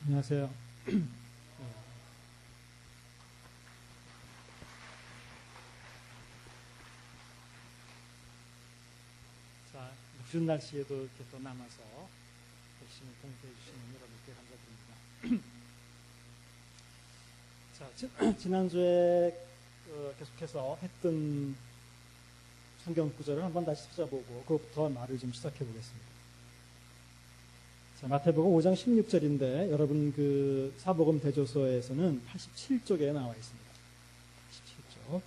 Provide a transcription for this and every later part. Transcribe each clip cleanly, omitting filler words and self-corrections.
안녕하세요. 자, 늦은 날씨에도 이렇게 또 남아서 열심히 공부해 주시는 여러분께 감사드립니다. 자, 지난주에 계속해서 했던 성경 구절을 한번 다시 찾아보고 그것부터 말을 좀 시작해 보겠습니다. 자, 마태복음 5장 16절인데 여러분 그 사복음 대조서에서는 87쪽에 나와 있습니다. 87쪽.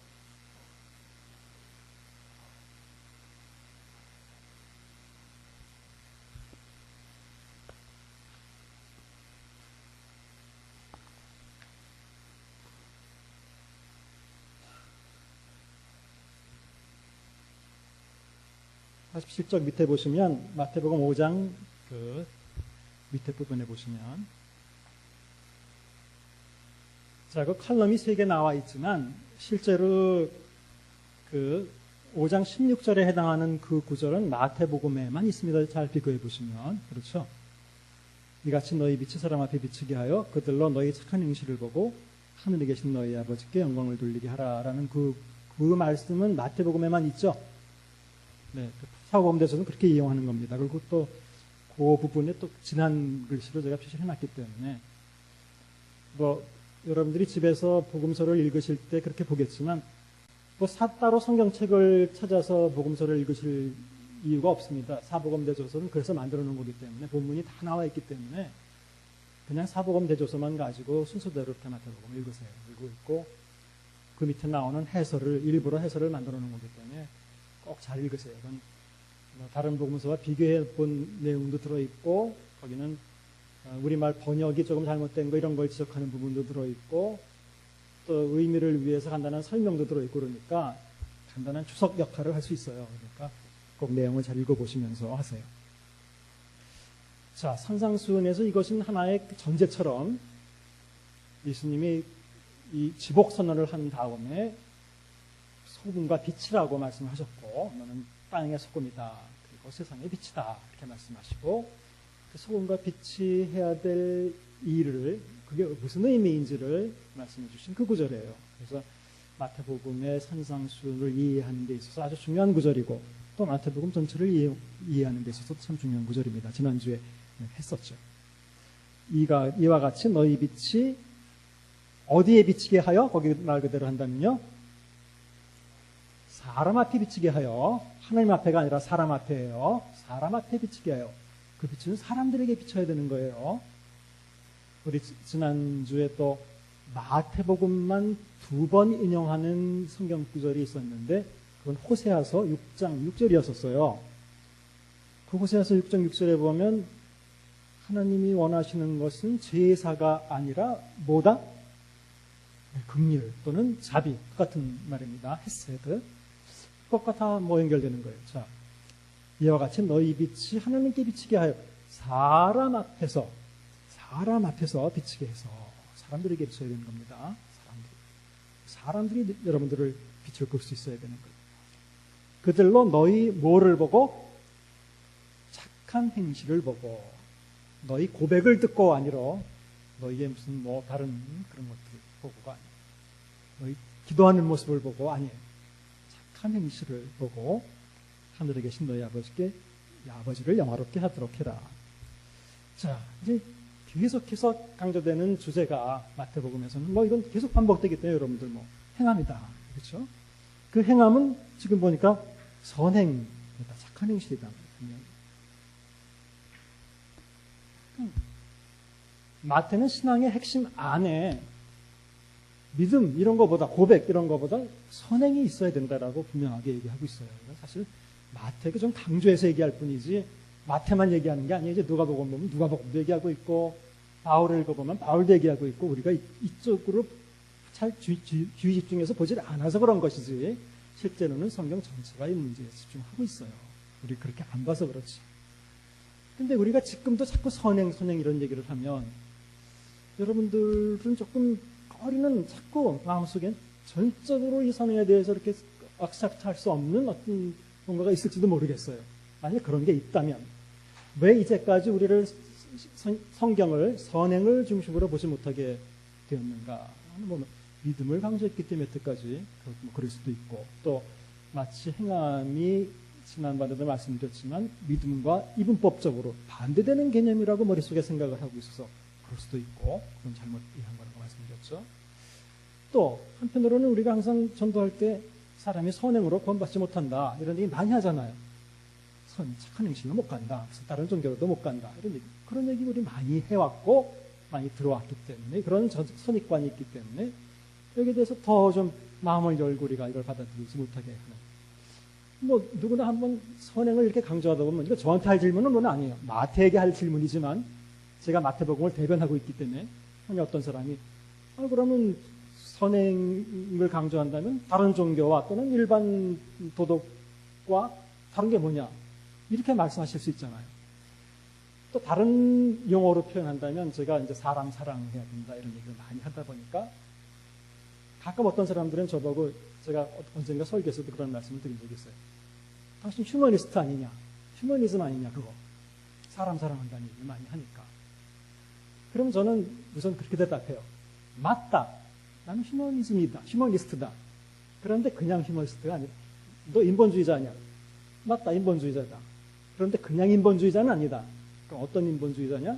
(87쪽) 밑에 보시면 마태복음 5장 그 밑에 부분에 보시면 자, 그 칼럼이 3개 나와 있지만 실제로 그 5장 16절에 해당하는 그 구절은 마태복음에만 있습니다. 잘 비교해 보시면. 그렇죠? 이같이 너희 빛이 사람 앞에 비치게 하여 그들로 너희 착한 행실을 보고 하늘에 계신 너희 아버지께 영광을 돌리게 하라라는 그 말씀은 마태복음에만 있죠. 네, 사복음대서는 그렇게 이용하는 겁니다. 그리고 또 그 부분에 또 진한 글씨로 제가 표시를 해놨기 때문에 여러분들이 집에서 복음서를 읽으실 때 그렇게 보겠지만 따로 성경책을 찾아서 복음서를 읽으실 이유가 없습니다. 사복음 대조서는 그래서 만들어 놓은 거기 때문에 본문이 다 나와 있기 때문에 그냥 사복음 대조서만 가지고 순서대로 이렇게 마태복음을 읽으세요. 읽고 있고 그 밑에 나오는 일부러 해설을 만들어 놓은 거기 때문에 꼭 잘 읽으세요. 그건 다른 복음서와 비교해 본 내용도 들어있고 거기는 우리말 번역이 조금 잘못된 거 이런 걸 지적하는 부분도 들어있고 또 의미를 위해서 간단한 설명도 들어있고 그러니까 간단한 주석 역할을 할 수 있어요. 그러니까 꼭 내용을 잘 읽어보시면서 하세요. 자, 산상수훈에서 이것은 하나의 전제처럼 예수님이 이 지복선언을 한 다음에 소금과 빛이라고 말씀하셨고 너는 땅의 소금이다. 그리고 세상의 빛이다. 이렇게 말씀하시고 그 소금과 빛이 해야 될 일을 그게 무슨 의미인지를 말씀해 주신 그 구절이에요. 그래서 마태복음의 산상수훈을 이해하는 데 있어서 아주 중요한 구절이고 또 마태복음 전체를 이해하는 데 있어서 참 중요한 구절입니다. 지난주에 했었죠. 이와 같이 너희 빛이 어디에 비치게 하여? 거기 말 그대로 한다면요. 사람 앞에 비치게 하여 하나님 앞에가 아니라 사람 앞에예요. 사람 앞에 비치게 하여. 그 빛은 사람들에게 비춰야 되는 거예요. 우리 지난주에 또 마태복음만 2번 인용하는 성경 구절이 있었는데 그건 호세아서 6장 6절이었었어요. 그 호세아서 6장 6절에 보면 하나님이 원하시는 것은 제사가 아니라 뭐다? 긍휼 또는 자비 같은 말입니다. 헤세드. 그것과 다 연결되는 거예요. 자, 이와 같이 너희 빛이 하나님께 비치게 하여 사람 앞에서 비치게 해서 사람들에게 비춰야 되는 겁니다. 사람들이 여러분들을 빛을 볼 수 있어야 되는 거예요. 그들로 너희 뭐를 보고? 착한 행실을 보고 너희 고백을 듣고 아니라 너희의 무슨 다른 그런 것들을 보고가 아니에요. 너희 기도하는 모습을 보고 아니에요. 착한 행실을 보고 하늘에 계신 너희 아버지께 아버지를 영화롭게 하도록 해라. 자, 이제 계속해서 강조되는 주제가 마태복음에서는 이건 계속 반복되기 때문에 여러분들 행함이다. 그렇죠? 그 행함은 지금 보니까 선행이다. 착한 행실이다. 마태는 신앙의 핵심 안에 믿음 이런 거보다 고백 이런 거보다 선행이 있어야 된다라고 분명하게 얘기하고 있어요. 사실 마태가 좀 강조해서 얘기할 뿐이지 마태만 얘기하는 게 아니에요. 이제 누가복음 보면 누가복음도 얘기하고 있고 바울을 읽어보면 바울도 얘기하고 있고 우리가 이쪽으로 잘 주의 집중해서 보질 않아서 그런 것이지 실제로는 성경 전체가 이 문제에 집중하고 있어요. 우리 그렇게 안 봐서 그렇지. 근데 우리가 지금도 자꾸 선행 이런 얘기를 하면 여러분들은 조금 거리는 자꾸 마음속에 전적으로 이 선행에 대해서 이렇게 악착할 수 없는 어떤 뭔가가 있을지도 모르겠어요. 만약 그런 게 있다면 왜 이제까지 우리를 성경을 선행을 중심으로 보지 못하게 되었는가? 뭐 믿음을 강조했기 때문에 여태까지 그럴 수도 있고, 또 마치 행함이 지난번에도 말씀드렸지만 믿음과 이분법적으로 반대되는 개념이라고 머릿속에 생각을 하고 있어서 그럴 수도 있고, 그건 잘못 이해한 거라고 말씀드렸죠. 또 한편으로는 우리가 항상 전도할 때 사람이 선행으로 구원받지 못한다 이런 얘기 많이 하잖아요. 착한 행실로 못 간다, 다른 종교로도 못 간다, 이런 얘기, 그런 얘기 우리 많이 해왔고 많이 들어왔기 때문에, 그런 선입관이 있기 때문에 여기에 대해서 더 좀 마음을 열고 우리가 이걸 받아들이지 못하게 하는, 뭐 누구나 한번 선행을 이렇게 강조하다 보면, 이거 저한테 할 질문은 그건 아니에요. 마태에게 할 질문이지만 제가 마태복음을 대변하고 있기 때문에, 아니 어떤 사람이 그러면 선행을 강조한다면 다른 종교와 또는 일반 도덕과 다른 게 뭐냐, 이렇게 말씀하실 수 있잖아요. 또 다른 용어로 표현한다면 제가 이제 사람 사랑해야 된다 이런 얘기를 많이 하다 보니까 가끔 어떤 사람들은 저보고, 제가 언젠가 설교에서도 그런 말씀을 드린 적이 있어요. 당신 휴머니스트 아니냐, 휴머니즘 아니냐, 그거 사람 사랑한다는 얘기를 많이 하니까. 그럼 저는 우선 그렇게 대답해요. 맞다, 나는 휴머니즘이다, 휴머니스트다. 그런데 그냥 휴머니스트가 아니라, 너 인본주의자 아니야? 맞다, 인본주의자다. 그런데 그냥 인본주의자는 아니다. 그럼 어떤 인본주의자냐?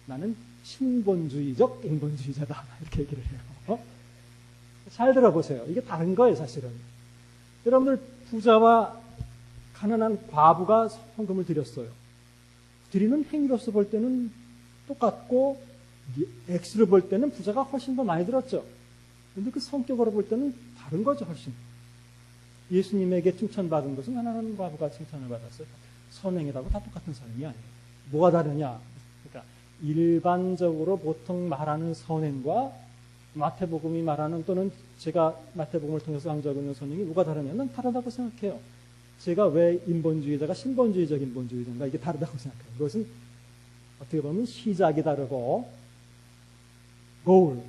나는 신본주의적 인본주의자다. 이렇게 얘기를 해요. 잘 들어보세요. 이게 다른 거예요, 사실은. 여러분들, 부자와 가난한 과부가 헌금을 드렸어요. 드리는 행위로서 볼 때는 똑같고, 액수를 볼 때는 부자가 훨씬 더 많이 들었죠. 그런데 그 성격으로 볼 때는 다른 거죠, 훨씬. 예수님에게 칭찬받은 것은 가난한 과부가 칭찬을 받았어요. 선행이라고 다 똑같은 선행이 아니에요. 뭐가 다르냐? 그러니까 일반적으로 보통 말하는 선행과 마태복음이 말하는, 또는 제가 마태복음을 통해서 강조하고 있는 선행이 뭐가 다르냐면 다르다고 생각해요. 제가 왜 인본주의자가 신본주의적 인본주의자인가, 이게 다르다고 생각해요. 그것은 어떻게 보면 시작이 다르고 goal,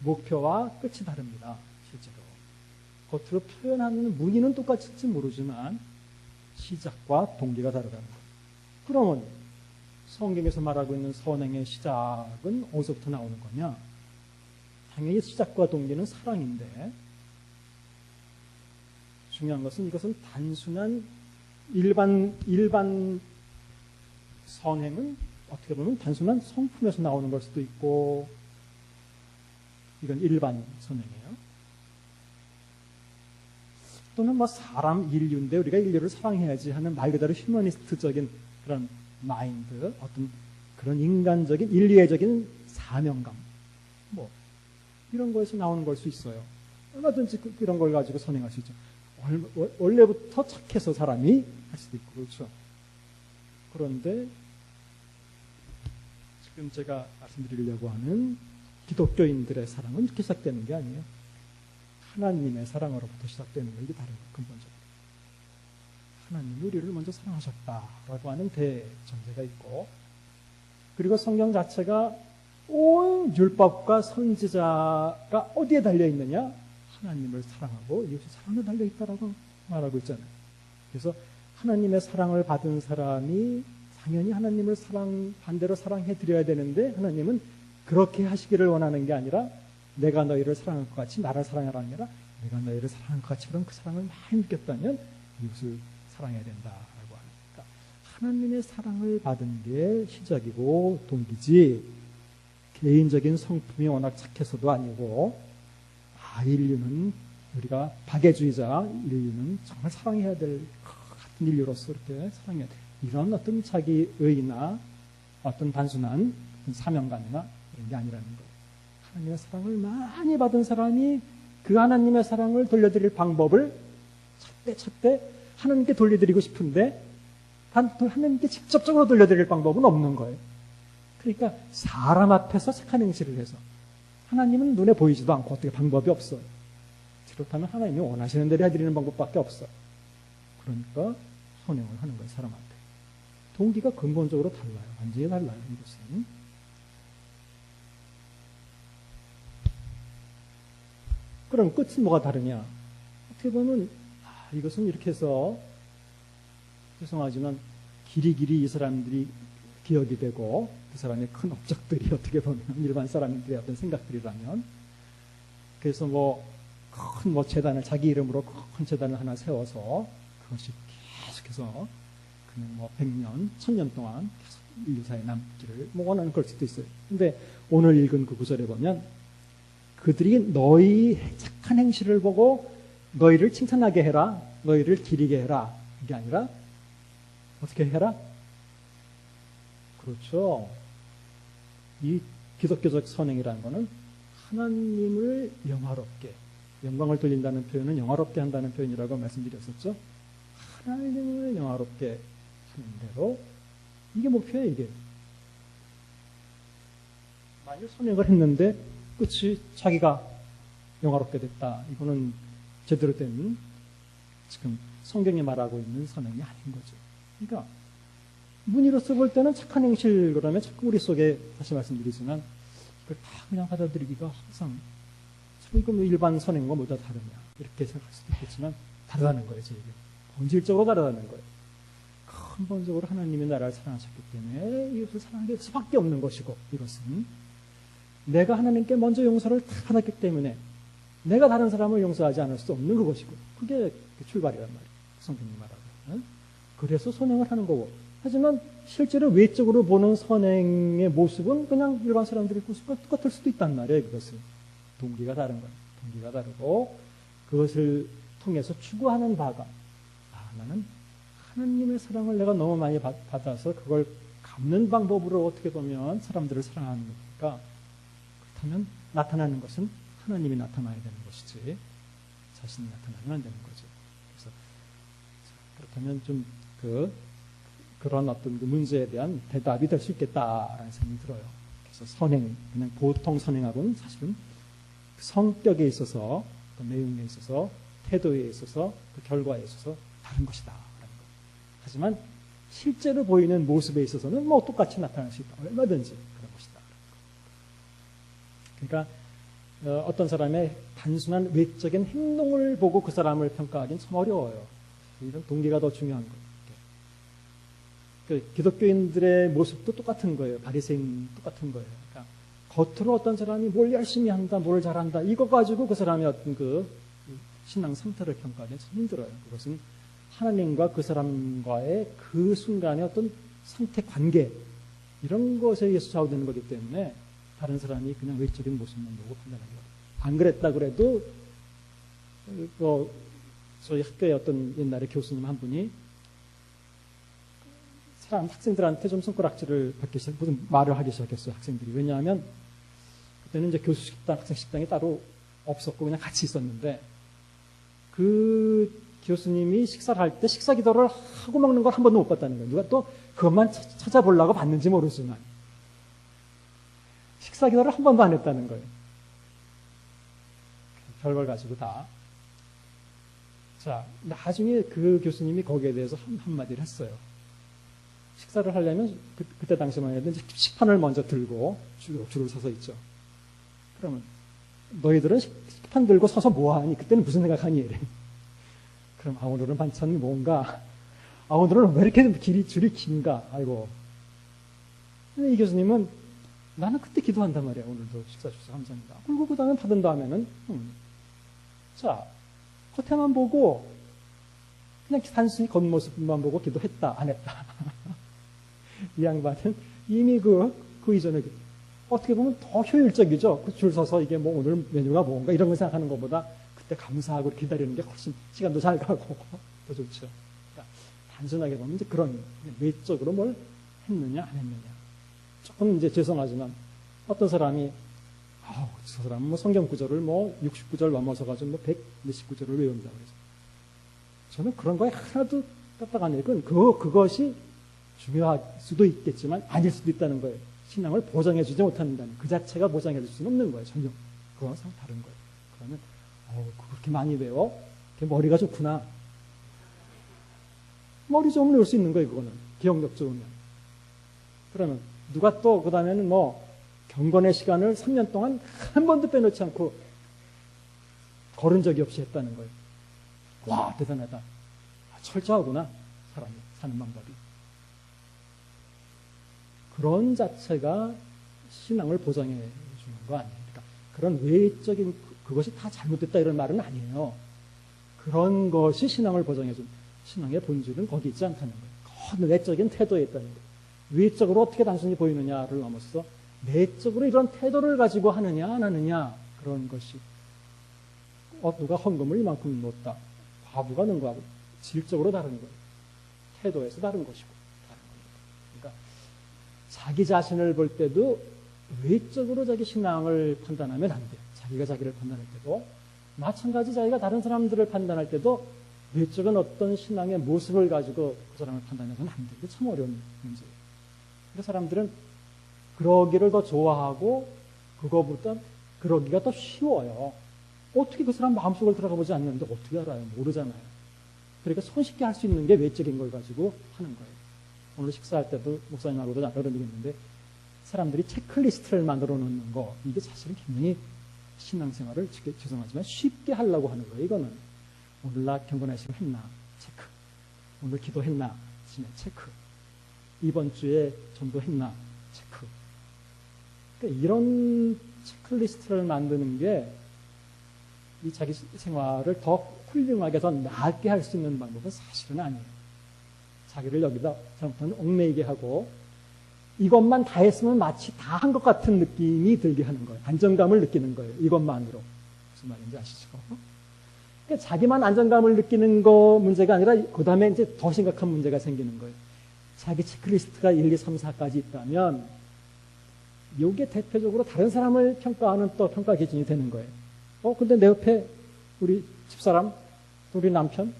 목표와 끝이 다릅니다. 실제로 겉으로 표현하는 무늬는 똑같을지 모르지만 시작과 동기가 다르다는 거예요. 그러면 성경에서 말하고 있는 선행의 시작은 어디서부터 나오는 거냐? 당연히 시작과 동기는 사랑인데, 중요한 것은 이것은 단순한 일반 선행은 어떻게 보면 단순한 성품에서 나오는 걸 수도 있고, 이건 일반 선행이에요. 또는 뭐 사람 인류인데 우리가 인류를 사랑해야지 하는 말 그대로 휴머니스트적인 그런 마인드, 어떤 그런 인간적인 인류애적인 사명감, 뭐 이런 거에서 나오는 걸 수 있어요. 얼마든지 이런 걸 가지고 선행할 수 있죠. 원래부터 착해서 사람이 할 수도 있고, 그렇죠. 그런데 지금 제가 말씀드리려고 하는 기독교인들의 사랑은 이렇게 시작되는 게 아니에요. 하나님의 사랑으로부터 시작되는 거, 이게 다른 거, 근본적으로. 하나님이 우리를 먼저 사랑하셨다라고 하는 대전제가 있고, 그리고 성경 자체가 온 율법과 선지자가 어디에 달려있느냐? 하나님을 사랑하고 이웃을 사랑에 달려있다라고 말하고 있잖아요. 그래서 하나님의 사랑을 받은 사람이 당연히 하나님을 반대로 사랑해드려야 되는데, 하나님은 그렇게 하시기를 원하는 게 아니라 내가 너희를 사랑할 것 같이 나를 사랑하라 아니라 내가 너희를 사랑할 것 같이, 그런 그 사랑을 많이 느꼈다면 이웃을 사랑해야 된다라고 하니까, 하나님의 사랑을 받은 게 시작이고 동기지, 개인적인 성품이 워낙 착해서도 아니고, 인류는, 우리가 박애주의자 인류는 정말 사랑해야 될 같은 인류로서 이렇게 사랑해야 돼, 이런 어떤 자기의나 어떤 단순한 사명감이나 이런 게 아니라는 거예요. 하나님의 사랑을 많이 받은 사람이 그 하나님의 사랑을 돌려드릴 방법을 찾되 하나님께 돌려드리고 싶은데 하나님께 직접적으로 돌려드릴 방법은 없는 거예요. 그러니까 사람 앞에서 착한 행실을 해서, 하나님은 눈에 보이지도 않고 어떻게 방법이 없어요. 그렇다면 하나님이 원하시는 대로 해드리는 방법밖에 없어요. 그러니까 선행을 하는 거예요, 사람 앞에. 동기가 근본적으로 달라요. 완전히 달라요, 이것은. 그럼 끝은 뭐가 다르냐? 어떻게 보면 이것은 이렇게 해서, 죄송하지만 길이 이 사람들이 기억이 되고 그 사람의 큰 업적들이 어떻게 보면 일반 사람들의 어떤 생각들이라면 그래서 큰 재단을 자기 이름으로 큰 재단을 하나 세워서 그것이 계속해서 그냥 100년, 1000년 동안 계속 인류사에 남기를 원하는 걸 수도 있어요. 근데 오늘 읽은 그 구절에 보면 그들이 너희 착한 행실을 보고 너희를 칭찬하게 해라, 너희를 기리게 해라. 이게 아니라 어떻게 해라? 그렇죠. 이 기독교적 선행이라는 것은 하나님을 영화롭게, 영광을 돌린다는 표현은 영화롭게 한다는 표현이라고 말씀드렸었죠. 하나님을 영화롭게 하는 대로 이게 목표예요, 이게. 만약 선행을 했는데 끝이 자기가 영화롭게 됐다. 이거는 제대로 된 지금 성경이 말하고 있는 선행이 아닌 거죠. 그러니까 문의로서 볼 때는 착한 행실 그러면 자꾸 우리 속에 다시 말씀드리지만 이걸 다 그냥 받아들이기가 항상 참 이거 일반 선행과 뭐다 다르냐 이렇게 생각할 수도 있겠지만 다르다는 거예요. 제 얘기는. 본질적으로 다르다는 거예요. 근본적으로 하나님이 나라를 사랑하셨기 때문에 이것을 사랑할 수밖에 없는 것이고 이것은 내가 하나님께 먼저 용서를 다 받았기 때문에 내가 다른 사람을 용서하지 않을 수 없는 그것이고 그게 출발이란 말이에요. 성경이 말하고. 그래서 선행을 하는 거고 하지만 실제로 외적으로 보는 선행의 모습은 그냥 일반 사람들의 모습과 똑같을 수도 있단 말이에요. 그것은 동기가 다른 거예요. 동기가 다르고 그것을 통해서 추구하는 바가 나는 하나님의 사랑을 내가 너무 많이 받아서 그걸 갚는 방법으로 어떻게 보면 사람들을 사랑하는 거니까 그렇다면 나타나는 것은 하나님이 나타나야 되는 것이지 자신이 나타나면 안 되는 거죠. 그래서 그렇다면 좀 그런 어떤 그 문제에 대한 대답이 될 수 있겠다라는 생각이 들어요. 그래서 선행, 그냥 보통 선행하고는 사실은 성격에 있어서, 그 내용에 있어서, 태도에 있어서, 그 결과에 있어서 다른 것이다. 하지만 실제로 보이는 모습에 있어서는 똑같이 나타날 수 있다. 얼마든지 그런 것이다. 그러니까 어떤 사람의 단순한 외적인 행동을 보고 그 사람을 평가하기는 참 어려워요. 이런 동기가 더 중요한 거예요. 기독교인들의 모습도 똑같은 거예요. 바리새인 똑같은 거예요. 그러니까 겉으로 어떤 사람이 뭘 열심히 한다, 뭘 잘한다, 이거 가지고 그 사람의 어떤 그 신앙 상태를 평가하기는 참 힘들어요. 그것은 하나님과 그 사람과의 그 순간의 어떤 상태 관계 이런 것에 의해서 좌우되는 거기 때문에 다른 사람이 그냥 외적인 모습만 보고 판단하는 거예요. 안 그랬다 그래도 저희 학교에 어떤 옛날에 교수님 한 분이 학생들한테 좀 손가락질을 받기 시작, 무슨 말을 하기 시작했어요, 학생들이. 왜냐하면 그때는 이제 교수 식당, 학생 식당이 따로 없었고 그냥 같이 있었는데 그 교수님이 식사를 할 때 식사 기도를 하고 먹는 걸 한 번도 못 봤다는 거예요. 누가 또 그것만 찾아보려고 봤는지 모르지만 식사 기도를 한 번도 안 했다는 거예요. 별걸 가지고 다. 자, 나중에 그 교수님이 거기에 대해서 한마디를 했어요. 식사를 하려면 그때 당시만 해도 이제 식판을 먼저 들고 줄을 서서 있죠. 그러면 너희들은 식판 들고 서서 뭐하니? 그때는 무슨 생각하니? 이래. 그럼 오늘은 반찬이 뭔가? 오늘은 왜 이렇게 줄이 긴가? 아이고. 근데 이 교수님은 나는 그때 기도한단 말이야. 오늘도 식사 주셔서 감사합니다. 그리고 그 다음에 받은 다음에는 자, 겉에만 보고 그냥 단순히 겉모습만 보고 기도했다, 안 했다. 이 양반은 이미 그 이전에 어떻게 보면 더 효율적이죠. 그 줄 서서 이게 뭐 오늘 메뉴가 뭔가 이런 걸 생각하는 것보다 그때 감사하고 기다리는 게 훨씬 시간도 잘 가고 더 좋죠. 그러니까 단순하게 보면 이제 그런 외적으로 뭘 했느냐 안 했느냐. 조금 이제 죄송하지만 어떤 사람이 저 사람은 뭐 성경 구절을 60구절 넘어서 가지고 100 몇십 구절을 외운다고 그래서 저는 그런 거에 하나도 깜빡 안 해요. 그것이 중요할 수도 있겠지만 아닐 수도 있다는 거예요. 신앙을 보장해주지 못한다는 그 자체가 보장해줄 수는 없는 거예요. 전혀. 그건 상 다른 거예요. 그러면 그렇게 많이 배워? 머리가 좋구나. 머리 좋으면 외울 수 있는 거예요. 그거는. 기억력 좋으면. 그러면 누가 또 그 다음에는 경건의 시간을 3년 동안 한 번도 빼놓지 않고 거른 적이 없이 했다는 거예요. 와, 대단하다. 철저하구나. 사람이 사는 방법이. 그런 자체가 신앙을 보장해 주는 거 아니에요. 그러니까 그런 외적인 그것이 다 잘못됐다 이런 말은 아니에요. 그런 것이 신앙을 보장해 준 신앙의 본질은 거기 있지 않다는 거예요. 내적인 태도에 있다는 거예요. 외적으로 어떻게 단순히 보이느냐를 넘어서 내적으로 이런 태도를 가지고 하느냐 안 하느냐 그런 것이 누가 헌금을 이만큼 넣었다. 과부가 넣은 거하고 질적으로 다른 거예요. 태도에서 다른 것이고 다른 거니까. 그러니까 자기 자신을 볼 때도 외적으로 자기 신앙을 판단하면 안 돼요. 자기가 자기를 판단할 때도 마찬가지 자기가 다른 사람들을 판단할 때도 외적인 어떤 신앙의 모습을 가지고 그 사람을 판단해서는 안 돼요. 참 어려운 문제예요. 그래서 사람들은 그러기를 더 좋아하고 그거보다 그러기가 더 쉬워요. 어떻게 그 사람 마음속을 들어가 보지 않는데 어떻게 알아요? 모르잖아요. 그러니까 손쉽게 할 수 있는 게 외적인 걸 가지고 하는 거예요. 오늘 식사할 때도 목사님하고도 나름을 얘기했는데 사람들이 체크리스트를 만들어 놓는 거 이게 사실은 굉장히 신앙생활을 죄송하지만 쉽게 하려고 하는 거예요. 이거는 오늘 나 경건회식을 했나? 체크. 오늘 기도했나? 체크. 이번 주에 전도했나? 체크. 그러니까 이런 체크리스트를 만드는 게 이 자기 생활을 더 훌륭하게 더 나게 할 수 있는 방법은 사실은 아니에요. 자기를 여기다 잘못하면 얽매이게 하고 이것만 다 했으면 마치 다 한 것 같은 느낌이 들게 하는 거예요. 안정감을 느끼는 거예요. 이것만으로. 무슨 말인지 아시죠? 그러니까 자기만 안정감을 느끼는 거 문제가 아니라 그 다음에 이제 더 심각한 문제가 생기는 거예요. 자기 체크리스트가 1, 2, 3, 4까지 있다면 이게 대표적으로 다른 사람을 평가하는 또 평가 기준이 되는 거예요. 근데 내 옆에 우리 집사람, 우리 남편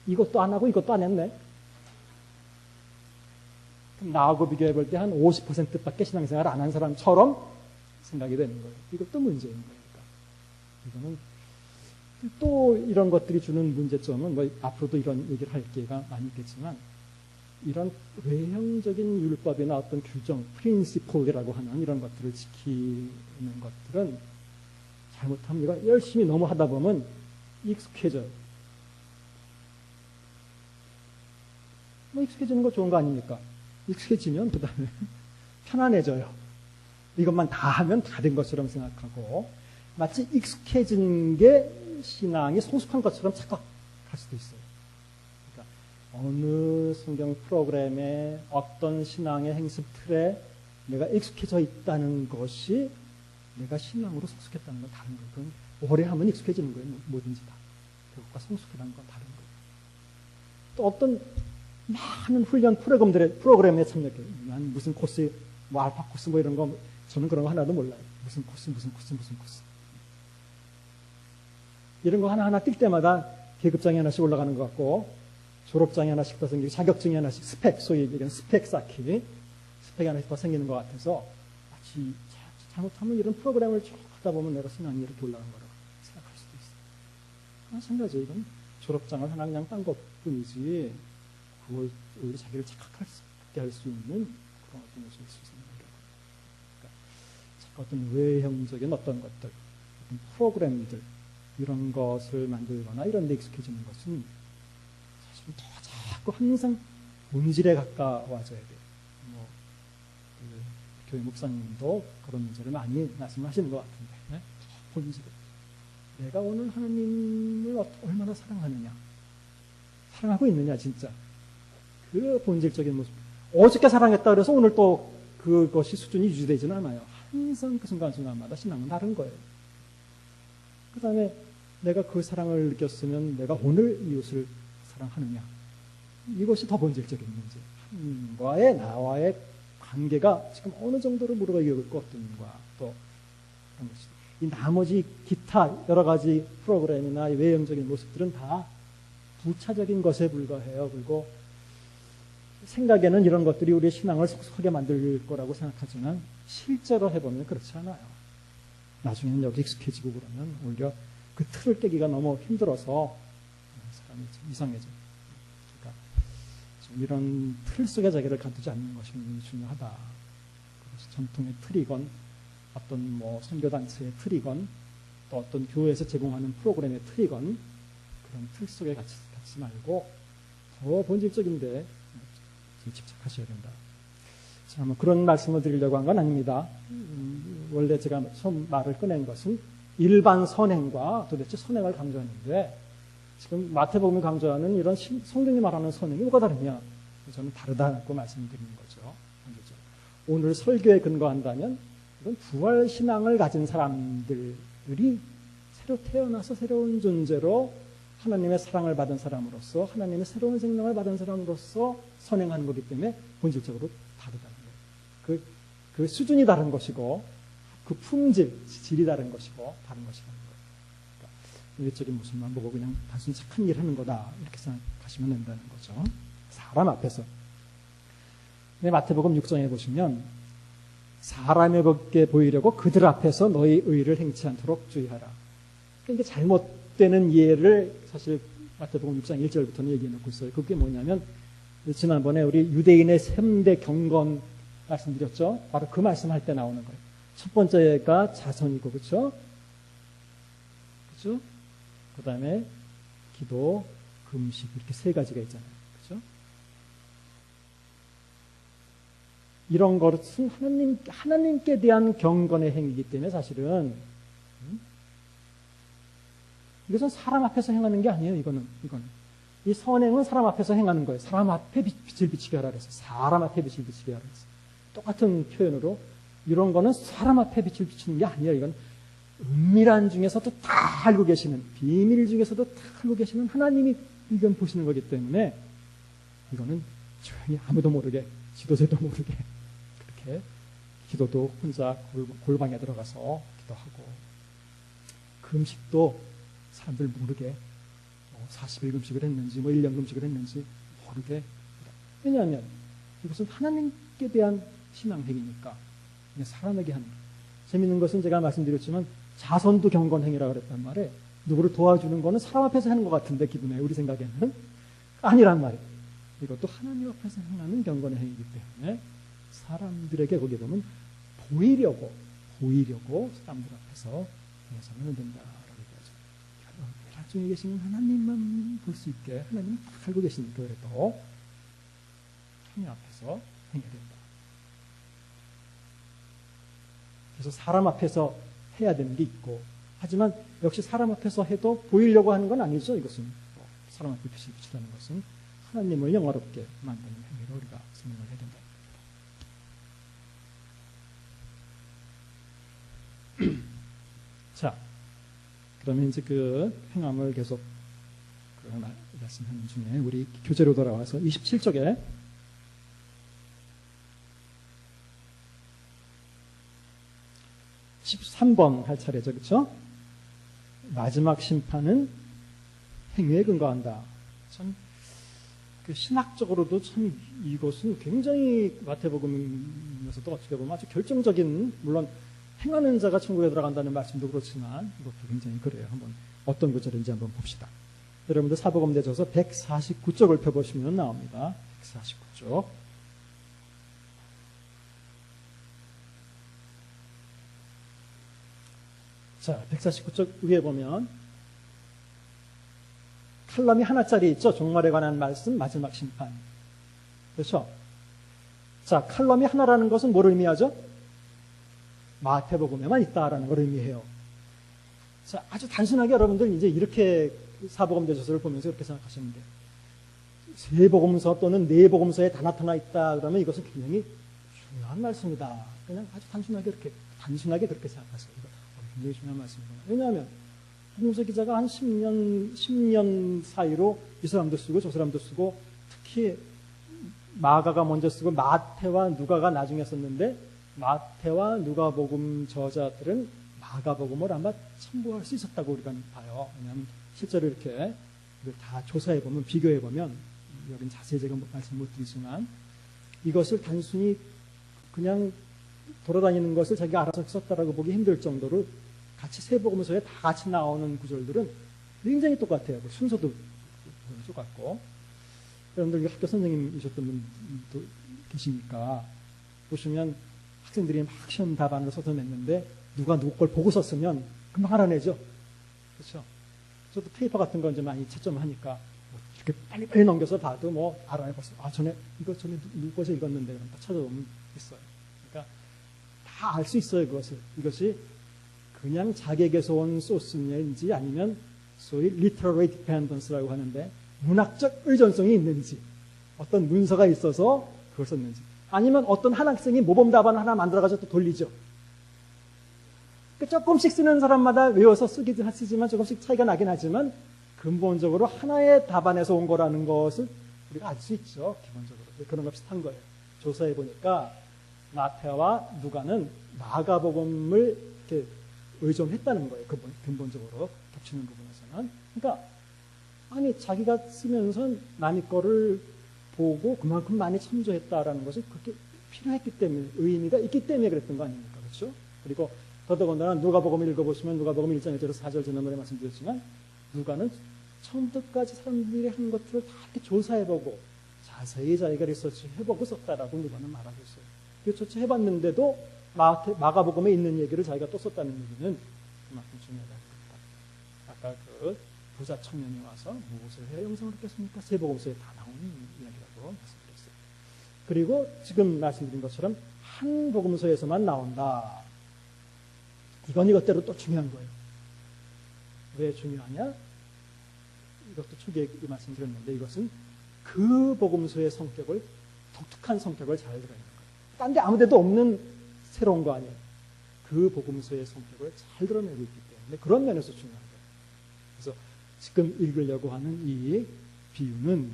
이것도 안 하고 이것도 안 했네. 그럼 나하고 비교해 볼 때 한 50%밖에 신앙생활 안 한 사람처럼 생각이 되는 거예요. 이것도 문제인 거니까. 이거는 또 이런 것들이 주는 문제점은 뭐 앞으로도 이런 얘기를 할 기회가 많이 있겠지만 이런 외형적인 율법이나 어떤 규정, 프린시플이라고 하는 이런 것들을 지키는 것들은 잘못하면 이거 열심히 너무 하다 보면 익숙해져요. 뭐 익숙해지는 거 좋은 거 아닙니까? 익숙해지면 그 다음에 편안해져요. 이것만 다 하면 다 된 것처럼 생각하고 마치 익숙해진 게 신앙이 성숙한 것처럼 착각할 수도 있어요. 그러니까 어느 성경 프로그램에 어떤 신앙의 행습 틀에 내가 익숙해져 있다는 것이 내가 신앙으로 성숙했다는 건 다른 거예요. 그건 오래 하면 익숙해지는 거예요. 뭐든지 다. 그것과 성숙이라는 건 다른 거예요. 또 어떤 많은 훈련 프로그램에 참여해요. 난 무슨 코스, 뭐 알파 코스 뭐 이런 거 저는 그런 거 하나도 몰라요. 무슨 코스. 이런 거 하나하나 뛸 때마다 계급장이 하나씩 올라가는 것 같고 졸업장이 하나씩 더 생기고 자격증이 하나씩 소위 얘기하는 스펙 쌓기 스펙이 하나씩 더 생기는 것 같아서 마치 잘못하면 이런 프로그램을 쭉 하다 보면 내가 신앙이 이렇게 올라간 거라고 생각할 수도 있어요. 마찬가지예요. 이건 졸업장을 하나 그냥 딴 것뿐이지 그걸 오히려 자기를 착각하게 할 수 있는 그런 어떤 요소일 수 있는 거예요. 그러니까 어떤 외형적인 어떤 것들, 어떤 프로그램들 이런 것을 만들거나 이런 데 익숙해지는 것은 사실은 더 자꾸 항상 본질에 가까워져야 돼요. 교회 목사님도 그런 문제를 많이 말씀하시는 것 같은데, 네? 본질. 내가 오늘 하나님을 얼마나 사랑하느냐, 사랑하고 있느냐, 진짜. 그 본질적인 모습. 어저께 사랑했다 그래서 오늘 또 그것이 수준이 유지되지는 않아요. 항상 그 순간순간마다 신앙은 다른 거예요. 그 다음에 내가 그 사랑을 느꼈으면 내가 오늘 이웃을 사랑하느냐. 이것이 더 본질적인 문제. 하나님과의 나와의 관계가 지금 어느 정도로 무르가 있고 어떤가 또 그런 것이. 이 나머지 기타 여러 가지 프로그램이나 외형적인 모습들은 다 부차적인 것에 불과해요. 그리고 생각에는 이런 것들이 우리의 신앙을 속속하게 만들 거라고 생각하지만 실제로 해보면 그렇지 않아요. 나중에는 여기 익숙해지고 그러면 오히려 그 틀을 깨기가 너무 힘들어서 사람이 좀 이상해져요. 그러니까 좀 이런 틀 속에 자기를 가두지 않는 것이 중요하다. 그것이 전통의 틀이건 어떤 뭐 선교단체의 틀이건 또 어떤 교회에서 제공하는 프로그램의 틀이건 그런 틀 속에 갇히지 말고 더 본질적인데 집착하셔야 된다. 자, 뭐 그런 말씀을 드리려고 한 건 아닙니다. 원래 제가 처음 말을 꺼낸 것은 일반 선행과 도대체 선행을 강조하는데 지금 마태복음이 강조하는 이런 성경이 말하는 선행이 뭐가 다르냐? 저는 다르다고 말씀드리는 거죠. 오늘 설교에 근거한다면 이건 부활 신앙을 가진 사람들이 새로 태어나서 새로운 존재로 하나님의 사랑을 받은 사람으로서 하나님의 새로운 생명을 받은 사람으로서 선행하는 거기 때문에 본질적으로 다르다는 거예요. 그 수준이 다른 것이고 그 품질, 질이 다른 것이고 다른 것이라는 거예요. 그러니까 일적인 모습만 보고 그냥 단순히 착한 일 하는 거다 이렇게 생각하시면 된다는 거죠. 사람 앞에서. 마태복음 6장에 보시면 사람에게 보이려고 그들 앞에서 너희 의를 행치 않도록 주의하라. 그러니까 잘못되는 이해를 사실 마태복음 6장 1절부터는 얘기해 놓고 있어요. 그게 뭐냐면 지난번에 우리 유대인의 3대 경건 말씀드렸죠. 바로 그 말씀할 때 나오는 거예요. 첫 번째가 자선이고 그렇죠? 그렇죠? 그 다음에 기도, 금식 이렇게 3가지가 있잖아요. 그렇죠? 이런 것은 하나님께 대한 경건의 행위이기 때문에 사실은 이것은 사람 앞에서 행하는 게 아니에요. 이거는. 이 선행은 사람 앞에서 행하는 거예요. 사람 앞에 빛을 비치게 하라 그랬어요. 사람 앞에 빛을 비치게 하라 그랬어요. 똑같은 표현으로 이런 거는 사람 앞에 빛을 비치는 게 아니에요. 이건 은밀한 중에서도 다 알고 계시는, 비밀 중에서도 다 알고 계시는 하나님이 이건 보시는 거기 때문에 이거는 조용히 아무도 모르게, 지도자도 모르게 그렇게 기도도 혼자 골방에 들어가서 기도하고 금식도 사람들 모르게 40일 금식을 했는지 1년 금식을 했는지 모르게. 왜냐하면 이것은 하나님께 대한 신앙행위니까 사람에게 하는 거예요. 재밌는 것은 제가 말씀드렸지만 자선도 경건행위라고 그랬단 말이에요. 누구를 도와주는 거는 사람 앞에서 하는 것 같은데 기분에 우리 생각에는 아니란 말이에요. 이것도 하나님 앞에서 행하는 경건의 행위이기 때문에 사람들에게 거기에 보면 보이려고 사람들 앞에서 해서는 된다라고 얘기하죠. 나중에 계시는 하나님만 볼 수 있게 하나님은 다 알고 계시니까 그래도 하나님 앞에서 행해야 된다. 그래서 사람 앞에서 해야 되는 게 있고 하지만 역시 사람 앞에서 해도 보이려고 하는 건 아니죠. 이것은 사람 앞에 빛을 비추라는 것은 하나님을 영화롭게 만드는 행위로 우리가 생각을 해야 된다. 자, 그러면 이제 그 행함을 계속 말씀하는 중에 우리 교재로 돌아와서 27쪽에 13번 할 차례죠. 그렇죠? 마지막 심판은 행위에 근거한다. 참 신학적으로도 참 이것은 굉장히 마태복음에서도 어떻게 보면 아주 결정적인, 물론 행하는 자가 천국에 들어간다는 말씀도 그렇지만 이것도 굉장히 그래요. 한번 어떤 구절인지 한번 봅시다. 여러분들 사복음 대저서 149쪽을 펴보시면 나옵니다. 149쪽. 자, 149쪽 위에 보면 칼럼이 하나짜리 있죠. 종말에 관한 말씀, 마지막 심판. 그렇죠? 자, 칼럼이 하나라는 것은 뭘 의미하죠? 마태복음에만 있다라는 걸 의미해요. 자, 아주 단순하게 여러분들 이제 이렇게 사복음 대저서를 보면서 이렇게 생각하시면 돼요. 세 복음서 또는 네 복음서에 다 나타나 있다 그러면 이것은 굉장히 중요한 말씀이다. 그냥 아주 단순하게 그렇게 생각하세요. 굉장히 중요한 말씀이구나. 왜냐하면 복음서 기자가 한 10년 사이로 이 사람도 쓰고 저 사람도 쓰고 특히 마가가 먼저 쓰고 마태와 누가가 나중에 썼는데 마태와 누가복음 저자들은 마가복음을 아마 참고할 수 있었다고 우리가 봐요. 왜냐하면 실제로 이렇게 다 조사해보면 비교해보면 여긴 자세히 제가 말씀 못 드리지만 이것을 단순히 그냥 돌아다니는 것을 자기가 알아서 썼다라고 보기 힘들 정도로 같이 세 복음서에 다 같이 나오는 구절들은 굉장히 똑같아요. 순서도 똑같고. 여러분들 학교 선생님이셨던 분도 계시니까 보시면 학생들이 막 시험 답안을 써서 냈는데 누가 누구 걸 보고 썼으면 금방 알아내죠. 그렇죠? 저도 페이퍼 같은 거 이제 많이 채점하니까 뭐 이렇게 빨리빨리 넘겨서 봐도 뭐 알아내봤어요. 아, 전에 누구 거에서 읽었는데 그럼 딱 찾아보면 있어요. 그러니까 다 알 수 있어요, 그것을. 이것이 그냥 자객에서 온 소스인지 아니면 소위 literary dependence라고 하는데 문학적 의존성이 있는지, 어떤 문서가 있어서 그걸 썼는지, 아니면 어떤 한 학생이 모범 답안을 하나 만들어가지고 또 돌리죠. 조금씩 쓰는 사람마다 외워서 쓰기도 쓰지만 조금씩 차이가 나긴 하지만 근본적으로 하나의 답안에서 온 거라는 것을 우리가 알 수 있죠. 기본적으로. 그런 거 비슷한 거예요. 조사해 보니까 마태와 누가는 마가복음을 이렇게 의존했다는 거예요. 근본적으로 겹치는 부분에서는. 그러니까 아니 자기가 쓰면서 남의 거를 보고 그만큼 많이 참조했다라는 것이 그렇게 필요했기 때문에, 의미가 있기 때문에 그랬던 거 아닙니까? 그렇죠? 그리고 더더군다나 누가복음을 읽어보시면 누가복음 1장 1절에서 4절 지난번에 말씀드렸지만 누가는 처음부터까지 사람들이 한 것들을 다 이렇게 조사해보고 자세히 자기가 리서치 해보고 썼다라고 누가는 말하고 있어요. 리서치 해봤는데도 마가복음에 있는 얘기를 자기가 또 썼다는 얘기는 그만큼 중요하다는 겁니다. 아까 그 부자 청년이 와서 무엇을 해야 영생을 얻겠습니까? 세 복음서에 다 나오는 이야기라고 말씀드렸어요. 그리고 지금 말씀드린 것처럼 한 복음서에서만 나온다. 이건 이것대로 또 중요한 거예요. 왜 중요하냐? 이것도 초기에 말씀드렸는데 이것은 그 복음서의 성격을, 독특한 성격을 잘 드러내는 거예요. 딴 데 아무 데도 없는 새로운 거 아니에요. 그 복음서의 성격을 잘 드러내고 있기 때문에 그런 면에서 중요한 거예요. 그래서 지금 읽으려고 하는 이 비유는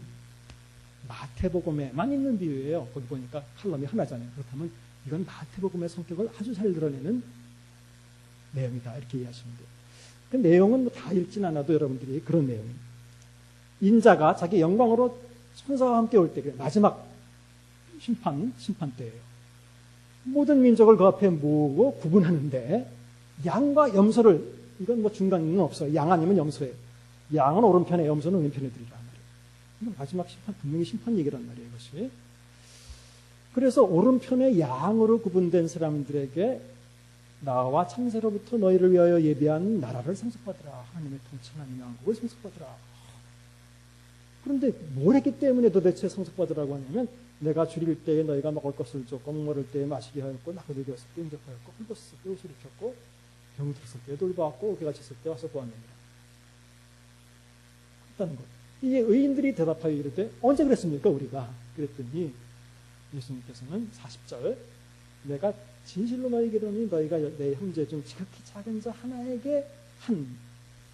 마태복음에만 있는 비유예요. 거기 보니까 칼럼이 하나잖아요. 그렇다면 이건 마태복음의 성격을 아주 잘 드러내는 내용이다. 이렇게 이해하시면 돼요. 그 내용은 뭐 다 읽진 않아도 여러분들이 그런 내용이에요. 인자가 자기 영광으로 천사와 함께 올 때, 마지막 심판 때예요. 모든 민족을 그 앞에 모으고 구분하는데 양과 염소를, 이건 뭐 중간은 없어요. 양 아니면 염소예요. 양은 오른편에, 염소는 왼편에 드리란 말이에요. 이건 마지막 심판, 분명히 심판 얘기란 말이에요. 이것이. 그래서 오른편에 양으로 구분된 사람들에게 나와 창세로부터 너희를 위하여 예비한 나라를 상속받으라. 하나님의 통치, 하나님의 왕국을 상속받으라. 그런데 뭘 했기 때문에 도대체 상속받으라고 하냐면 내가 줄일 때에 너희가 먹을 것을 줬고 목마를 때에 마시게 하였고 나그네 되었을 때 인접하였고 헐벗었을 때 옷을 입혔고 병이 들었을 때 돌보았고 어깨가 쳤을 때 와서 보았느니라. 그렇다는 것. 이게 의인들이 대답하여 이르되 언제 그랬습니까 우리가? 그랬더니 예수님께서는 40절 내가 진실로 너희에게 이르노니 너희가 내 형제 중 지극히 작은 자 하나에게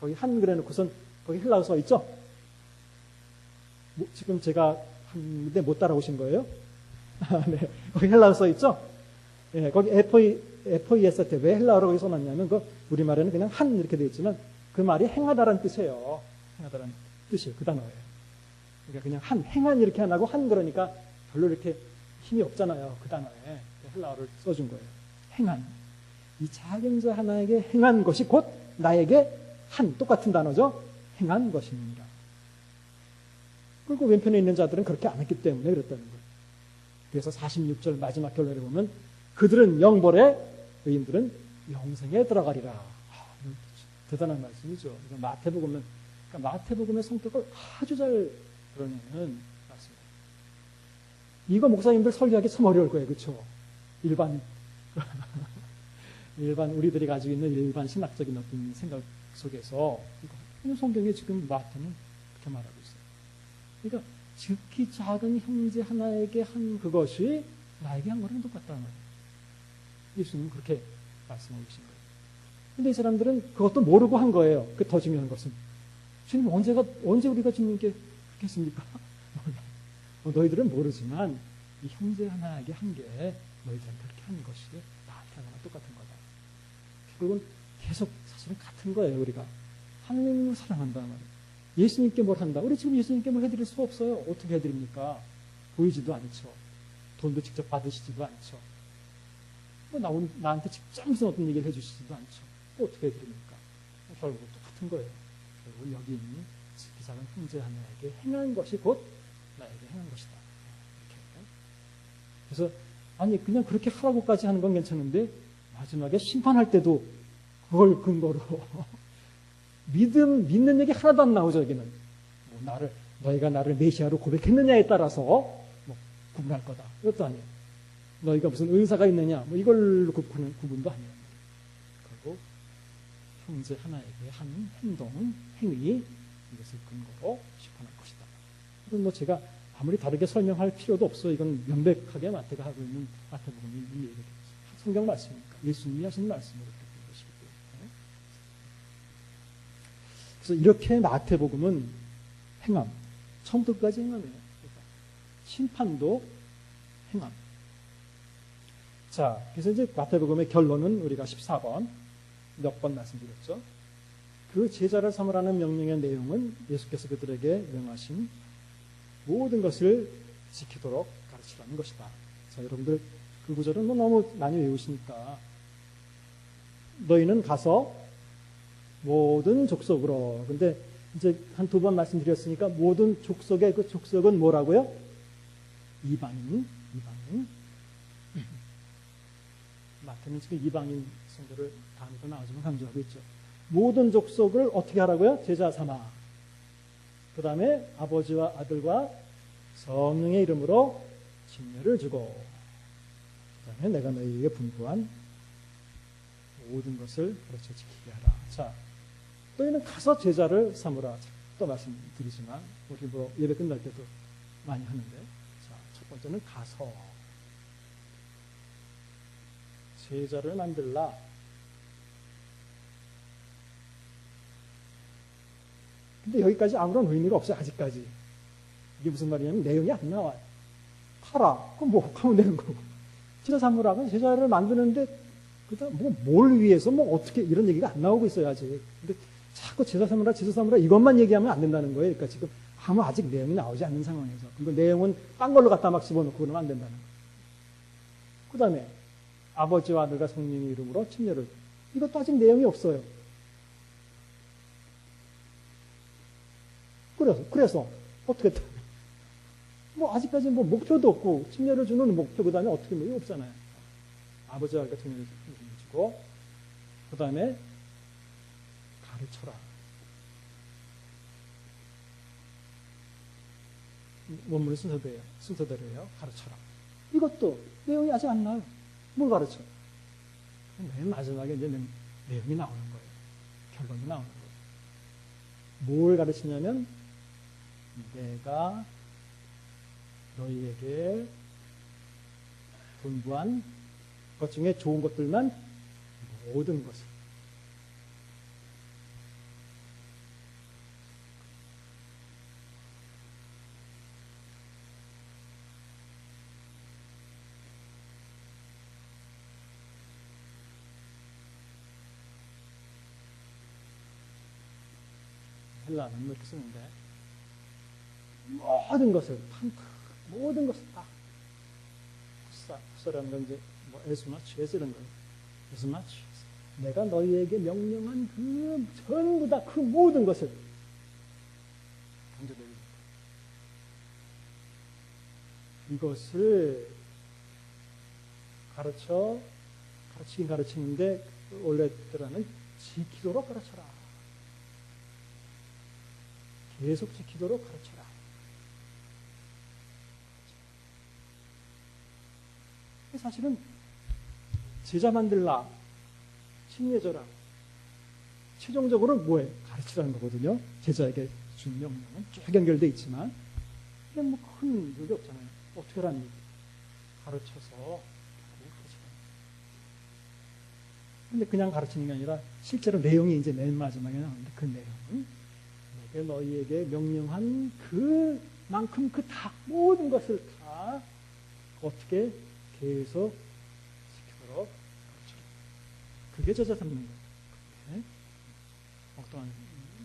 거기 한 그래놓고선 거기 헬라어 써 있죠? 지금 제가 한데 못 따라오신 거예요? 네, 거기 헬라어 써 있죠? 네, 거기 FES 때 왜 헬라어로 거기 써놨냐면 그 우리말에는 그냥 한 이렇게 되어 있지만 그 말이 행하다라는 뜻이에요. 행하다라는 뜻이에요. 그 단어예요. 그러니까 그냥 행한 이렇게 안 하고 한 그러니까 별로 이렇게 힘이 없잖아요. 그 단어에 헬라어를 써준 거예요. 행한. 이 작은 자 하나에게 행한 것이 곧 나에게 똑같은 단어죠. 행한 것입니다. 그리고 왼편에 있는 자들은 그렇게 안 했기 때문에 그랬다는 거예요. 그래서 46절 마지막 결론에 보면 그들은 영벌에 의인들은 영생에 들어가리라. 대단한 말씀이죠. 마태복음은 그러니까 마태복음의 성격을 아주 잘 드러내는 말씀입니다. 이거 목사님들 설교하기 참 어려울 거예요. 그렇죠? 일반 우리들이 가지고 있는 일반 신학적인 어떤 생각 속에서 성경에 지금 마태는 그렇게 말하고 있어요. 그러니까 지극히 작은 형제 하나에게 한 그것이 나에게 한 거랑 똑같다는 거예요. 예수님은 그렇게 말씀하고 계신 거예요. 근데 이 사람들은 그것도 모르고 한 거예요. 그 더 중요한 것은 주님 언제 우리가 주님께 그렇게 했습니까? 너희들은 모르지만 이 형제 하나에게 한 게 너희들한테 그렇게 한 것이 나한테 한 거랑 똑같은 거다. 결국은 계속 사실은 같은 거예요. 우리가 하나님을 사랑한다는 말이에요. 예수님께 뭘 한다? 우리 지금 예수님께 뭘 해드릴 수 없어요. 어떻게 해드립니까? 보이지도 않죠. 돈도 직접 받으시지도 않죠. 나한테 직접 무슨 어떤 얘기를 해주시지도 않죠. 어떻게 해드립니까? 결국 똑같은 거예요. 결국 여기 있는 그 작은 형제 하나에게 행한 것이 곧 나에게 행한 것이다. 이렇게. 그래서 아니 그냥 그렇게 하라고까지 하는 건 괜찮은데 마지막에 심판할 때도 그걸 근거로 믿는 얘기 하나도 안 나오죠. 여기는 너희가 나를 메시아로 고백했느냐에 따라서 구분할 거다. 이것도 아니에요. 너희가 무슨 은사가 있느냐, 뭐 이걸로 구분하는 구분도 아니에요. 결국 형제 하나에게 한 행동, 행위, 이것을 근거로 시판할 것이다. 이건 뭐 제가 아무리 다르게 설명할 필요도 없어. 이건 명백하게 마태가 하고 있는 마태복음이 얘기해요. 성경 말씀이니까 예수님이 하신 말씀으로 된 것이기 때문에. 그래서 이렇게 마태복음은 행함, 처음부터 끝까지 행함이에요. 그러니까 심판도 행함. 자, 그래서 이제 마태복음의 결론은 우리가 14번 몇 번 말씀드렸죠. 그 제자를 삼으라는 명령의 내용은 예수께서 그들에게 명하신 모든 것을 지키도록 가르치라는 것이다. 자, 여러분들 그 구절은 뭐 너무 많이 외우시니까 너희는 가서 모든 족속으로. 근데 이제 한 두 번 말씀드렸으니까 모든 족속의 그 족속은 뭐라고요? 이방인. 마태는 지금 이방인 성도를 다음부터 나오지만 강조하고 있죠. 모든 족속을 어떻게 하라고요? 제자 삼아. 그 다음에 아버지와 아들과 성령의 이름으로 징례를 주고, 그 다음에 내가 너희에게 분부한 모든 것을 가르쳐 지키게 하라. 자, 너희는 가서 제자를 삼으라. 또 말씀드리지만 우리 뭐 예배 끝날 때도 많이 하는데, 자, 첫 번째는 가서 제자를 만들라. 근데 여기까지 아무런 의미가 없어요. 아직까지. 이게 무슨 말이냐면 내용이 안 나와요. 가라. 그럼 뭐 하면 되는 거고. 제자 삼으라면 제자를 만드는데 그다음 뭘 위해서 뭐 어떻게 이런 얘기가 안 나오고 있어요. 아직. 근데 자꾸 제자 삼으라 이것만 얘기하면 안 된다는 거예요. 그러니까 지금 아무 아직 내용이 나오지 않는 상황에서. 그리고 내용은 딴 걸로 갖다 막 집어넣고 그러면 안 된다는 거예요. 그 다음에 아버지와 아들과 성령의 이름으로 침례를. 이것도 아직 내용이 없어요. 그래서 어떻게 뭐 아직까지 뭐 목표도 없고 침례를 주는 목표 그 다음에 어떻게 뭐 이거 없잖아요. 아버지와 아들과 성령의 이름을 주고 그 다음에 가르쳐라. 원문의 순서대로예요. 가르쳐라. 이것도 내용이 아직 안 나와요. 뭘 가르쳐? 맨 마지막에 이제 내용이 나오는 거예요. 결론이 나오는 거예요. 뭘 가르치냐면 내가 너희에게 분부한 것 중에 좋은 것들만 모든 것을. 헬라는 이렇게 쓰는데 모든 것을 모든 것을 다 푸사라는 건 이제 뭐 as much as 이런 거예요. as much 내가 너희에게 명령한 그 전부 다 그 모든 것을 강조되는 거예요. 이것을 가르치긴 가르치는데 원래대로는 지키도록 가르쳐라. 계속 지키도록 가르쳐라. 사실은 제자 만들라, 침례줘라. 최종적으로 뭐예요? 가르치라는 거거든요. 제자에게 준 명령은 쭉 연결되어 있지만 이게 뭐 큰 일이 없잖아요. 어떻게 하라는 얘기? 가르쳐서 가르치라. 근데 그냥 가르치는 게 아니라 실제로 내용이 이제 맨 마지막에 나오는데 그 내용은 내가 너희에게 명령한 그만큼 그 다 모든 것을 다 어떻게 계속 지키도록 가르쳐라. 그게 제자 삼는 거예요. 네? 엉뚱한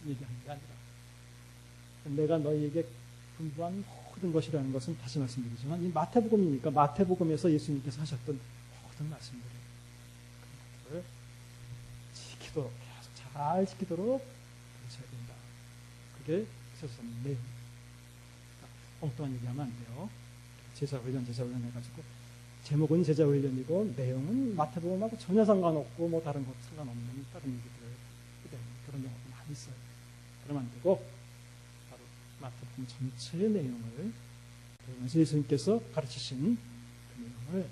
얘기하는 게 아니라 내가 너희에게 분부한 모든 것이라는 것은 다시 말씀드리지만 이 마태복음이니까 마태복음에서 예수님께서 하셨던 모든 말씀들을 그것을 지키도록 계속 잘 지키도록 가르쳐야 된다. 그게 제자 삼는 내용. 엉뚱한 얘기하면 안 돼요. 제자 훈련 해가지고 제목은 제자 훈련이고 내용은 마태복음하고 전혀 상관없고 뭐 다른 것 상관없는 다른 얘기들 그런 경우도 많이 있어요. 그러면 안 되고 바로 마태복음 전체의 내용을 그러면서 예수님께서 가르치신 그 내용을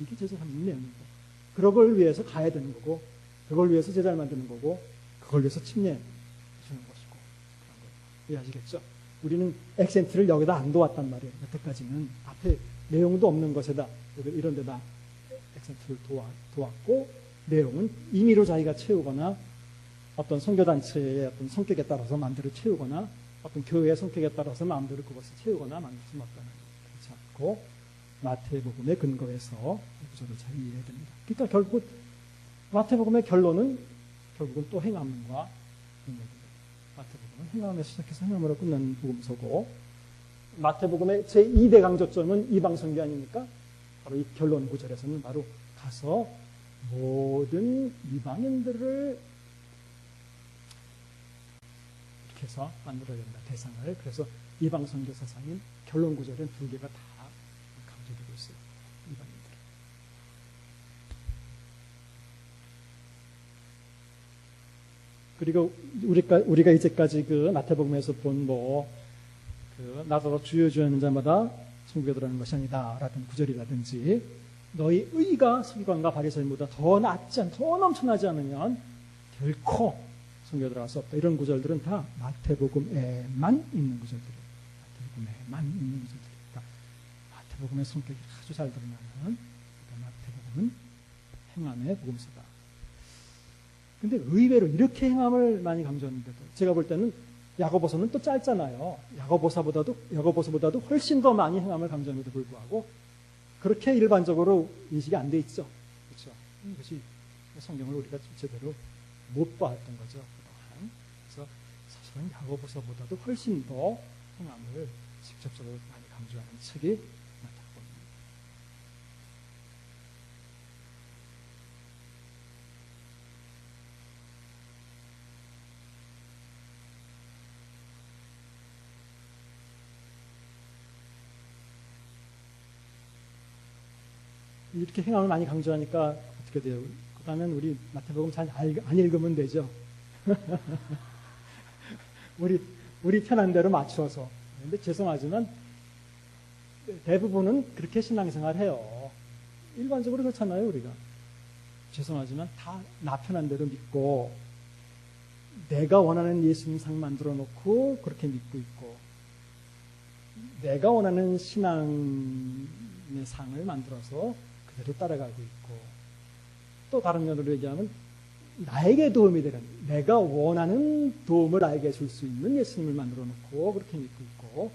이게 제사상의 내용이고, 그걸 위해서 가야 되는 거고, 그걸 위해서 제사를 만드는 거고, 그걸 위해서 침례 주는 것이고, 그런 거예요. 이해하시겠죠? 우리는 액센트를 여기다 안 놓았단 말이에요. 여태까지는 앞에 내용도 없는 것에다 이런 데다 액센트를 도왔고, 내용은 임의로 자기가 채우거나 어떤 선교단체의 어떤 성격에 따라서 마음대로 채우거나 어떤 교회의 성격에 따라서 마음대로 그것을 채우거나 만들 수는 없다는 거예요. 그렇지 않고 마태복음의 근거에서 구절을 잘 이해해야 됩니다. 그러니까 결국 마태복음의 결론은 결국은 또 행함과 능력입니다. 마태복음은 행함에서 시작해서 행함으로 끝나는 복음서고, 마태복음의 제2대 강조점은 이방선교 아닙니까? 바로 이 결론 구절에서는 바로 가서 모든 이방인들을 이렇게 해서 만들어야 된다, 대상을. 그래서 이방선교 사상인 결론 구절은 두 개가 다 강조되고 있어요. 이방인들. 그리고 우리가 이제까지 그 마태복음에서 본 나더러 주여 주여 하는 자마다 천국에 들어가는 것이 아니다 라든 구절이라든지, 너희 의가 서기관과 바리새인보다 더 넘쳐나지 않으면 결코 천국에 들어갈 수 없다. 이런 구절들은 다 마태복음에만 있는 구절들이에요. 마태복음에만 있는 구절들이니까 마태복음의 성격이 아주 잘 드러나는, 마태복음은 행함의 복음서다. 근데 의외로 이렇게 행함을 많이 강조하는데도 제가 볼 때는 야고보서는 또 짧잖아요. 야고보서보다도 훨씬 더 많이 행함을 강조함에도 불구하고 그렇게 일반적으로 인식이 안 돼 있죠. 그렇죠? 이것이 성경을 우리가 제대로 못 봤던 거죠, 그동안. 그래서 사실은 야고보서보다도 훨씬 더 행함을 직접적으로 많이 강조하는 책이 마태복음입니다. 이렇게 행함을 많이 강조하니까 어떻게 돼요? 그러면 우리 마태복음 잘 안 읽으면 되죠. 우리 편한 대로 맞춰서. 근데 죄송하지만 대부분은 그렇게 신앙생활 해요. 일반적으로 그렇잖아요, 우리가. 죄송하지만 다 나 편한 대로 믿고 내가 원하는 예수님상 만들어 놓고 그렇게 믿고 있고, 내가 원하는 신앙의 상을 만들어서 그대로 따라가고 있고, 또 다른 면으로 얘기하면 나에게 도움이 되는, 내가 원하는 도움을 나에게 줄 수 있는 예수님을 만들어 놓고 그렇게 믿고 있고,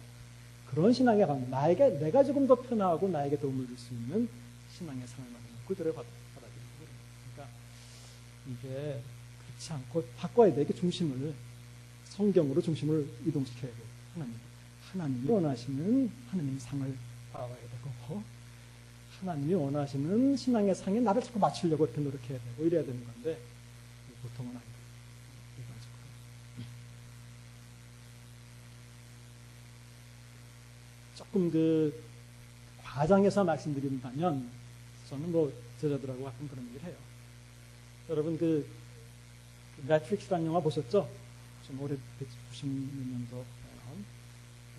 그런 신앙에 가면 내가 조금 더 편하고 나에게 도움을 줄 수 있는 신앙의 상을 만들어 놓고 그대로 받아들이고. 그러니까 이게 그렇지 않고 바꿔야 돼. 이게 중심을 성경으로 중심을 이동시켜야 돼요. 하나님이 원하시는 하나님의 상을 바라봐야 되고, 하나님이 원하시는 신앙의 상에 나를 자꾸 맞추려고 이렇게 노력해야 되고 이래야 되는 건데 보통은 아니에요. 조금 과장해서 말씀드린다면, 저는 제자들하고 가끔 그런 얘기를 해요. 여러분 매트릭스라는 영화 보셨죠? 좀 오래 90년도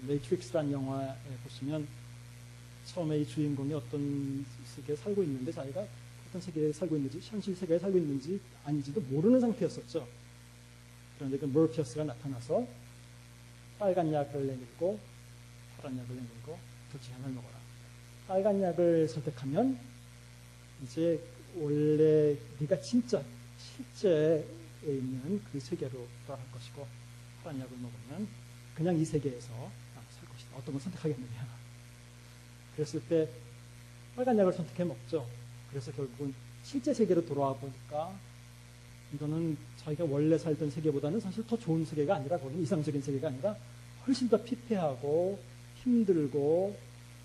매트릭스라는 영화에 보시면 처음에 이 주인공이 어떤 세계에 살고 있는데, 자기가 어떤 세계에 살고 있는지, 현실 세계에 살고 있는지 아닌지도 모르는 상태였었죠. 그런데 머피어스가 나타나서 빨간 약을 내밀고 파란 약을 내밀고 둘 중에 하나를 먹어라. 빨간 약을 선택하면 이제 원래 네가 실제에 있는 그 세계로 돌아갈 것이고, 파란 약을 먹으면 그냥 이 세계에서 살 것이다. 어떤 걸 선택하겠느냐. 그랬을 때 빨간 약을 선택해 먹죠. 그래서 결국은 실제 세계로 돌아와 보니까 이거는 자기가 원래 살던 세계보다는 사실 더 좋은 세계가 아니라, 거기는 이상적인 세계가 아니라 훨씬 더 피폐하고 힘들고,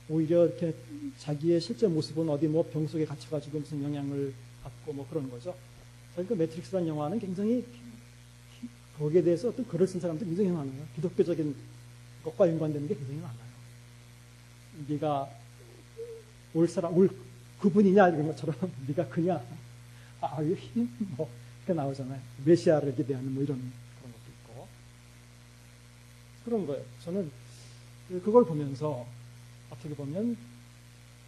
오히려 이렇게 자기의 실제 모습은 어디 병 속에 갇혀가지고 무슨 영향을 받고 그런 거죠. 그러니까 매트릭스라는 영화는 굉장히 거기에 대해서 어떤 글을 쓴 사람들이 굉장히 많아요. 기독교적인 것과 연관되는 게 굉장히 많아요. 네가 올 그분이냐 이런 것처럼 네가 그냐, 이렇게 나오잖아요. 메시아를 기대하는 이런 그런 것도 있고 그런 거예요. 저는 그걸 보면서 어떻게 보면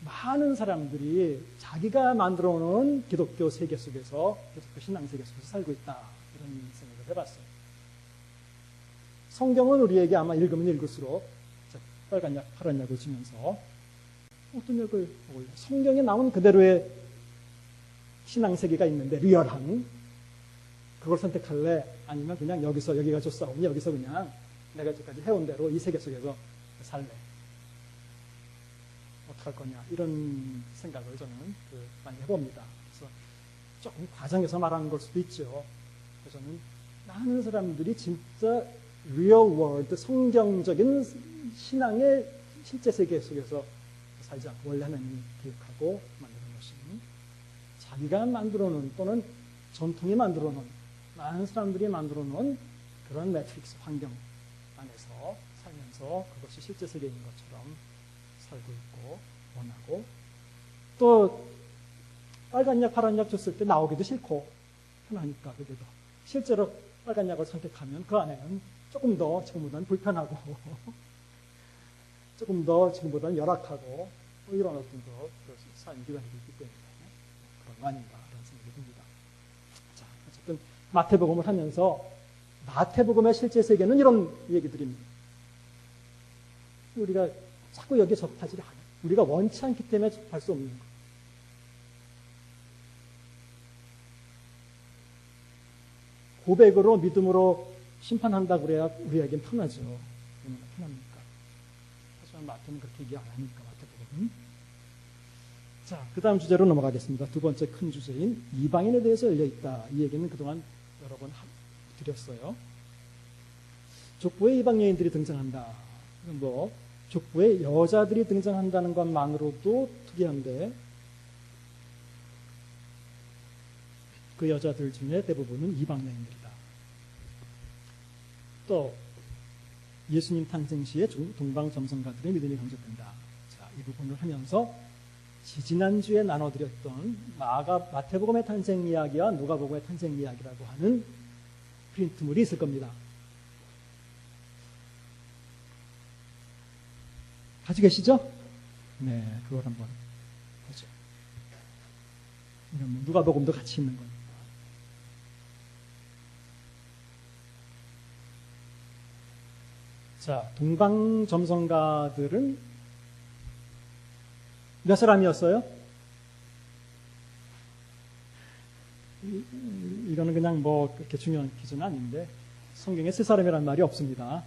많은 사람들이 자기가 만들어 놓은 기독교 세계 속에서, 기독교 신앙 세계 속에서 살고 있다. 이런 생각을 해봤어요. 성경은 우리에게 아마 읽으면 읽을수록 빨간 약, 파란 약을 주면서 어떤 약을 먹을래? 성경에 나온 그대로의 신앙 세계가 있는데 리얼한 그걸 선택할래? 아니면 그냥 여기가 좋사오니 여기서 그냥 내가 여기까지 해온 대로 이 세계 속에서 살래? 어떡할 거냐? 이런 생각을 저는 많이 해봅니다. 그래서 조금 과장해서 말하는 걸 수도 있죠. 그래서 저는 많은 사람들이 진짜 real world, 성경적인 신앙의 실제 세계 속에서 살지 않고 원래 하나님이 계획하고 만들어 놓으신 자기가 만들어 놓은 또는 전통이 만들어 놓은 많은 사람들이 만들어 놓은 그런 매트릭스 환경 안에서 살면서 그것이 실제 세계인 것처럼 살고 있고 원하고 또 빨간 약, 파란 약 줬을 때 나오기도 싫고 편하니까 그게도 실제로 빨간 약을 선택하면 그 안에는 조금 더 지금보다는 불편하고 조금 더 지금보다는 열악하고 이런 어떤 삶이 기다리고 있기 때문에 그런 거 아닌가 라는 생각이 듭니다. 자, 어쨌든 마태복음을 하면서 마태복음의 실제 세계는 이런 얘기들입니다. 우리가 자꾸 여기에 접하지 않아요. 우리가 원치 않기 때문에 접할 수 없는 거. 고백으로 믿음으로 심판한다고 그래야 우리에겐 편하죠. 얼마나 편합니까? 하지만 마태는 그렇게 얘기 안 하니까 마태복음은. 자, 그 다음 주제로 넘어가겠습니다. 두 번째 큰 주제인 이방인에 대해서 열려있다. 이 얘기는 그동안 여러 번 드렸어요. 족보에 이방 여인들이 등장한다. 뭐 족보에 여자들이 등장한다는 것만으로도 특이한데 그 여자들 중에 대부분은 이방 여인들이다. 또 예수님 탄생 시에 동방 점성가들의 믿음이 강조된다. 자, 이 부분을 하면서 지지난주에 나눠드렸던 마태복음의 탄생 이야기와 누가복음의 탄생 이야기라고 하는 프린트물이 있을 겁니다. 가지고 계시죠? 네, 그걸 한번 보죠. 이건 누가복음도 같이 있는 겁니다. 자, 동방 점성가들은 몇 사람이었어요? 이거는 그냥 뭐 그렇게 중요한 퀴즈는 아닌데 성경에 세 사람이라는 말이 없습니다.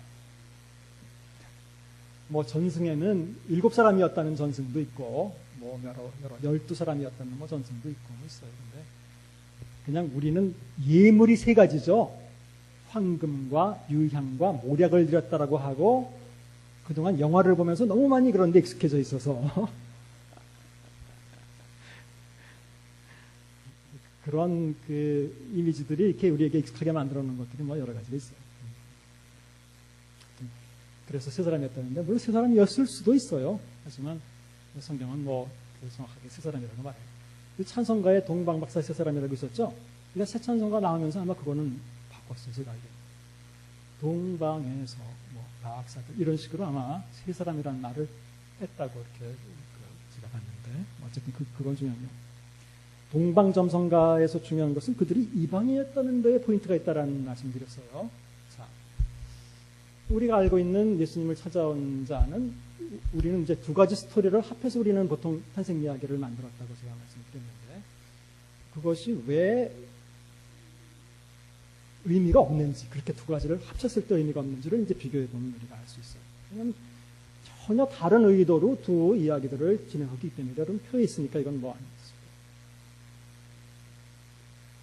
뭐 전승에는 7사람이었다는 전승도 있고 뭐 여러 12사람이었다는 뭐 전승도 있고 있어요. 근데 그냥 우리는 예물이 3가지죠. 황금과 유향과 모략을 드렸다라고 하고 그동안 영화를 보면서 너무 많이 그런 데 익숙해져 있어서 그런 그 이미지들이 이렇게 우리에게 익숙하게 만들어 놓은 것들이 뭐 여러 가지가 있어요. 그래서 3사람이었다는데 물론 3사람이었을 수도 있어요. 하지만 성경은 뭐 정확하게 3사람이라고 말해요. 찬송가에 동방박사 3사람이라고 있었죠. 그러니까 새 찬송가 나오면서 아마 그거는 바꿨어요. 제가 알기로. 동방에서 뭐 박사들 이런 식으로 아마 3사람이라는 말을 뺐다고 이렇게 제가 봤는데 어쨌든 그건 중요해요. 동방점성가에서 중요한 것은 그들이 이방이었다는 데에 포인트가 있다라는 말씀드렸어요. 자, 우리가 알고 있는 예수님을 찾아온 자는 우리는 이제 2가지 스토리를 합해서 우리는 보통 탄생 이야기를 만들었다고 제가 말씀드렸는데 그것이 왜 의미가 없는지 그렇게 2가지를 합쳤을 때 의미가 없는지를 이제 비교해 보면 우리가 알 수 있어요. 왜냐하면 전혀 다른 의도로 2 이야기들을 진행하기 때문에 여러분 표에 있으니까 이건 뭐 아니겠습니다.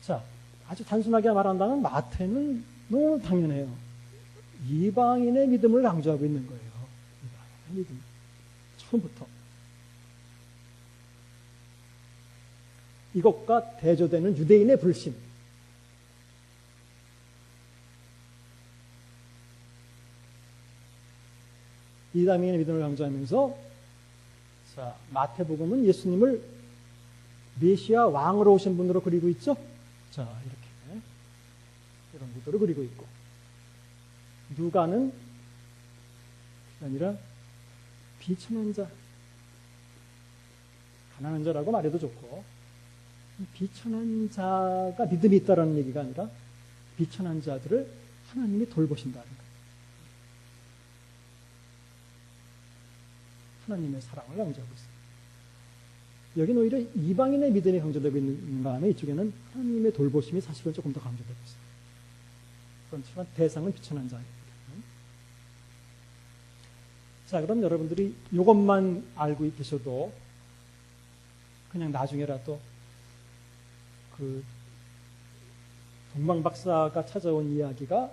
자, 아주 단순하게 말한다면 마태는 너무 당연해요. 이방인의 믿음을 강조하고 있는 거예요. 이방인의 믿음. 처음부터. 이것과 대조되는 유대인의 불신. 이방인의 믿음을 강조하면서 자, 마태복음은 예수님을 메시아 왕으로 오신 분으로 그리고 있죠? 자, 이렇게 이런 구도를 그리고 있고 누가는 그게 아니라 비천한 자 가난한 자라고 말해도 좋고, 비천한 자가 믿음이 있다라는 얘기가 아니라 비천한 자들을 하나님이 돌보신다는 거예요. 하나님의 사랑을 강조하고 있어요. 여기는 오히려 이방인의 믿음이 강조되고 있는 반면에 이쪽에는 하나님의 돌보심이 사실은 조금 더 강조되고 있어요. 그렇지만 대상은 비천한 자예요. 자, 그럼 여러분들이 이것만 알고 계셔도 그냥 나중에라도 그 동방박사가 찾아온 이야기가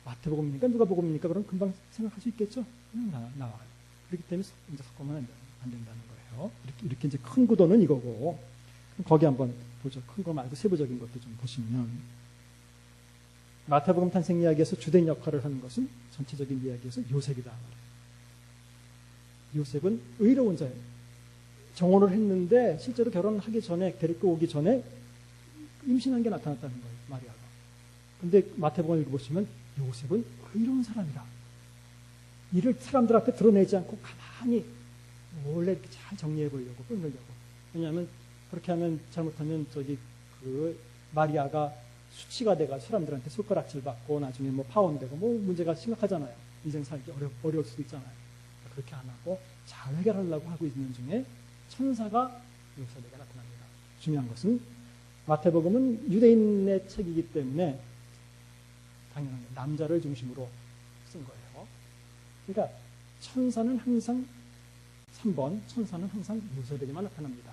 마태복음입니까? 누가복음입니까? 그럼 금방 생각할 수 있겠죠? 그냥 나와요. 그렇기 때문에 이제 섞으면 안 된다는 거예요. 이렇게 이제 큰 구도는 이거고, 거기 한번 보죠. 큰 거 말고 세부적인 것도 좀 보시면, 마태복음 탄생 이야기에서 주된 역할을 하는 것은 전체적인 이야기에서 요셉이다 말이에요. 요셉은 의로운 자예요. 정혼을 했는데 실제로 결혼하기 전에, 데리고 오기 전에 임신한 게 나타났다는 거예요, 마리아가. 근데 마태복음을 읽어보시면 요셉은 의로운 사람이다. 이를 사람들 앞에 드러내지 않고 가만히 몰래 이렇게 잘 정리해 보려고, 끊으려고. 왜냐하면 그렇게 하면 잘못하면 그 마리아가 수치가 돼가 사람들한테 손가락질 받고 나중에 뭐 파혼되고 뭐 문제가 심각하잖아요. 인생 살기 어려울 수도 있잖아요. 그렇게 안 하고 잘 해결하려고 하고 있는 중에 천사가 요셉에게 나타납니다. 중요한 것은 마태복음은 유대인의 책이기 때문에 당연한 남자를 중심으로 쓴 거예요. 그러니까 천사는 항상 3번 천사는 항상 요셉에게만 나타납니다.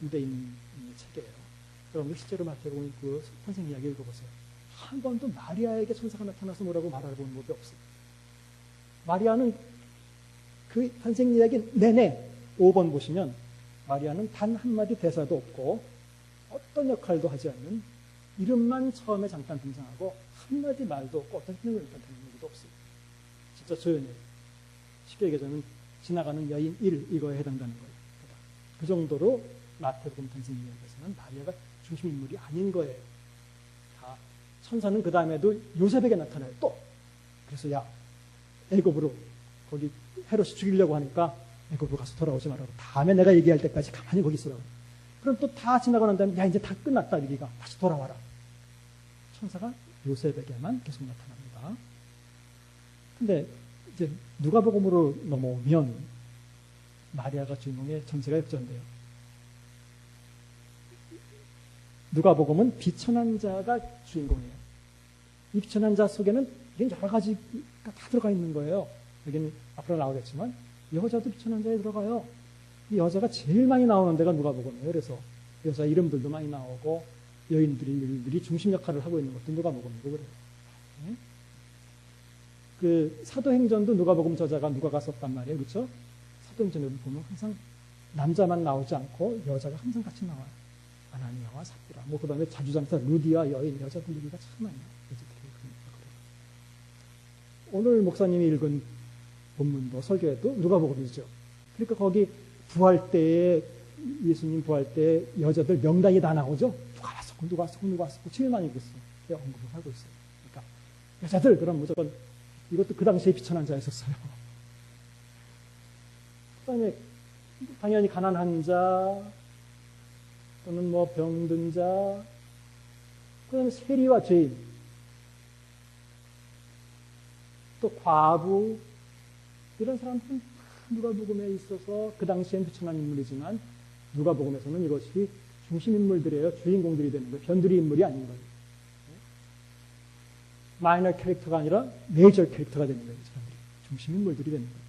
유대인의 책이에요. 여러분들 실제로 마태복음 그 탄생 이야기 읽어보세요. 한 번도 마리아에게 천사가 나타나서 뭐라고 말해본 법이 없어요. 마리아는 그 탄생 이야기 내내 5번 보시면 마리아는 단 한마디 대사도 없고 어떤 역할도 하지 않는, 이름만 처음에 잠깐 등장하고 한마디 말도 없고 어떤 힘을 일단 되는 얘기도 없어요. 진짜 조연이에요. 쉽게 얘기하자면 지나가는 여인 1 이거에 해당되는 거예요. 그 정도로 마태복음 탄생 이야기에서는 마리아가 중심 인물이 아닌 거예요. 다 천사는 그 다음에도 요셉에게 나타나요. 또 그래서 야 애굽으로, 거기 헤롯이 죽이려고 하니까 애굽으로 가서 돌아오지 말라고, 다음에 내가 얘기할 때까지 가만히 거기 있으라고. 그럼 또 다 지나고 난 다음에 야 이제 다 끝났다 얘기가, 다시 돌아와라. 천사가 요셉에게만 계속 나타납니다. 근데 이제 누가복음으로 넘어오면 마리아가 주인공의 전체가 역전돼요. 누가복음은 비천한 자가 주인공이에요. 이 비천한 자 속에는 여러 가지가 다 들어가 있는 거예요. 여기는 앞으로 나오겠지만 여자도 비천한 자에 들어가요. 이 여자가 제일 많이 나오는 데가 누가복음이에요. 그래서 여자 이름들도 많이 나오고 여인들이 중심 역할을 하고 있는 것도 누가복음이고 그래요. 네? 그 사도행전도 누가복음 저자가 누가가 썼단 말이에요. 그렇죠? 사도행전을 보면 항상 남자만 나오지 않고 여자가 항상 같이 나와요. 아나니아와 삽비라. 뭐 그다음에 자주장사 루디아 여인, 여자들 얘기가 참 많아요. 오늘 목사님이 읽은 본문도 설교에도 누가복음이죠. 그러니까 거기 부활 때에, 예수님 부활 때 여자들 명단이 다 나오죠. 누가 왔었고 누가 왔었고 누가 왔었고 제일 많이 그랬어요. 언급을 하고 있어요. 그러니까 여자들 그럼 무조건, 이것도 그 당시에 비천한 자였었어요. 그다음에 당연히 가난한 자 또는 뭐 병든 자, 그다음에 세리와 죄인, 또 과부, 이런 사람들은 누가복음에 있어서 그 당시엔 비천한 인물이지만 누가복음에서는 이것이 중심 인물들이에요. 주인공들이 되는 거예요. 변두리 인물이 아닌 거예요. 마이너 캐릭터가 아니라 메이저 캐릭터가 되는 거예요. 사람들이 중심 인물들이 되는 거예요.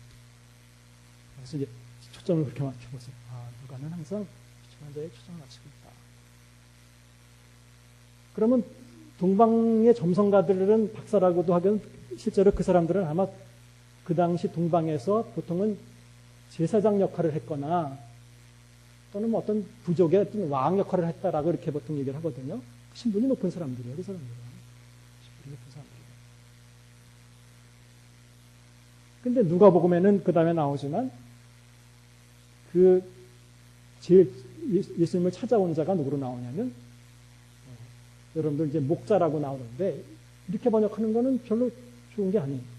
그래서 이제 초점을 그렇게 맞춰보세요. 아, 누가는 항상 비천한 자에 초점을 맞추고 있다. 그러면 동방의 점성가들은 박사라고도 하긴, 실제로 그 사람들은 아마 그 당시 동방에서 보통은 제사장 역할을 했거나 또는 뭐 어떤 부족의 어떤 왕 역할을 했다라고 이렇게 보통 얘기를 하거든요. 신분이 높은 사람들이에요, 그 사람들은. 신분이 높은 사람들이에요. 근데 누가복음에는 그 다음에 나오지만 그 제일 예수님을 찾아온 자가 누구로 나오냐면, 여러분들 이제 목자라고 나오는데 이렇게 번역하는 거는 별로 좋은 게 아니에요.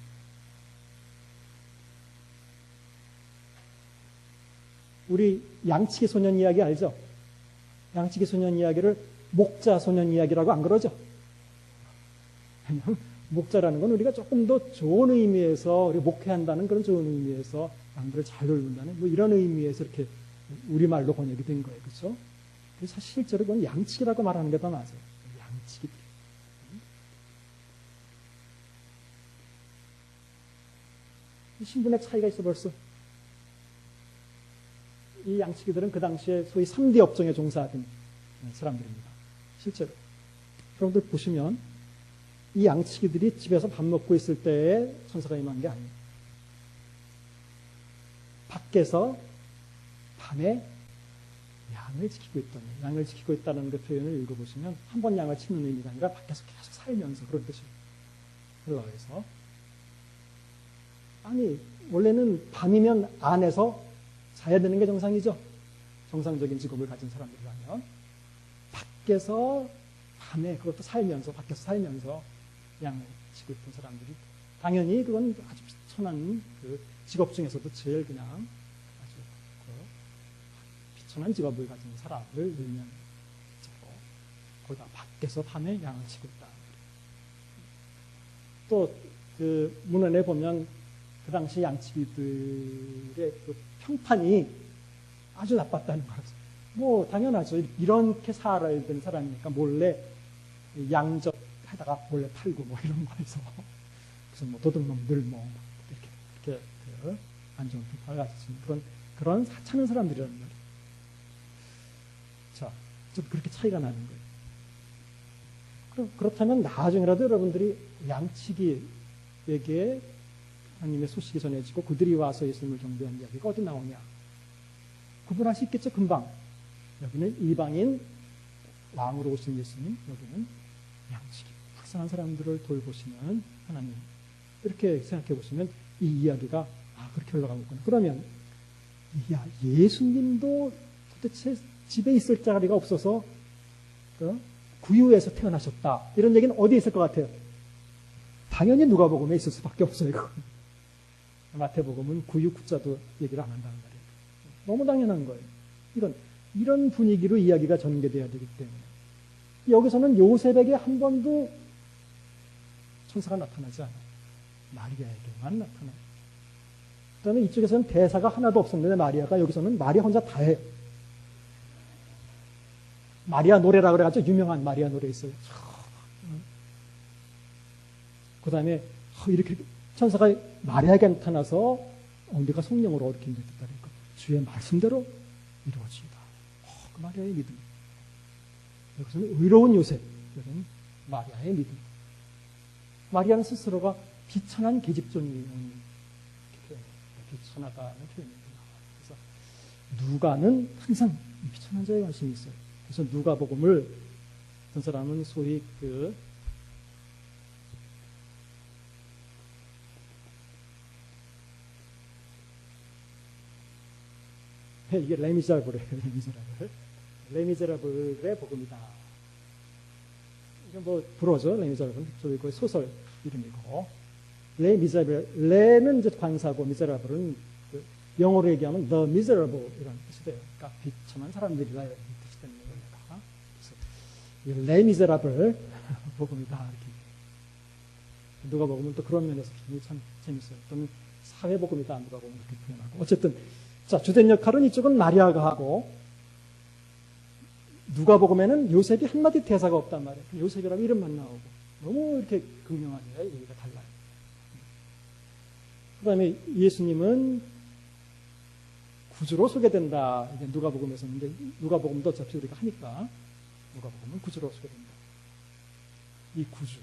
우리 양치기 소년 이야기 알죠? 양치기 소년 이야기를 목자 소년 이야기라고 안 그러죠? 목자라는 건 우리가 조금 더 좋은 의미에서 우리 목회한다는 그런 좋은 의미에서 양들을 잘 돌본다는 뭐 이런 의미에서 이렇게 우리말로 번역이 된 거예요. 그렇죠? 그래서 사실 실제로 그건 양치기라고 말하는 게 더 맞아요. 양치기. 신분의 차이가 있어 벌써. 이 양치기들은 그 당시에 소위 3D 업종에 종사하던 사람들입니다. 실제로. 여러분들 보시면 이 양치기들이 집에서 밥 먹고 있을 때에 천사가 임한 게 아니에요. 밖에서 밤에 양을 지키고 있다는, 양을 지키고 있다는 그 표현을 읽어보시면 한 번 양을 치는 의미가 아니라 밖에서 계속 살면서 그런 뜻이 흘러서. 아니, 원래는 밤이면 안에서 자야 되는 게 정상이죠. 정상적인 직업을 가진 사람들이라면. 밖에서 밤에 그것도 살면서, 밖에서 살면서 양을 지키고 있던 사람들이 당연히 그건 아주 비천한 그 직업 중에서도 제일 그냥 아주 그 비천한 직업을 가진 사람을 의미하는 거고, 거기다 밖에서 밤에 양을 치고 있다. 또 그 문헌에 보면 그 당시 양치기들의 그 평판이 아주 나빴다는 거죠. 뭐 당연하죠. 이렇게 살아야 되는 사람이니까 몰래 양적 하다가 몰래 팔고 뭐 이런 거에서 무슨 뭐 도둑놈들 뭐 이렇게 그 안 좋은 평판을 가지고 그런 사차는 사람들이라는 말이에요. 자, 좀 그렇게 차이가 나는 거예요. 그렇다면 나중에라도 여러분들이 양치기에게 하나님의 소식이 전해지고 그들이 와서 예수님을 경배한 이야기가 어디 나오냐? 구분할 수 있겠죠, 금방. 여기는 이방인 왕으로 오신 예수님, 여기는 양치기. 불쌍한 사람들을 돌보시는 하나님. 이렇게 생각해 보시면 이 이야기가 그렇게 흘러가고 있구나. 그러면 예수님도 도대체 집에 있을 자리가 없어서 구유에서 태어나셨다. 이런 얘기는 어디에 있을 것 같아요? 당연히 누가복음에 있을 수밖에 없어요. 그건. 마태복음은 구유 구자도 얘기를 안 한다는 말이에요. 너무 당연한 거예요. 이런 분위기로 이야기가 전개돼야 되기 때문에. 여기서는 요셉에게 한 번도 천사가 나타나지 않아요. 마리아에게만 나타나요. 그 다음에 이쪽에서는 대사가 하나도 없었는데 마리아가 여기서는 마리아 혼자 다 해요. 마리아 노래라고 그래가지고 유명한 마리아 노래 있어요. 그 다음에 이렇게 천사가 마리아에게 나타나서 네가 성령으로 얻게 됐다니까 주의 말씀대로 이루어지이다. 그 마리아의 믿음. 여기서는 의로운 요셉, 여기는 마리아의 믿음. 마리아는 스스로가 비천한 계집종이라는 비천하다는 표현입니다. 그래서 누가는 항상 비천한 자에 관심이 있어요. 그래서 누가복음을 어떤 사람은 소위 이게 레미제라블이에요. 레미제라블의 복음이다. 이게 뭐 불어죠. 레미제라블. 저기 소설 이름이고. 레미제라블. 레는 이제 관사고 미제라블은 영어로 얘기하면 the miserable 이라는 뜻이 돼요. 그러니까 비참한 사람들이라 이런 뜻이 되는 거예요. 그래서 레미제라블 복음이다. 이렇게. 누가 복음은 또 그런 면에서 참 재밌어요. 또는 사회복음이다. 누가 복음을 그렇게 표현하고. 어쨌든 자, 주된 역할은 이쪽은 마리아가 하고, 누가복음에는 요셉이 한마디 대사가 없단 말이에요. 요셉이라고 이름만 나오고. 너무 이렇게 극명하게 얘기가 달라요. 그 다음에 예수님은 구주로 소개된다. 이게 누가복음에서는, 누가복음도 어차피 우리가 하니까, 누가복음은 구주로 소개된다. 이 구주.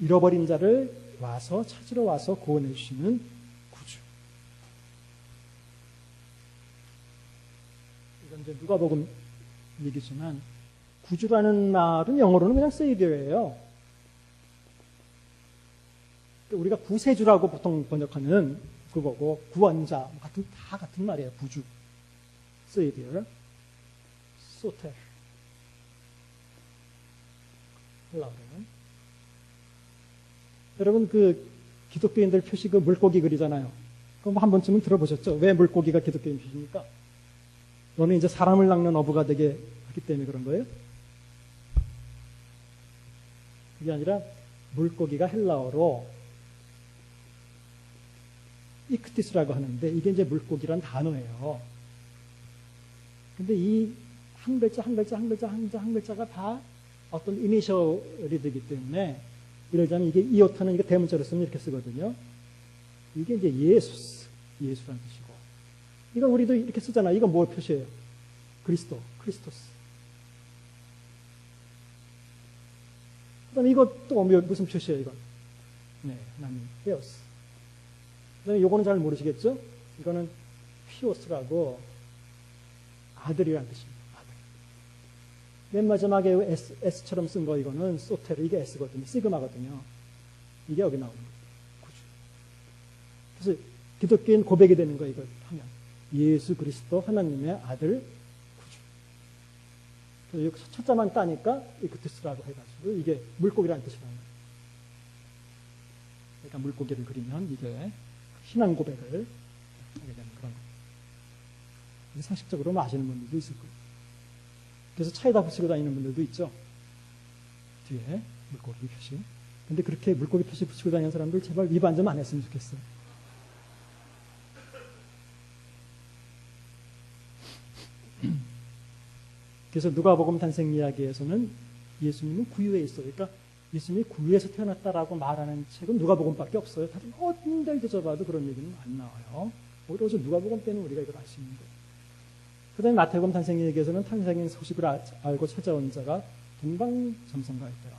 잃어버린 자를 찾으러 와서 구원해 주시는 구주. 이제 누가복음 얘기지만 구주라는 말은 영어로는 그냥 세이비어예요. 우리가 구세주라고 보통 번역하는 그거고 구원자 다 같은 말이에요. 구주, 세이비어, 소텔. 여러분 기독교인들 표시 물고기 그리잖아요. 그럼 한 번쯤은 들어보셨죠? 왜 물고기가 기독교인 표시입니까? 너는 이제 사람을 낚는 어부가 되게 하기 때문에 그런 거예요? 그게 아니라 물고기가 헬라어로 이크티스라고 하는데 이게 이제 물고기란 단어예요. 근데 이 한 글자 한 글자 한 글자 한 글자가 다 어떤 이니셜이 되기 때문에 이러자면 이게 이오타는 이게 대문자로 쓰면 이렇게 쓰거든요. 이게 이제 예수란 뜻이고 이건 우리도 이렇게 쓰잖아. 이건 뭘 표시해요? 크리스토스. 그 다음에 이것도 무슨 표시예요, 이건? 네, 하나님, 헤오스. 그 다음에 요거는 잘 모르시겠죠? 이거는 피오스라고 아들이라는 뜻입니다. 아들. 맨 마지막에 S처럼 쓴 거 이거는 소테르, 이게 S거든요. 시그마거든요. 이게 여기 나오는 거예요. 구주. 그래서 기독교인 고백이 되는 거예요, 이걸 하면. 예수 그리스도 하나님의 아들 구주. 그래서 여기 첫 자만 따니까 이크티스라고 해가지고 이게 물고기라는 뜻이라는 거예요. 그러니까 물고기를 그리면 이게 신앙 고백을 하게 되는 그런 거예요. 상식적으로 아시는 분들도 있을 거예요. 그래서 차에다 붙이고 다니는 분들도 있죠. 뒤에 물고기 표시. 근데 그렇게 물고기 표시 붙이고 다니는 사람들 제발 위반 좀 안 했으면 좋겠어요. 그래서 누가복음 탄생 이야기에서는 예수님은 구유에 있어요. 그러니까 예수님이 구유에서 태어났다라고 말하는 책은 누가복음밖에 없어요. 다른 어떤 데를 뒤져봐도 그런 얘기는 안 나와요. 오히려 누가복음 때는 우리가 이걸 알 수 있는 거예요. 그 다음에 마태복음 탄생 이야기에서는 탄생의 소식을 알고 찾아온 자가 동방점성가였더라.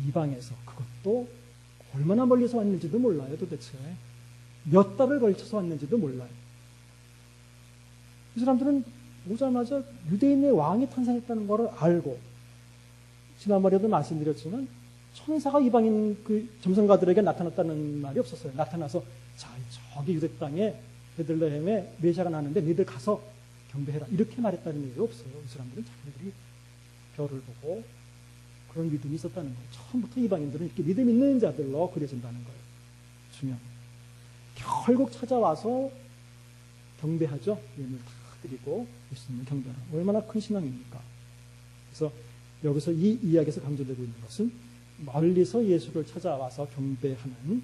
이방에서 그것도 얼마나 멀리서 왔는지도 몰라요. 도대체 몇 달을 걸쳐서 왔는지도 몰라요. 이 사람들은 오자마자 유대인의 왕이 탄생했다는 것을 알고, 지난번에도 말씀드렸지만 천사가 이방인 그 점성가들에게 나타났다는 말이 없었어요. 나타나서 자, 저기 유대 땅에 베들레헴에 메시아가 나는데 너희들 가서 경배해라 이렇게 말했다는 얘기가 없어요. 이 사람들은 자기들이 별을 보고 그런 믿음이 있었다는 거예요. 처음부터 이방인들은 이렇게 믿음 있는 자들로 그려진다는 거예요. 중요한 거예요. 결국 찾아와서 경배하죠. 예물 다 드리고 예수님을 경배하는 얼마나 큰 신앙입니까? 그래서 여기서 이 이야기에서 강조되고 있는 것은 멀리서 예수를 찾아와서 경배하는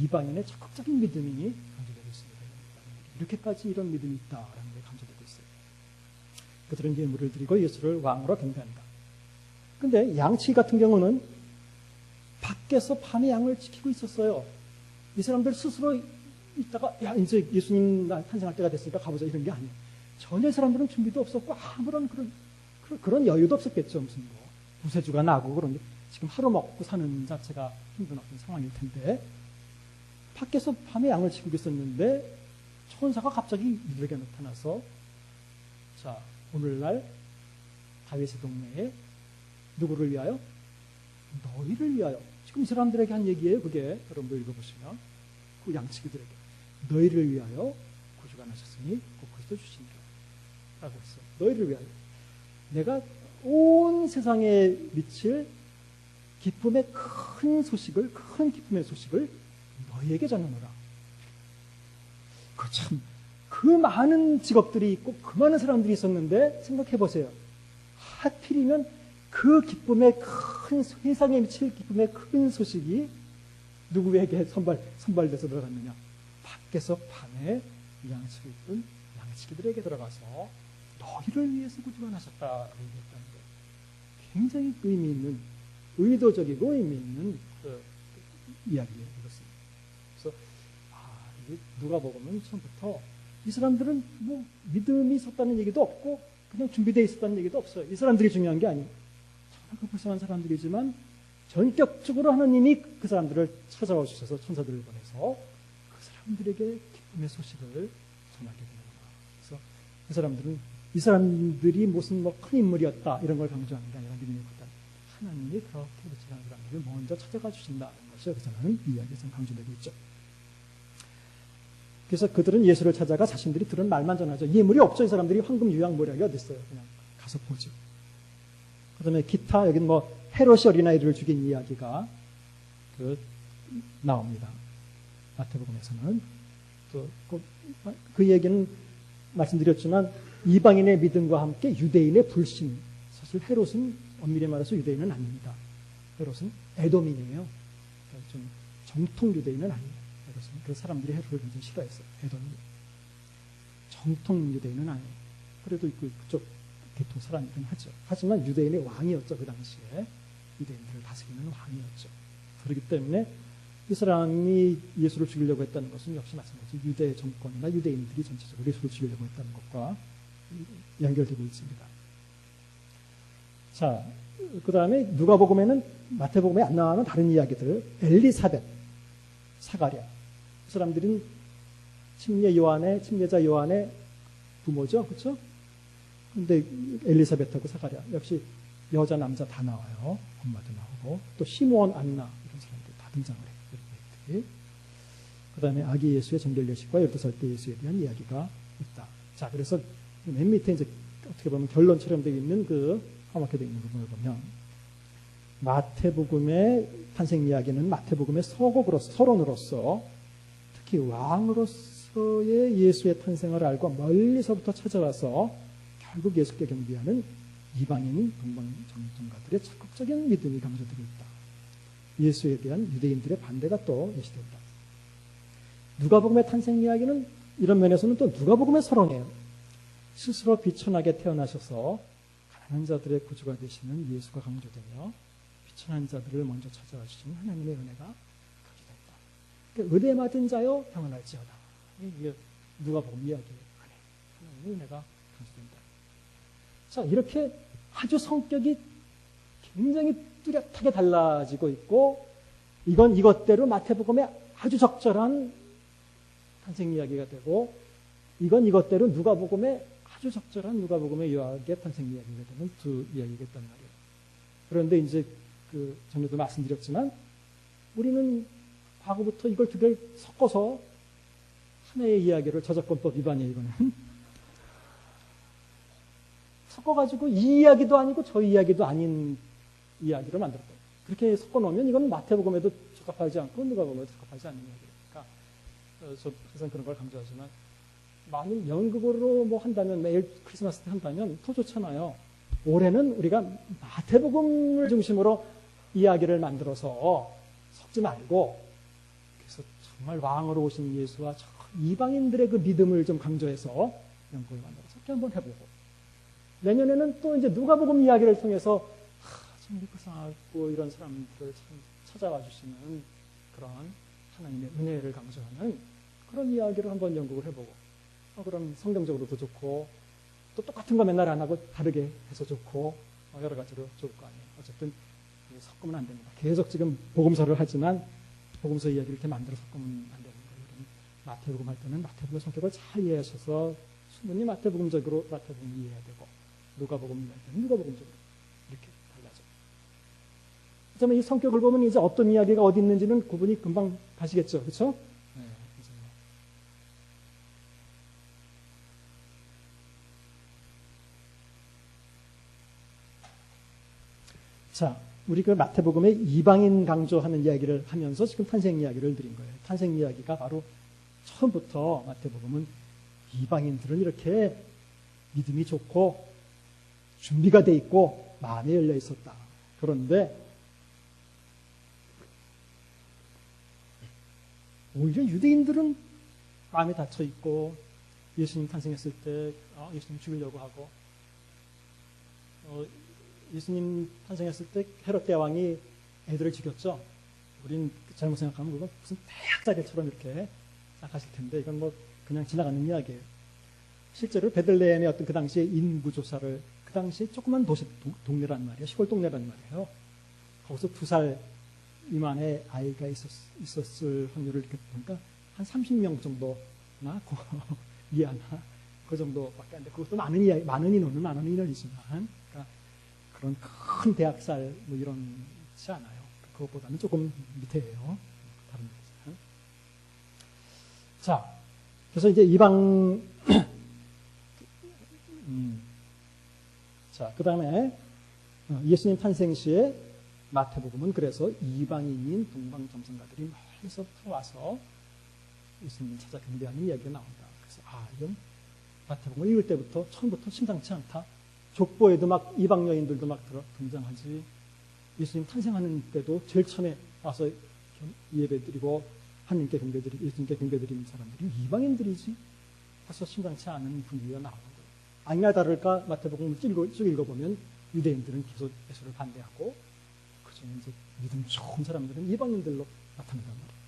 이방인의 적극적인 믿음이 강조되고 있습니다. 이렇게까지 이런 믿음이 있다라는 게 강조되고 있어요. 그들은 예물을 드리고 예수를 왕으로 경배한다. 근데 양치기 같은 경우는 밖에서 밤에 양을 지키고 있었어요. 이 사람들 스스로 있다가 야 이제 예수님 탄생할 때가 됐으니까 가보자 이런 게 아니에요. 전혀 사람들은 준비도 없었고 아무런 그런 여유도 없었겠죠. 무슨 뭐 부세주가 나고 그런 게 지금 하루 먹고 사는 자체가 힘든 어떤 상황일 텐데 밖에서 밤에 양을 지키고 있었는데 천사가 갑자기 이들에게 나타나서 자 오늘날 다윗의 동네에 누구를 위하여? 너희를 위하여. 지금 이 사람들에게 한 얘기예요. 그게 여러분도 읽어보시면 그 양치기들에게 너희를 위하여 구주가 나셨으니 곧 그리스도 주시니라 라고 했어요. 너희를 위하여. 내가 온 세상에 미칠 기쁨의 큰 기쁨의 소식을 너희에게 전하노라. 그 많은 직업들이 있고 그 많은 사람들이 있었는데 생각해 보세요. 하필이면 그 기쁨의 세상에 미칠 기쁨의 큰 소식이 누구에게 선발돼서 들어갔느냐? 밖에서 밤에 양치기 있던 양치기들에게 들어가서 너희를 위해서 구주가 나셨다고 얘기했다는 거예요. 굉장히 의미 있는, 의도적이고 의미 있는 이야기예요. 이것은. 그래서 누가복음은 처음부터 이 사람들은 뭐 믿음이 있었다는 얘기도 없고 그냥 준비되어 있었다는 얘기도 없어요. 이 사람들이 중요한 게 아니에요. 정말 불쌍한 사람들이지만 전격적으로 하나님이 그 사람들을 찾아와 주셔서 천사들을 보내서 그 사람들에게 기쁨의 소식을 전하게 되는구나. 그래서 이 사람들이 무슨 뭐 큰 인물이었다 이런 걸 강조하는 게 아니라 믿음이었다. 하나님이 그렇게 그치한 사람들을 먼저 찾아가 주신다는 것이 여기서 나는 이야기에서 강조되고 있죠. 그래서 그들은 예수를 찾아가 자신들이 들은 말만 전하죠. 예물이 없죠. 이 사람들이 황금 유향 모략이 어디 있어요. 그냥 가서 보죠. 그 다음에 기타 여기는 뭐 헤롯이 어린아이들을 죽인 이야기가 나옵니다. 마태복음에서는 또 그 얘기는 말씀드렸지만 이방인의 믿음과 함께 유대인의 불신. 사실 헤롯은 엄밀히 말해서 유대인은 아닙니다. 헤롯은 에돔인이에요. 그러니까 좀 정통 유대인은 아니에요. 헤롯은. 그래서 사람들이 헤롯을 굉장히 싫어했어요. 에돔이. 정통 유대인은 아니에요. 그래도 그쪽 계통 사람이긴 하죠. 하지만 유대인의 왕이었죠. 그 당시에. 유대인들을 다스리는 왕이었죠. 그렇기 때문에 이 사람이 예수를 죽이려고 했다는 것은 역시 마찬가지 유대 정권이나 유대인들이 전체적으로 예수를 죽이려고 했다는 것과 연결되고 있습니다. 자, 그 다음에 누가복음에는 마태복음에 안 나오는 다른 이야기들, 엘리사벳, 사가랴. 그 사람들은 침례자 요한의 부모죠, 그렇죠? 근데 엘리사벳하고 사가랴 역시 여자 남자 다 나와요. 엄마도 나오고 또 시므온 안나 이런 사람들 다 등장을 해요. 그 다음에 아기 예수의 정결례식과 12살 때 예수에 대한 이야기가 있다. 자, 그래서 맨 밑에 이제 어떻게 보면 결론처럼 되어 있는 그 화목해 되어 있는 부분을 보면 마태복음의 탄생 이야기는 마태복음의 서론으로서 특히 왕으로서의 예수의 탄생을 알고 멀리서부터 찾아와서 결국 예수께 경배하는 이방인 동방정통가들의 적극적인 믿음이 강조되고 있다. 예수에 대한 유대인들의 반대가 또 예시된다. 누가복음의 탄생 이야기는 이런 면에서는 또 누가복음의 서론이에요. 스스로 비천하게 태어나셔서 가난한 자들의 구주가 되시는 예수가 강조되며 비천한 자들을 먼저 찾아와 주시는 하나님의 은혜가 강조된다. 그러니까 은혜 맞은 자여 평안할지어다. 이게 누가복음 이야기 안에 하나님의 은혜가 강조된다. 자, 이렇게 아주 성격이 굉장히 뚜렷하게 달라지고 있고 이건 이것대로 마태복음에 아주 적절한 탄생 이야기가 되고 이건 이것대로 누가복음에 아주 적절한 누가복음의 요약의 탄생 이야기가 되는 두 이야기겠단 말이에요. 그런데 이제 전에도 말씀드렸지만 우리는 과거부터 이걸 두 개를 섞어서 하나의 이야기를 저작권법 위반이에요, 이거는. 섞어가지고 이 이야기도 아니고 저 이야기도 아닌 이야기를 만들었다. 그렇게 섞어놓으면 이건 마태복음에도 적합하지 않고 누가복음에도 적합하지 않는 이야기니까 저 항상 그런 걸 강조하지만 만일 연극으로 뭐 한다면 매일 크리스마스 때 한다면 더 좋잖아요. 올해는 우리가 마태복음을 중심으로 이야기를 만들어서 섞지 말고 그래서 정말 왕으로 오신 예수와 이방인들의 그 믿음을 좀 강조해서 연극을 만들어서 섞게 한번 해보고 내년에는 또 이제 누가복음 이야기를 통해서 참 불쌍하고 이런 사람들을 참 찾아와 주시는 그런 하나님의 은혜를 강조하는 그런 이야기를 한번 연극을 해보고 그럼 성경적으로도 좋고 또 똑같은 거 맨날 안 하고 다르게 해서 좋고 여러 가지로 좋을 거 아니에요. 어쨌든 섞으면 안 됩니다. 계속 지금 복음서를 하지만 복음서 이야기를 이렇게 만들어 섞으면 안 되는 거예요. 마태복음 할 때는 마태복음의 성격을 잘 이해하셔서 충분히 마태복음적으로 마태복음 이해해야 되고 누가복음 이해할 때는 누가복음적으로 이렇게 달라져. 그렇다면 이 성격을 보면 이제 어떤 이야기가 어디 있는지는 구분이 금방 가시겠죠. 그렇죠? 네, 자, 우리 그 마태복음의 이방인 강조하는 이야기를 하면서 지금 탄생 이야기를 드린 거예요. 탄생 이야기가 바로 처음부터 마태복음은 이방인들은 이렇게 믿음이 좋고 준비가 돼 있고 마음에 열려 있었다. 그런데 오히려 유대인들은 마음에 닫혀 있고 예수님 탄생했을 때 예수님 죽이려고 하고 예수님 탄생했을 때 헤롯 대왕이 애들을 죽였죠. 우린 잘못 생각하면 그건 무슨 대학자들처럼 이렇게 생각하실 텐데 이건 뭐 그냥 지나가는 이야기예요. 실제로 베들레헴의 어떤 그 당시의 인구 조사를 그 당시에 조그만 도시 동네란 말이에요. 시골 동네란 말이에요. 거기서 2살 미만의 아이가 있었을 확률을 이렇게 보니까 한 30명 정도나 이하나 그 정도밖에 안 돼. 그것도 많은 인원이지만 그러니까 그런 큰 대학살 뭐 이런지 않아요. 그것보다는 조금 밑에예요. 다른 데서. 자, 그래서 이제 이방 자, 그 다음에 예수님 탄생 시에 마태복음은 그래서 이방인인 동방점성가들이 멀리서부터 와서 예수님을 찾아 경배하는 이야기가 나온다. 그래서 이건 마태복음 읽을 때부터 처음부터 심상치 않다. 족보에도 막 이방 여인들도 막 등장하지. 예수님 탄생하는 때도 제일 처음에 와서 예배드리고 하나님께 경배드리고 예수님께 경배드리는 사람들이 이방인들이지. 벌써 심상치 않은 분위기가 나오는 거예요. 아니나 다를까 마태복음을 쭉 읽어보면 유대인들은 계속 예수를 반대하고 그중에 이제 믿음 좋은 사람들은 이방인들로 나타난단 말이에요.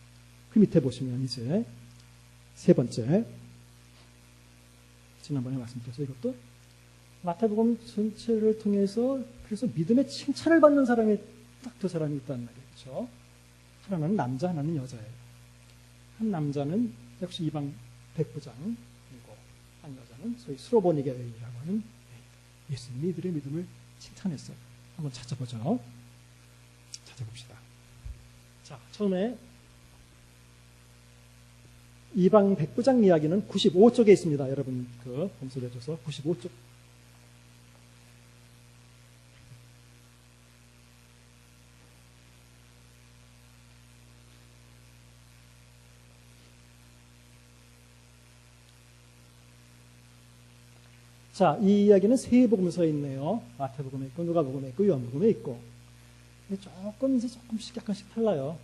그 밑에 보시면 이제 세 번째, 지난번에 말씀드렸죠. 이것도 마태복음 전체를 통해서 그래서 믿음의 칭찬을 받는 사람이 딱 두 사람이 있단 말이에요. 그렇죠? 하나는 남자, 하나는 여자예요. 한 남자는 역시 이방 백부장이고 한 여자는 소위 스로보니게라고 하는 예수님이 이들의 믿음을 칭찬했어요. 한번 찾아보죠. 찾아봅시다. 자, 처음에 이방 백부장 이야기는 95쪽에 있습니다. 여러분 그 검색해줘서 95쪽. 자, 이 이야기는 세 복음서에 있네요. 마태복음에 있고 누가복음에 있고 요한복음에 있고. 근데 조금씩 약간씩 달라요.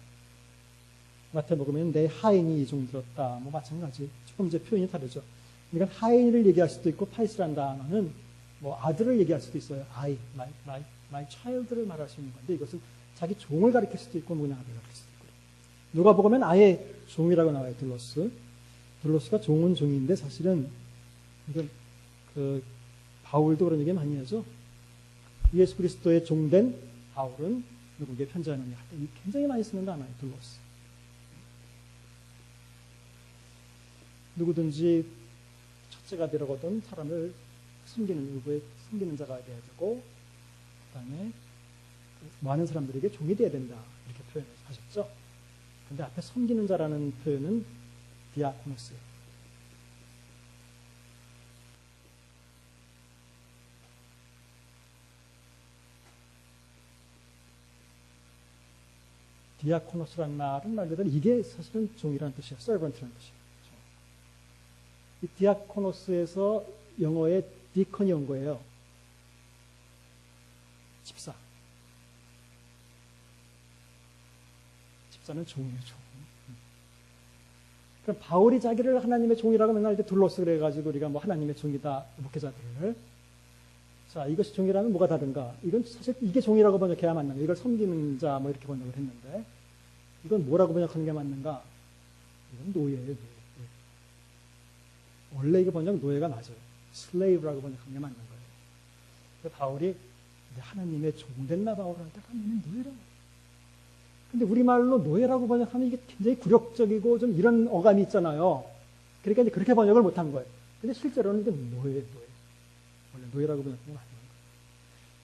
마태복음에는 내 하인이 이종 들었다. 뭐 마찬가지. 조금 이제 표현이 다르죠. 그러니까 하인을 얘기할 수도 있고 파이스란 단어는 뭐 아들을 얘기할 수도 있어요. my child를 말할 수 있는 건데 이것은 자기 종을 가리킬 수도 있고 누구냐 아들을 가리킬 수도 있고. 누가복음에는 아예 종이라고 나와요. 둘로스. 둘로스가 종은 종인데 사실은 이건 그 바울도 그런 얘기 많이 하죠. 예수 그리스도의 종된 바울은 누구에게 편지하느냐. 굉장히 많이 쓰는 단어예요. 둘로스. 누구든지 첫째가 되려거든 사람을 섬기는 누구의 섬기는 자가 되어야 되고 그다음에 많은 사람들에게 종이 되어야 된다. 이렇게 표현하셨죠. 근데 앞에 섬기는 자라는 표현은 디아코노스예요. 디아코노스라는 말은 말 그대로 이게 사실은 종이라는 뜻이에요. servant라는 뜻이에요. 이 디아코노스에서 영어의 디컨이 온 거예요. 집사. 집사는 종이에요, 종. 그럼 바울이 자기를 하나님의 종이라고 맨날 이제 둘러서 그래가지고 우리가 뭐 하나님의 종이다, 목회자들을. 자, 이것이 종이라면 뭐가 다른가? 이건 사실 이게 종이라고 번역해야 맞는가? 이걸 섬기는 자 뭐 이렇게 번역을 했는데 이건 뭐라고 번역하는 게 맞는가? 이건 노예예요, 노예. 원래 이거 번역 노예가 맞아요. slave라고 번역하는 게 맞는 거예요. 그래서 바울이 하나님의 종됐나 바울을 할 때 하나님의 노예라고. 근데 우리말로 노예라고 번역하면 이게 굉장히 굴욕적이고 좀 이런 어감이 있잖아요. 그러니까 이제 그렇게 번역을 못한 거예요. 근데 실제로는 이게 노예. 원래 노예라고 번역하는 게 맞는 거예요.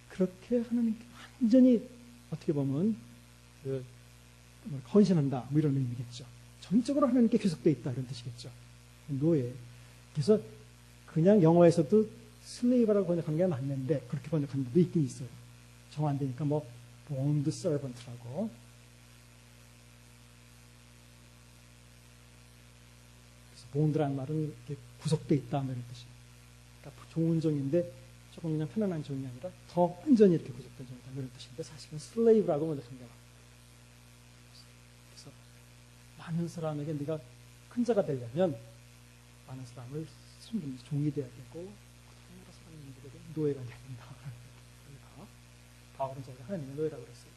그렇게 하나님께 완전히 어떻게 보면 헌신한다 뭐 이런 의미겠죠. 전적으로 하나님께 귀속되어 있다 이런 뜻이겠죠. 노예. 그래서 그냥 영어에서도 슬레이브라고 번역한 게 맞는데 그렇게 번역하는 데도 있긴 있어요. 정 안 되니까 뭐 bond servant라고. 그래서 bond라는 말은 이렇게 구속되어 있다 이런 뜻이에요. 그러니까 좋은 종인데 조금 그냥 편안한 종이 아니라 더 완전히 이렇게 구속된 종이다 이런 뜻인데 사실은 슬레이브라고 번역한 게 맞아요. 그래서 많은 사람에게 네가 큰 자가 되려면 많은 사람을 숨기는 종이 되어야 되고 여러 사람들에게 노예가 되어야 된다. 그러니까 바울은 자기가 하나님의 노예라고 그랬어요.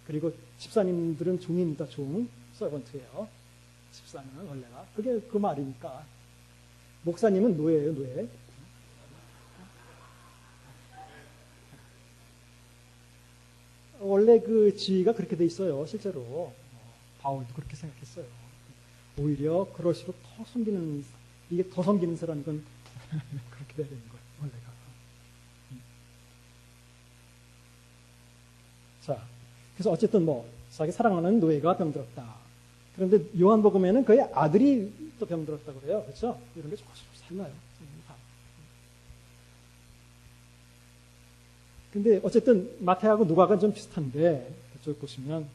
그리고 집사님들은 종입니다. 종, 서번트예요. 집사는 원래가 그게 그 말이니까 목사님은 노예예요. 노예. 원래 그 지위가 그렇게 돼 있어요. 실제로 바울도 그렇게 생각했어요. 오히려 그럴수록 더 섬기는 이게 더 섬기는 사람이건 그렇게 돼야 되는 거예요. 원래가. 자, 그래서 어쨌든 뭐 자기 사랑하는 노예가 병들었다. 그런데 요한복음에는 그의 아들이 또 병들었다고 그래요. 그렇죠? 이런 게 조금씩 달라요. 근데 어쨌든 마태하고 누가가 좀 비슷한데 이쪽 보시면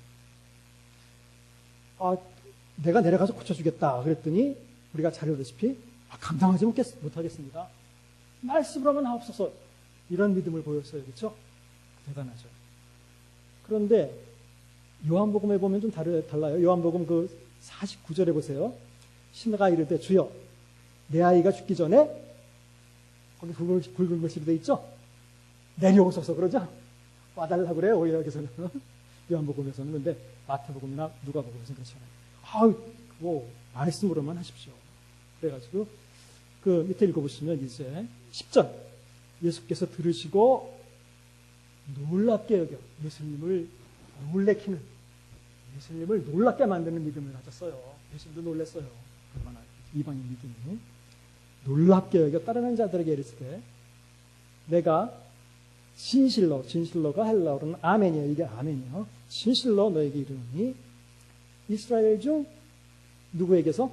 내가 내려가서 고쳐주겠다 그랬더니 우리가 잘 알다시피 감당하지 못하겠습니다. 말씀으로 하면 하옵소서. 이런 믿음을 보였어요. 그렇죠? 대단하죠. 그런데 요한복음에 보면 좀 달라요. 요한복음 그 49절에 보세요. 신하가 이르되 주여 내 아이가 죽기 전에 거기 굵은 글씨로 돼 있죠? 내려오소서 그러죠? 와달라고 그래요. 오히려 여기서는 요한복음에서는. 근데 마태복음이나 누가복음에서는 그렇잖아요. 뭐 말씀으로만 하십시오. 그래가지고 그 밑에 읽어보시면 이제 10절 예수께서 들으시고 놀랍게 여겨 예수님을 놀래키는, 예수님을 놀랍게 만드는 믿음을 가졌어요. 예수님도 놀랐어요. 얼마나 이방인 믿음이 놀랍게 여겨 따르는 자들에게 이르시되 내가 진실로가 헬라어로는 아멘이에요. 이게 아멘이에요. 진실로 너에게 이르노니 이스라엘 중 누구에게서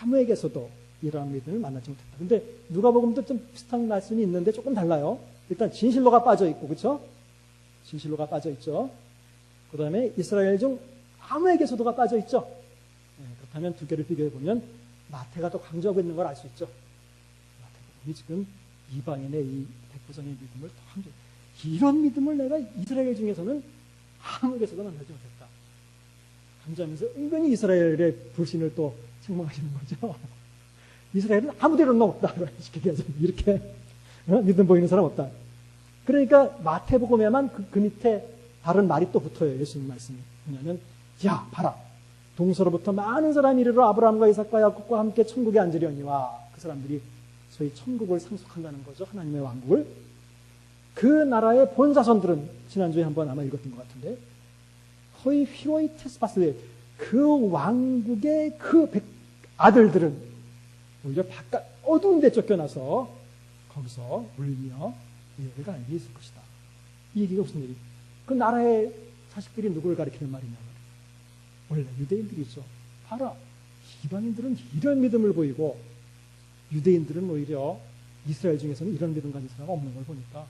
아무에게서도 이러한 믿음을 만나지 못했다. 근데 누가복음도 좀 비슷한 말씀이 있는데 조금 달라요. 일단 진실로가 빠져 있고, 그렇죠? 진실로가 빠져 있죠. 그 다음에 이스라엘 중 아무에게서도가 빠져 있죠. 그렇다면 두 개를 비교해 보면 마태가 더 강조하고 있는 걸 알 수 있죠. 마태복음이 지금 이방인의 이 백부장의 믿음을 더 강조. 이런 믿음을 내가 이스라엘 중에서는 아무에게서도 만나지 못했다. 강조하면서 은근히 이스라엘의 불신을 또 책망하시는 거죠. 이스라엘은 아무 데로는 없다. 이렇게 믿음 보이는 사람 없다. 그러니까 마태복음에만 그 밑에 다른 말이 또 붙어요. 예수님 말씀이. 뭐냐면 야 봐라. 동서로부터 많은 사람이 이르러 아브라함과 이삭과 야곱과 함께 천국에 앉으려니와 그 사람들이 소위 천국을 상속한다는 거죠. 하나님의 왕국을. 그 나라의 본자손들은 지난주에 한번 아마 읽었던 것 같은데 거의 휘로이 테스파스 그 왕국의 그 아들들은 오히려 바깥 어두운 데 쫓겨나서 거기서 울며 예배를 가는 게 있을 것이다. 이 얘기가 무슨 얘기? 그 나라의 자식들이 누구를 가리키는 말이냐? 원래 유대인들이죠. 봐라. 이방인들은 이런 믿음을 보이고 유대인들은 오히려 이스라엘 중에서는 이런 믿음 가진 사람이 없는 걸 보니까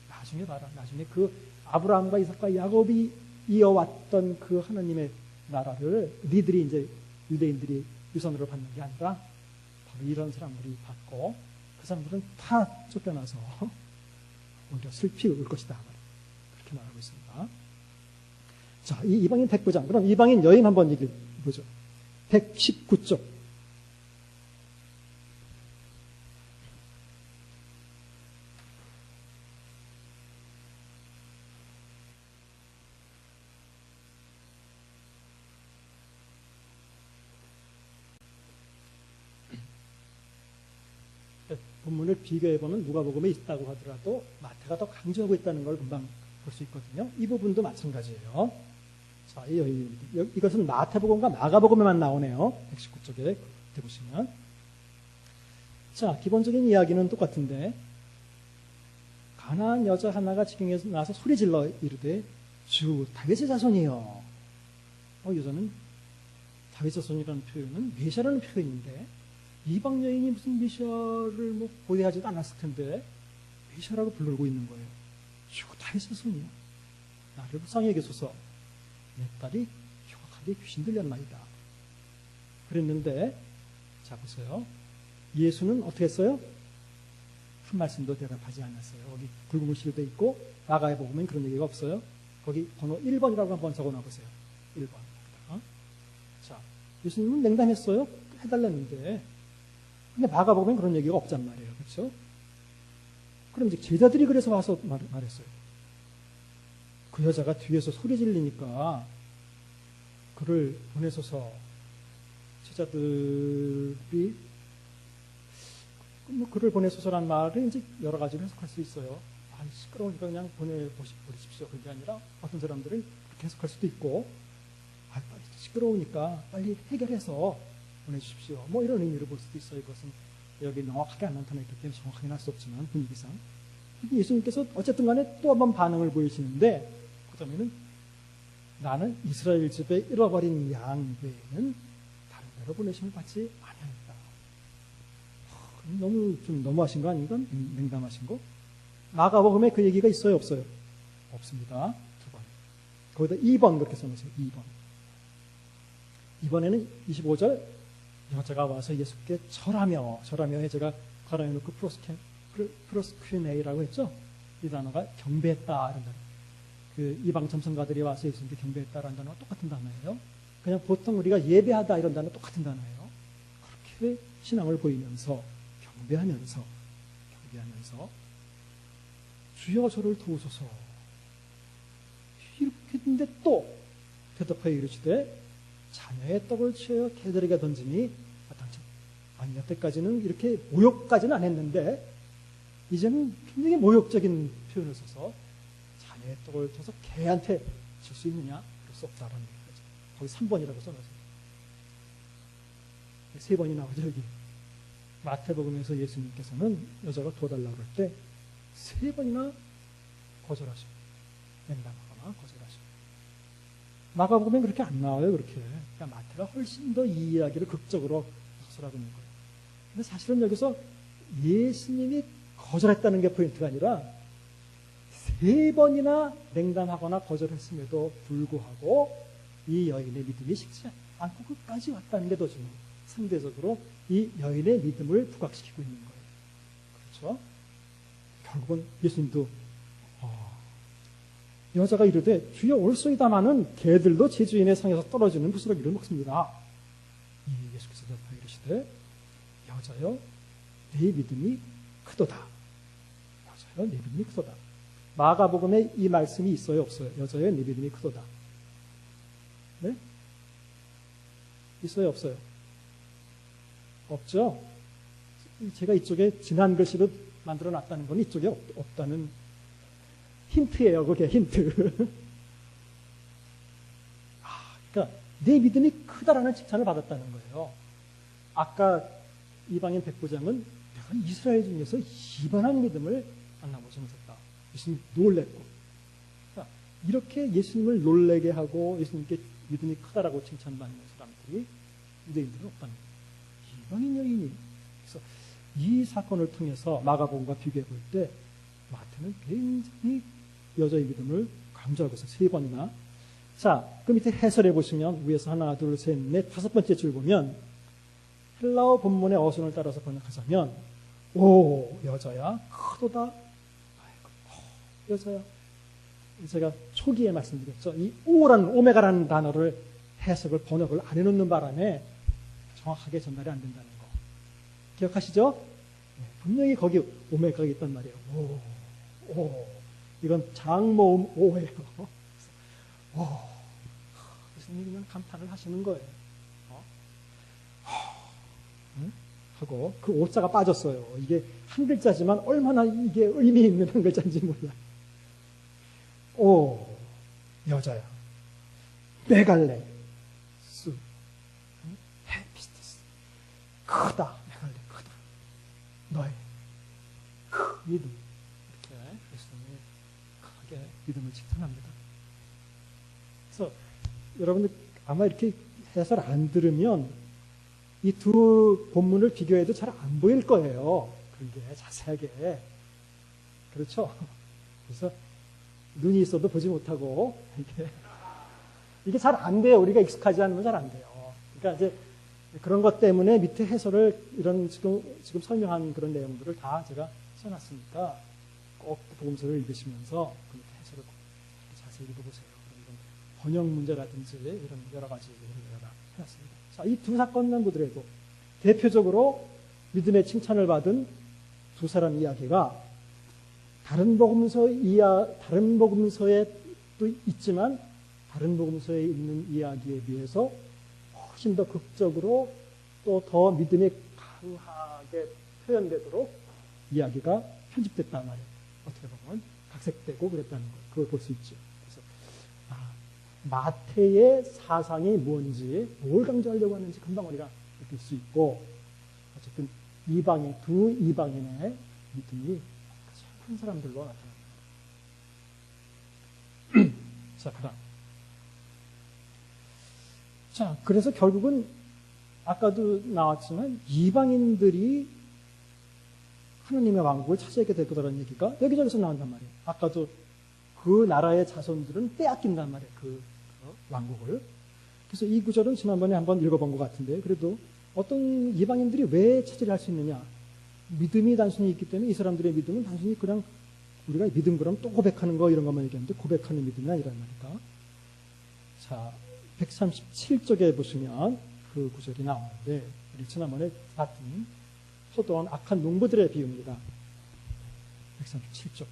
나중에 봐라. 나중에 그 아브라함과 이삭과 야곱이 이어왔던 그 하나님의 나라를 니들이 이제 유대인들이 유선으로 받는 게 아니라 바로 이런 사람들이 받고 그 사람들은 다 쫓겨나서 오히려 슬피 울 것이다. 그렇게 말하고 있습니다. 자, 이 이방인 백부장. 그럼 이방인 여인 한번 얘기해 보죠. 119쪽. 본문을 비교해보면 누가복음에 있다고 하더라도 마태가 더 강조하고 있다는 걸 금방 볼 수 있거든요. 이 부분도 마찬가지예요. 자, 이것은 마태복음과 마가복음에만 나오네요. 119쪽에 보시면. 자, 기본적인 이야기는 똑같은데 가나안 여자 하나가 지경에서 나와서 소리 질러 이르되 주 다윗의 자손이요. 여자는 다윗의 자손이라는 표현은 메시아라는 표현인데 이방 여인이 무슨 메시아를 뭐 고대하지도 않았을 텐데 메시아라고 부르고 있는 거예요. 주 다윗의 자손이요. 나를 불쌍히 여기소서. 내 딸이 흉악하게 귀신 들렸나이다. 그랬는데 자 보세요. 예수는 어떻게 했어요? 한 말씀도 대답하지 않았어요. 거기 굵은 글씨로 돼 있고 마가에 보면 그런 얘기가 없어요. 거기 번호 1번이라고 한번 적어놔 보세요. 1번. 자, 예수님은 냉담했어요. 해달랬는데 근데 마가복음엔 그런 얘기가 없단 말이에요. 그렇죠? 그럼 이제 제자들이 그래서 와서 말했어요. 그 여자가 뒤에서 소리 지르니까 그를 보내소서. 제자들이 뭐 그를 보내소서라는 말을 이제 여러 가지로 해석할 수 있어요. 시끄러우니까 그냥 보내십시오. 그게 아니라 어떤 사람들은 그렇게 해석할 수도 있고 빨리 시끄러우니까 빨리 해결해서 보내주십시오. 뭐 이런 의미로 볼 수도 있어요. 그것은 여기 명확하게 안 나타나있기 때문에 정확하게 할 수 없지만 분위기상. 예수님께서 어쨌든 간에 또 한 번 반응을 보이시는데 그 다음에는 나는 이스라엘 집에 잃어버린 양 외에는 다른 데로 보내심을 받지 아니하였다. 너무 좀 너무하신 거 아닌가? 냉담하신 거? 마가복음에 그 얘기가 있어요? 없어요? 없습니다. 두 번. 거기다 2번 그렇게 써놓으세요. 2번. 이번에는 25절 여자가 와서 예수께 절하며에 제가 가라해놓고 프로스퀴네이라고 했죠. 이 단어가 경배했다 이런 단어. 그 이방 점성가들이 와서 예수님께 경배했다라는 단어가 똑같은 단어예요. 그냥 보통 우리가 예배하다 이런 단어 똑같은 단어예요. 그렇게 신앙을 보이면서 경배하면서 주여 저를 도우소서 이렇게 했는데 또 대답하여 이르시되 자녀의 떡을 취하여 개들에게 던지니 마땅치 아니 여태까지는 이렇게 모욕까지는 안 했는데 이제는 굉장히 모욕적인 표현을 써서 자녀의 떡을 줘서 개한테 줄 수 있느냐? 그럴 수 없다라는 거죠. 거기 3번이라고 써놨어요. 3번이 나오죠 여기. 마태복음에서 예수님께서는 여자가 도와달라고 그럴 때 3번이나 거절하시고 냉담하거나 거절하시고 마가복음엔 그렇게 안 나와요. 그렇게. 그러니까 마태가 훨씬 더 이 이야기를 극적으로 서술하고 있는 거예요. 근데 사실은 여기서 예수님이 거절했다는 게 포인트가 아니라 3번이나 냉담하거나 거절했음에도 불구하고 이 여인의 믿음이 식지 않고 끝까지 왔다는 게 더 중요해요. 상대적으로 이 여인의 믿음을 부각시키고 있는 거예요. 그렇죠? 결국은 예수님도 여자가 이르되 주여 올소이다마는 개들도 제 주인의 상에서 떨어지는 부스러기를 먹습니다. 이 예수께서 대답하여 이르시되 여자여 내 믿음이 크도다. 여자여 내 믿음이 크도다. 마가복음에 이 말씀이 있어요 없어요? 여자여 내 믿음이 크도다. 네? 있어요 없어요? 없죠? 제가 이쪽에 진한 글씨로 만들어 놨다는 건 이쪽에 없다는 힌트예요. 그게 힌트. 그러니까 내 믿음이 크다라는 칭찬을 받았다는 거예요. 아까 이방인 백부장은 내가 이스라엘 중에서 이만한 믿음을 만나보지 못했다. 예수님 놀랬고. 그러니까 이렇게 예수님을 놀래게 하고 예수님께 믿음이 크다라고 칭찬받는 사람들이 유대인들은 없다는 거예요. 이방인 여인이. 그래서 이 사건을 통해서 마가복음과 비교해 볼 때 마태는 굉장히 여자의 믿음을 강조하고 있어요. 3번이나. 자, 그 밑에 해설해 보시면 위에서 하나, 둘, 셋, 넷, 5번째 줄 보면 헬라어 본문의 어순을 따라서 번역하자면 오 여자야 크도다. 아이고, 여자야. 제가 초기에 말씀드렸죠. 이 오라는 오메가라는 단어를 해석을 번역을 안 해놓는 바람에 정확하게 전달이 안 된다는 거 기억하시죠? 네, 분명히 거기 오메가가 있단 말이에요. 오. 이건 장모음 오예요. 예수님이 그냥 감탄을 하시는 거예요. 하고 그 오자가 빠졌어요. 이게 한 글자지만 얼마나 이게 의미 있는 한 글자인지 몰라. 오 여자야. 메갈레 수 헤피스티스 크다. 메갈레 크다. 너의 그 믿음. 이렇게 예수님이 크게 믿음을 칭찬합니다. 그래서 여러분들 아마 이렇게 해설 안 들으면 이 두 본문을 비교해도 잘 안 보일 거예요. 그게 자세하게. 그렇죠? 그래서 눈이 있어도 보지 못하고 이게 잘 안 돼요. 우리가 익숙하지 않으면 잘 안 돼요. 그러니까 이제 그런 것 때문에 밑에 해설을 이런 지금 설명한 그런 내용들을 다 제가 써놨으니까 꼭 복음서를 읽으시면서 그 밑에 해설을 자세히 읽어보세요. 이런 번역 문제라든지 이런 여러 가지 제가 해놨습니다. 자, 이 두 사건만 보더라도 대표적으로 믿음의 칭찬을 받은 두 사람 이야기가 다른 복음서에도 있지만 다른 복음서에 있는 이야기에 비해서 훨씬 더 극적으로 또 더 믿음이 강하게 표현되도록 이야기가 편집됐단 말이에요. 어떻게 보면 각색되고 그랬다는 거 그걸 볼 수 있죠. 그래서 마태의 사상이 뭔지 뭘 강조하려고 하는지 금방 우리가 느낄 수 있고 어쨌든 두 이방인의 믿음이 큰 사람들로 나타납니다. 자, 그다음. 자, 그래서 결국은 아까도 나왔지만 이방인들이 하나님의 왕국을 차지하게 될 거다라는 얘기가 여기저기서 나온단 말이에요. 아까도 그 나라의 자손들은 빼앗긴단 말이에요. 그 왕국을. 그래서 이 구절은 지난번에 한번 읽어본 것 같은데 그래도 어떤 이방인들이 왜 체질을 할 수 있느냐? 믿음이 단순히 있기 때문에 이 사람들의 믿음은 단순히 그냥 우리가 믿음 그럼 또 고백하는 거 이런 것만 얘기하는데 고백하는 믿음이 아니란 말이다. 자, 137쪽에 보시면 그 구절이 나오는데 우리 지난번에 봤던 포도원 악한 농부들의 비유입니다. 137쪽.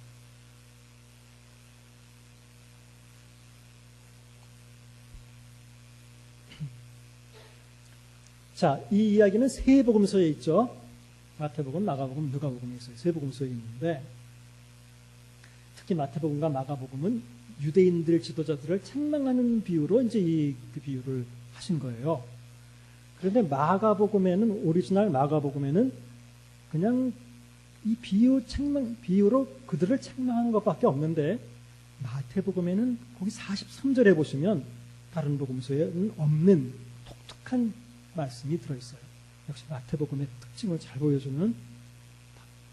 자, 이 이야기는 세 복음서에 있죠. 마태복음, 마가복음, 누가복음에 있어요. 세 복음서에 있는데 특히 마태복음과 마가복음은 유대인들 지도자들을 책망하는 비유로 이제 그 비유를 하신 거예요. 그런데 마가복음에는 오리지널 마가복음에는 그냥 이 비유로 그들을 책망하는 것밖에 없는데 마태복음에는 거기 43절에 보시면 다른 복음서에는 없는 독특한 말씀이 들어있어요. 역시 마태복음의 특징을 잘 보여주는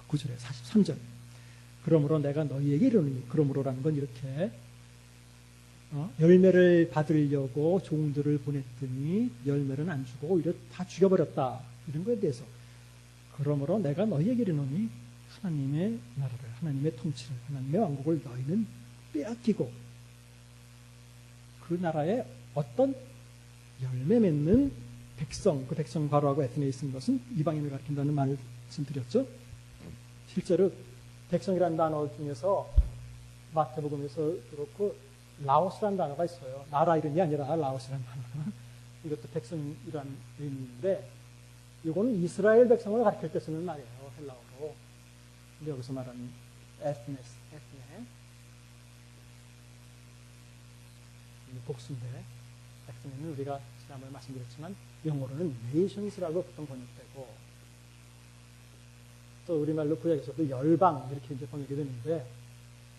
구절에 43절. 그러므로 내가 너희에게 이르노니, 그러므로라는 건 이렇게 열매를 받으려고 종들을 보냈더니 열매는 안 주고 오히려 다 죽여버렸다. 이런 거에 대해서 그러므로 내가 너희에게 이르노니 하나님의 나라를, 하나님의 통치를, 하나님의 왕국을 너희는 빼앗기고 그 나라에 어떤 열매 맺는 백성, 그 백성 바로하고 에스네에 쓴 것은 이방인을 가리킨다는 말씀드렸죠. 실제로 백성이라는 단어 중에서 마태복음에서 그렇고 라오스라는 단어가 있어요. 나라 이름이 아니라 라오스라는 단어가. 이것도 백성이라는 의미인데 이거는 이스라엘 백성을 가리킬 때 쓰는 말이에요. 헬라어로. 근데 여기서 말하는 에스네. 복수인데 에스네는 우리가 지난번에 말씀드렸지만 영어로는 nations라고 보통 번역되고 또 우리말로 구약에서도 열방 이렇게 이제 번역이 되는데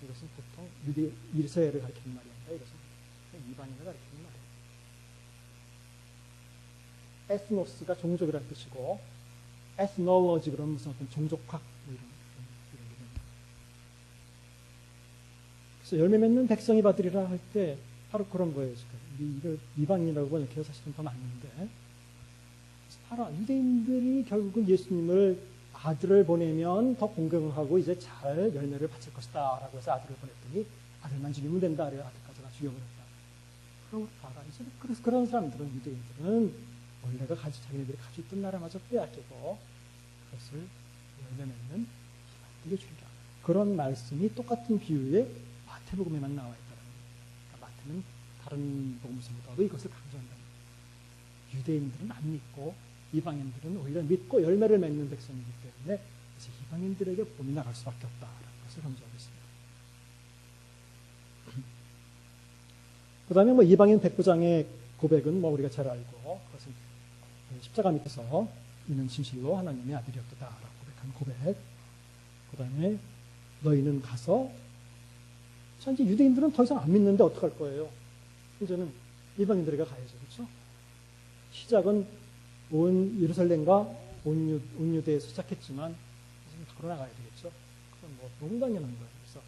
이것은 보통 이스라엘을 가리키는 말이 아니라 이것은 이방인을 가리키는 말이에요. 에스노스가 종족이라는 뜻이고 에스노로지 그러면 무슨 어떤 종족학 뭐 이런 게 됩니다. 그래서 열매 맺는 백성이 받으리라 할 때 바로 그런 거예요. 이걸 이방인이라고 번역해서 사실은 더 맞는데 바로 유대인들이 결국은 예수님을 아들을 보내면 더 공경하고 이제 잘 열매를 바칠 것이다 라고 해서 아들을 보냈더니 아들만 죽이면 된다. 그래서 아들까지 다 죽여버렸다. 그럼 봐라. 이제 그래서 그런 사람들은 유대인들은 원래가 자기네들이 가지고 있던 나라마저 빼앗기고 그것을 열매 맺는 이게 죽이라. 그런 말씀이 똑같은 비유에 마태복음에만 나와 있다는 거예요. 그러니까 마태는 다른 복음서보다도 이것을 강조한다. 유대인들은 안 믿고 이방인들은 오히려 믿고 열매를 맺는 백성이기 때문에 이제 이방인들에게 복음이 나갈 수밖에 없다라는 것을 강조하고 있습니다. 그 다음에 뭐 이방인 백부장의 고백은 뭐 우리가 잘 알고 그것은 십자가 밑에서 이는 진실로 하나님의 아들이었다라고 고백한 고백. 그 다음에 너희는 가서 자 이제 유대인들은 더 이상 안 믿는데 어떡할 거예요? 이제는 이방인들에게 가야죠. 그렇죠? 시작은 온 예루살렘과 온 유대에서 시작했지만 이제는 밖으로 나가야 되겠죠. 그건 뭐 너무 당연한 거예요. 그래서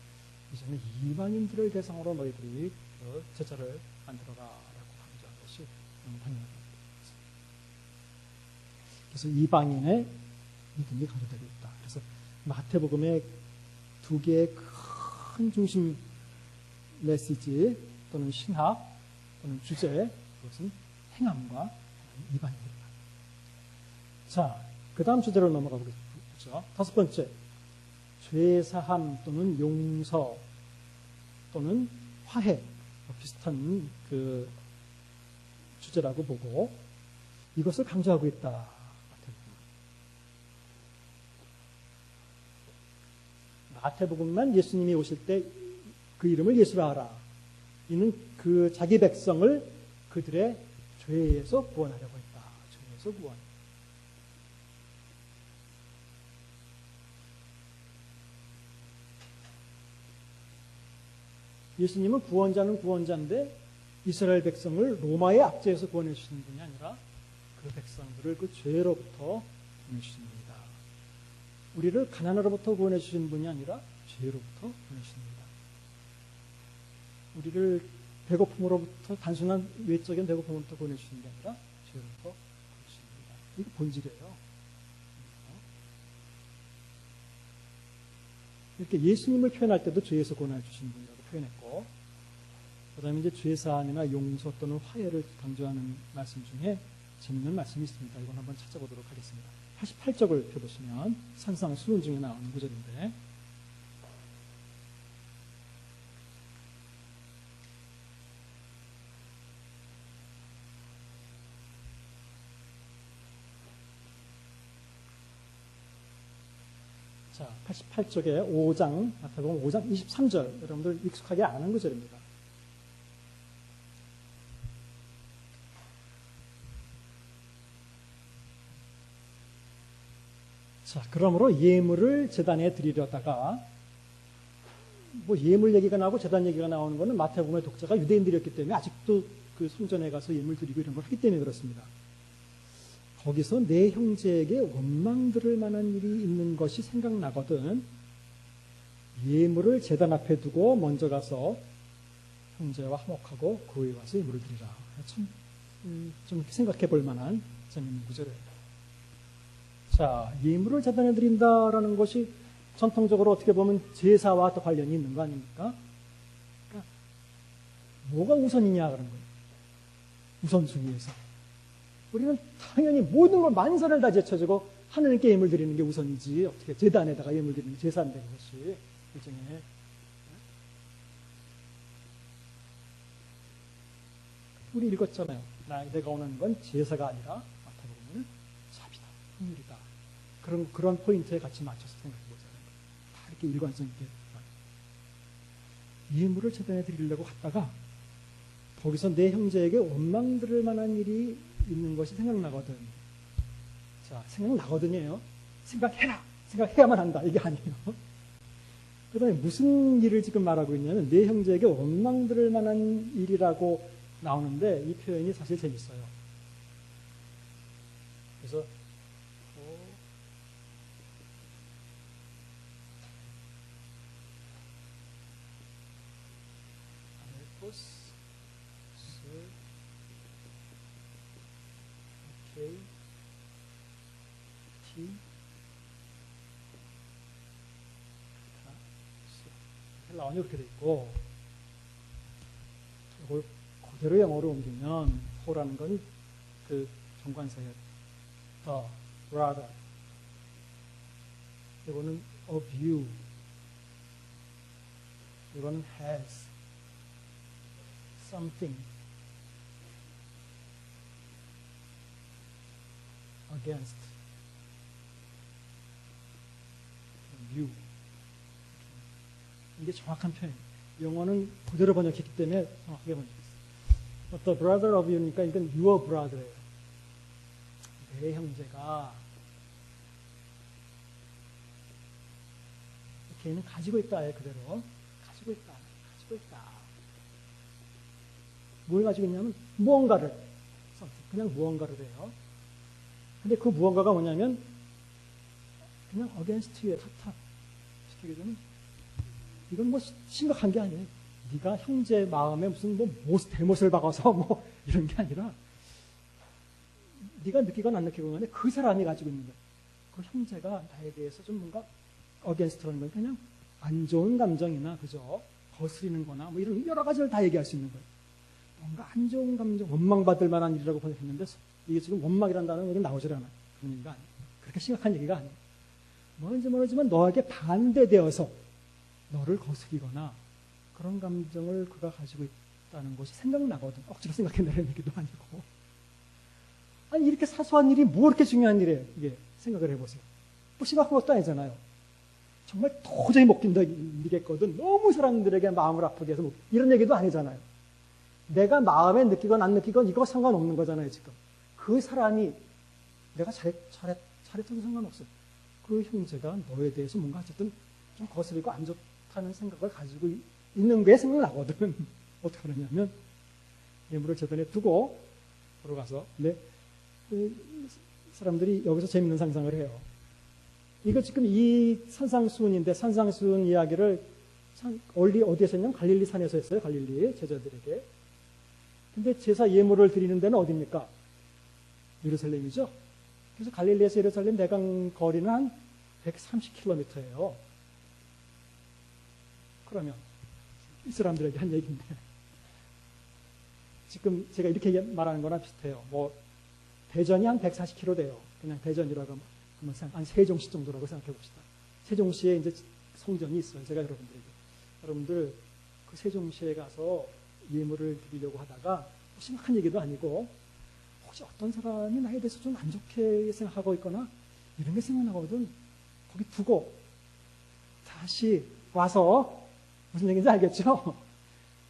이제는 이방인들을 대상으로 너희들이 제자를 만들어라라고 강조한 것이 너무 당연한 겁니다. 그래서 이방인의 믿음이 강조되고 있다. 그래서 마태복음의 두 개의 큰 중심 메시지 또는 신학 또는 주제 그것은 행함과 이방인입니다. 자, 그 다음 주제로 넘어가 보겠죠. 다섯 번째, 죄사함 또는 용서 또는 화해 비슷한 그 주제라고 보고 이것을 강조하고 있다. 마태복음만 예수님이 오실 때 그 이름을 예수라 하라. 이는 그 자기 백성을 그들의 죄에서 구원하려고 했다. 죄에서 구원. 예수님은 구원자는 구원자인데 이스라엘 백성을 로마의 압제에서 구원해 주시는 분이 아니라 그 백성들을 그 죄로부터 구원해 주시는 분이다. 우리를 가난으로부터 구원해 주시는 분이 아니라 죄로부터 구원해 주시는 분이다. 우리를 배고픔으로부터 단순한 외적인 배고픔으로부터 구원해 주시는 게 아니라 죄로부터 구원해 주시는 분이다. 이게 본질이에요. 이렇게 예수님을 표현할 때도 죄에서 구원해 주신 분이라고 표현했고, 그 다음에 이제 죄사함이나 용서 또는 화해를 강조하는 말씀 중에 재밌는 말씀이 있습니다. 이건 한번 찾아보도록 하겠습니다. 88쪽을 펴보시면 산상수훈 중에 나오는 구절인데, 자, 88쪽에 5장, 마태복음 5장 23절, 여러분들 익숙하게 아는 구절입니다. 자, 그러므로 예물을 제단에 드리려다가, 뭐 예물 얘기가 나오고 제단 얘기가 나오는 것은 마태복음의 독자가 유대인들이었기 때문에 아직도 그 성전에 가서 예물 드리고 이런 걸 하기 때문에 그렇습니다. 거기서 내 형제에게 원망 들을 만한 일이 있는 것이 생각나거든 예물을 제단 앞에 두고 먼저 가서 형제와 화목하고 그 후에 와서 예물을 드리라. 참, 좀 생각해 볼 만한 재미있는 구절이에요. 자, 예물을 제단에 드린다라는 것이 전통적으로 어떻게 보면 제사와 또 관련이 있는 거 아닙니까? 그러니까 뭐가 우선이냐 그런 거예요. 우선순위에서. 우리는 당연히 모든 걸 만사를 다 제쳐주고 하나님께 예물 드리는 게 우선이지. 어떻게 제단에다가 예물 드리는 게 제사인데 그것이 일종의. 우리 읽었잖아요. 내가 오는 건 제사가 아니라 마태복음은 자비다, 긍휼이다. 그런 포인트에 같이 맞춰서 생각해 보잖아요. 다 이렇게 일관성 있게. 예물을 제단에 드리려고 갔다가 거기서 내 형제에게 원망 들을 만한 일이 있는 것이 생각나거든. 자, 생각나거든요. 생각해라. 생각해야만 한다. 이게 아니에요. 그 다음에 무슨 일을 지금 말하고 있냐면 내 형제에게 원망 들을 만한 일이라고 나오는데 이 표현이 사실 재밌어요. 그래서 T 헬라어는 이렇게 돼 있고 이걸 그대로 영어로 옮기면 호라는 건 그 정관사예요. The, rather. 이거는 of you. 이거는 has. something. against. you. 이게 정확한 표현이에요. 영어는 그대로 번역했기 때문에 정확하게 번역했어요. The brother of you니까 이건 your brother예요. 내 형제가 걔는 가지고 있다예요. 그대로 가지고 있다. 뭘 가지고 있냐면 무언가를 그냥 무언가를 해요. 근데 그 무언가가 뭐냐면 그냥 against에 탓. 쉽게 얘기하면 이건 뭐 심각한 게 아니에요. 네가 형제 마음에 무슨 뭐 대못을 박아서 뭐 이런 게 아니라 네가 느끼건 안 느끼건 간에 그 사람이 가지고 있는 거예요. 그 형제가 나에 대해서 좀 뭔가 against라는 건 그냥 안 좋은 감정이나 그죠? 거스리는 거나 뭐 이런 여러 가지를 다 얘기할 수 있는 거예요. 뭔가 안 좋은 감정, 원망받을 만한 일이라고 번역했는데 이게 지금 원망이라는 단어는 여기 나오질 않아요. 그런 얘기가 아니에요. 그렇게 심각한 얘기가 아니에요. 뭔지 모르지만 너에게 반대되어서 너를 거스리거나 그런 감정을 그가 가지고 있다는 것이 생각나거든. 억지로 생각해내는 얘기도 아니고. 아니 이렇게 사소한 일이 뭐 이렇게 중요한 일이에요. 이게 생각을 해보세요. 뭐 심각한 것도 아니잖아요. 정말 도저히 못 견디겠거든. 너무 사람들에게 마음을 아프게 해서 이런 얘기도 아니잖아요. 내가 마음에 느끼건 안 느끼건 이거 상관없는 거잖아요. 지금 그 사람이 내가 잘했던 상관없어요. 그 형제가 너에 대해서 뭔가 어쨌든 좀 거스리고 안 좋다는 생각을 가지고 있는 게 생각나거든. 어떻게 하느냐면 예물을 제단에 두고 걸어가서 사람들이 여기서 재밌는 상상을 해요. 이거 지금 이 산상수훈인데 산상수훈 이야기를 어디에서 했냐면 갈릴리 산에서 했어요. 갈릴리 제자들에게. 근데 제사 예물을 드리는 데는 어디입니까? 예루살렘이죠. 그래서 갈릴리에서 예루살렘 내강 거리는 한 130km예요. 그러면 이 사람들에게 한 얘기인데 지금 제가 이렇게 말하는 거랑 비슷해요. 뭐 대전이 한 140km 돼요. 그냥 대전이라고 한번 한 세종시 정도라고 생각해 봅시다. 세종시에 이제 성전이 있어요. 제가 여러분들 그 세종시에 가서 예물을 드리려고 하다가 심각한 얘기도 아니고 혹시 어떤 사람이 나에 대해서 좀 안 좋게 생각하고 있거나 이런 게 생각나거든. 거기 두고 다시 와서 무슨 얘기인지 알겠죠?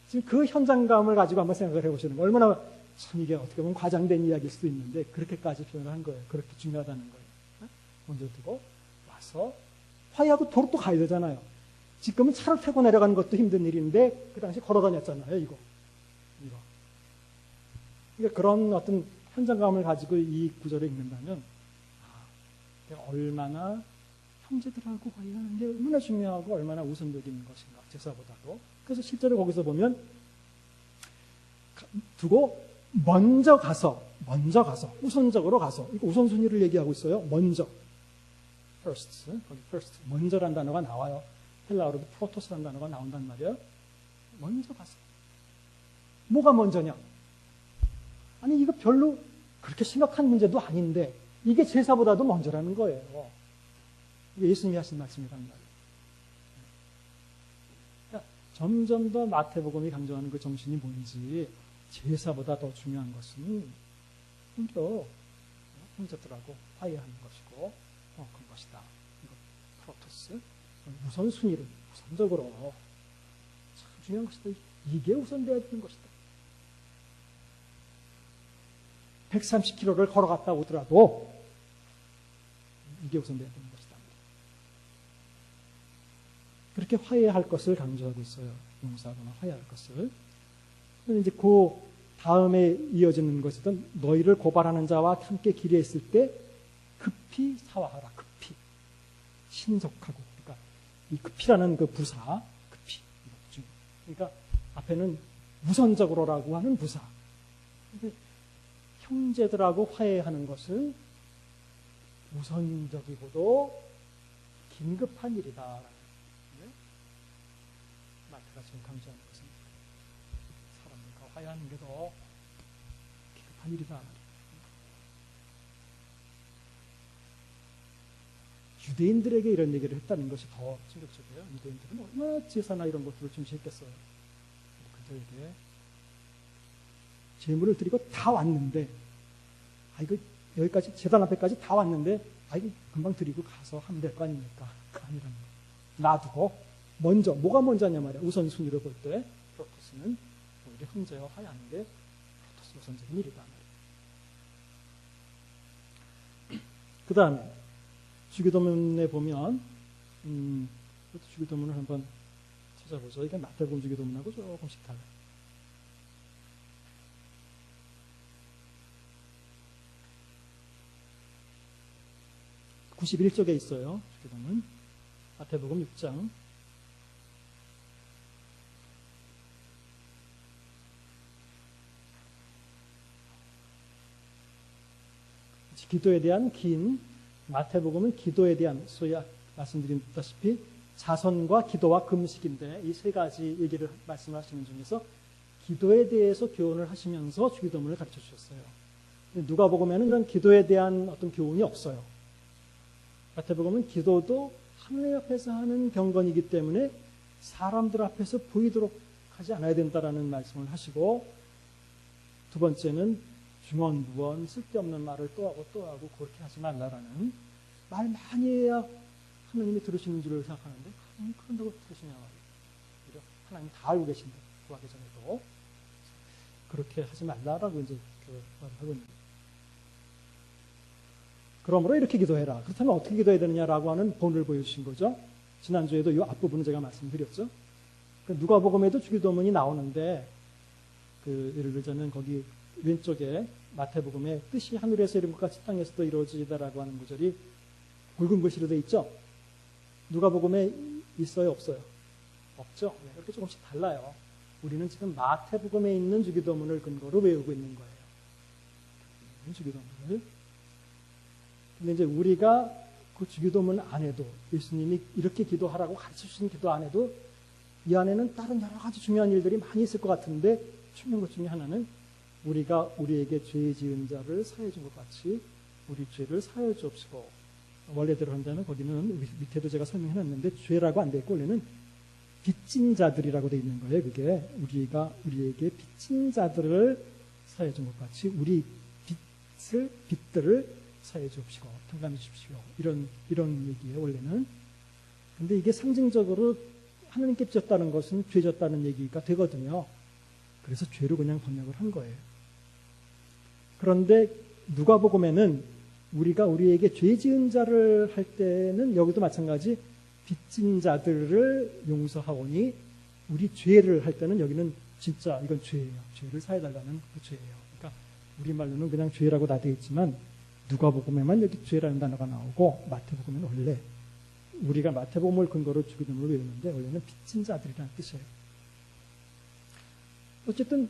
지금 그 현장감을 가지고 한번 생각을 해보시는 거예요. 얼마나 참 이게 어떻게 보면 과장된 이야기일 수도 있는데 그렇게까지 표현을 한 거예요. 그렇게 중요하다는 거예요. 먼저 두고 와서 화해하고 도로 또 가야 되잖아요. 지금은 차를 타고 내려가는 것도 힘든 일인데 그 당시 걸어 다녔잖아요. 이거. 그러니까 그런 어떤 현장감을 가지고 이 구절을 읽는다면 얼마나 형제들하고 화해하는 게 얼마나 중요하고 얼마나 우선적인 것인가, 제사보다도. 그래서 실제로 거기서 보면 두고 먼저 가서 우선적으로 가서, 이거 우선순위를 얘기하고 있어요. 먼저, first, 거기 first, 먼저란 단어가 나와요. 헬라어로도 프로토스란 단어가 나온단 말이에요. 먼저 가서. 뭐가 먼저냐? 아니 이거 별로 그렇게 심각한 문제도 아닌데 이게 제사보다도 먼저라는 거예요. 이게 예수님이 하신 말씀이란 말이에요. 그러니까 점점 더 마태복음이 강조하는 그 정신이 뭔지, 제사보다 더 중요한 것은 오히려 형제들하고 화해하는 것이고 그런 것이다. 이거 프로토스, 우선순위를 우선적으로 참 중요한 것이다. 이게 우선돼야 되는 것이다. 130km를 걸어갔다 오더라도 이게 우선돼야 되는 것이다. 그렇게 화해할 것을 강조하고 있어요. 용서하거나 화해할 것을. 그런데 이제 그 다음에 이어지는 것이든 너희를 고발하는 자와 함께 길에 있을 때 급히 사화하라. 급히. 신속하고. 그러니까 이 급히라는 그 부사, 급히. 그러니까 앞에는 우선적으로라고 하는 부사. 형제들하고 화해하는 것은 우선적이고도 긴급한 일이다. 마태가 지금 강조하는 것은 사람들과 화해하는 게 더 긴급한 일이다. 유대인들에게 이런 얘기를 했다는 것이 더 충격적이에요. 유대인들은 얼마나 제사나 이런 것들을 중시했겠어요. 그들에게 제물을 드리고 다 왔는데, 이거 여기까지 제단 앞에까지 다 왔는데, 이거 금방 드리고 가서 하면 될 거 아닙니까? 아니라는 거. 놔두고 먼저, 뭐가 먼저냐 말이야. 우선순위로 볼 때 프로토스는 오히려 형제와 화해하는 게 프로토스 우선적인 일이다 말이야. 그 다음에 주기도문에 보면 이것도 주기도문을 한번 찾아보죠. 이게 마태복음 주기도문하고 조금씩 달라요. 91쪽에 있어요. 주기도문. 마태복음 6장. 기도에 대한 마태복음은 기도에 대한, 소위 말씀드렸다시피 자선과 기도와 금식인데 이 세 가지 얘기를 말씀하시는 중에서 기도에 대해서 교훈을 하시면서 주기도문을 가르쳐 주셨어요. 누가복음에는 그런 기도에 대한 어떤 교훈이 없어요. 마태복음은 기도도 하나님 앞에서 하는 경건이기 때문에 사람들 앞에서 보이도록 하지 않아야 된다라는 말씀을 하시고, 두 번째는 중언부언 쓸데없는 말을 또 하고 그렇게 하지 말라라는, 말 많이 해야 하나님이 들으시는 줄 생각하는데 하나님 그런다고 들으시냐 말이에요. 하나님 다 알고 계신데 구하기 전에도 그렇게 하지 말라라고 이제 말을 하고 있는 거예요. 그러므로 이렇게 기도해라. 그렇다면 어떻게 기도해야 되느냐라고 하는 본을 보여주신 거죠. 지난주에도 이 앞부분은 제가 말씀드렸죠. 누가복음에도 주기도문이 나오는데 예를 들자면 거기 왼쪽에 마태복음에 뜻이 하늘에서 이룬 것 같이 땅에서도 이루어지다라고 하는 구절이 굵은 글씨로 되어 있죠. 누가복음에 있어요, 없어요? 없죠. 이렇게 조금씩 달라요. 우리는 지금 마태복음에 있는 주기도문을 근거로 외우고 있는 거예요. 주기도문을 근데 이제 우리가 그 주기도문 안 해도 예수님이 이렇게 기도하라고 가르쳐 주신 기도 안 해도 이 안에는 다른 여러 가지 중요한 일들이 많이 있을 것 같은데 중요한 것 중에 하나는 우리가 우리에게 죄 지은 자를 사해 준 것 같이 우리 죄를 사해 주옵시고, 원래대로 한다면 거기는 밑에도 제가 설명해 놨는데 죄라고 안 돼 있고 원래는 빚진 자들이라고 돼 있는 거예요. 그게 우리가 우리에게 빚진 자들을 사해 준 것 같이 우리 빚들을 사해 주옵시고 통감해 주십시오. 이런 얘기예요, 원래는. 근데 이게 상징적으로 하나님께 빚졌다는 것은 죄 졌다는 얘기가 되거든요. 그래서 죄로 그냥 번역을 한 거예요. 그런데 누가복음에는 우리가 우리에게 죄 지은 자를 할 때는 여기도 마찬가지 빚진 자들을 용서하오니 우리 죄를 할 때는 여기는 진짜 이건 죄예요. 죄를 사해달라는 그 죄예요. 그러니까 우리말로는 그냥 죄라고 다 되어 있지만 누가복음에만 여기 죄라는 단어가 나오고 마태복음에는 원래 우리가 마태복음을 근거로 주기도문을 외우는데 원래는 빚진 자들이라는 뜻이에요. 어쨌든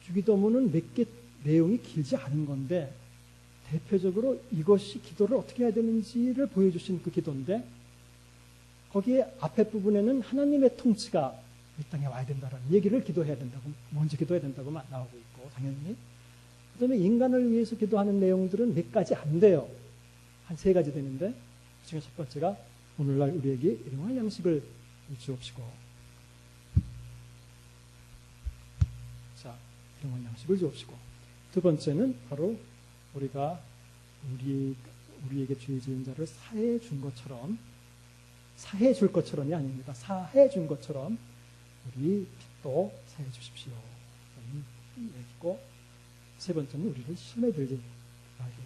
주기도문은 몇 개 내용이 길지 않은 건데 대표적으로 이것이 기도를 어떻게 해야 되는지를 보여주신 그 기도인데 거기에 앞에 부분에는 하나님의 통치가 이 땅에 와야 된다라는 얘기를 기도해야 된다고, 먼저 기도해야 된다고 나오고 있고 당연히 그 다음에 인간을 위해서 기도하는 내용들은 몇 가지 안 돼요. 한 3가지 되는데 그 중에 첫 번째가 오늘날 우리에게 일용할 양식을 주옵시고, 자, 일용할 양식을 주옵시고, 두 번째는 바로 우리가 우리에게 죄 지은 자를 사해 준 것처럼, 사해 줄 것처럼이 아닙니다. 사해 준 것처럼 우리 빚도 사해 주십시오. 라는 얘기고, 세 번째는 우리를 시험에 들지 말게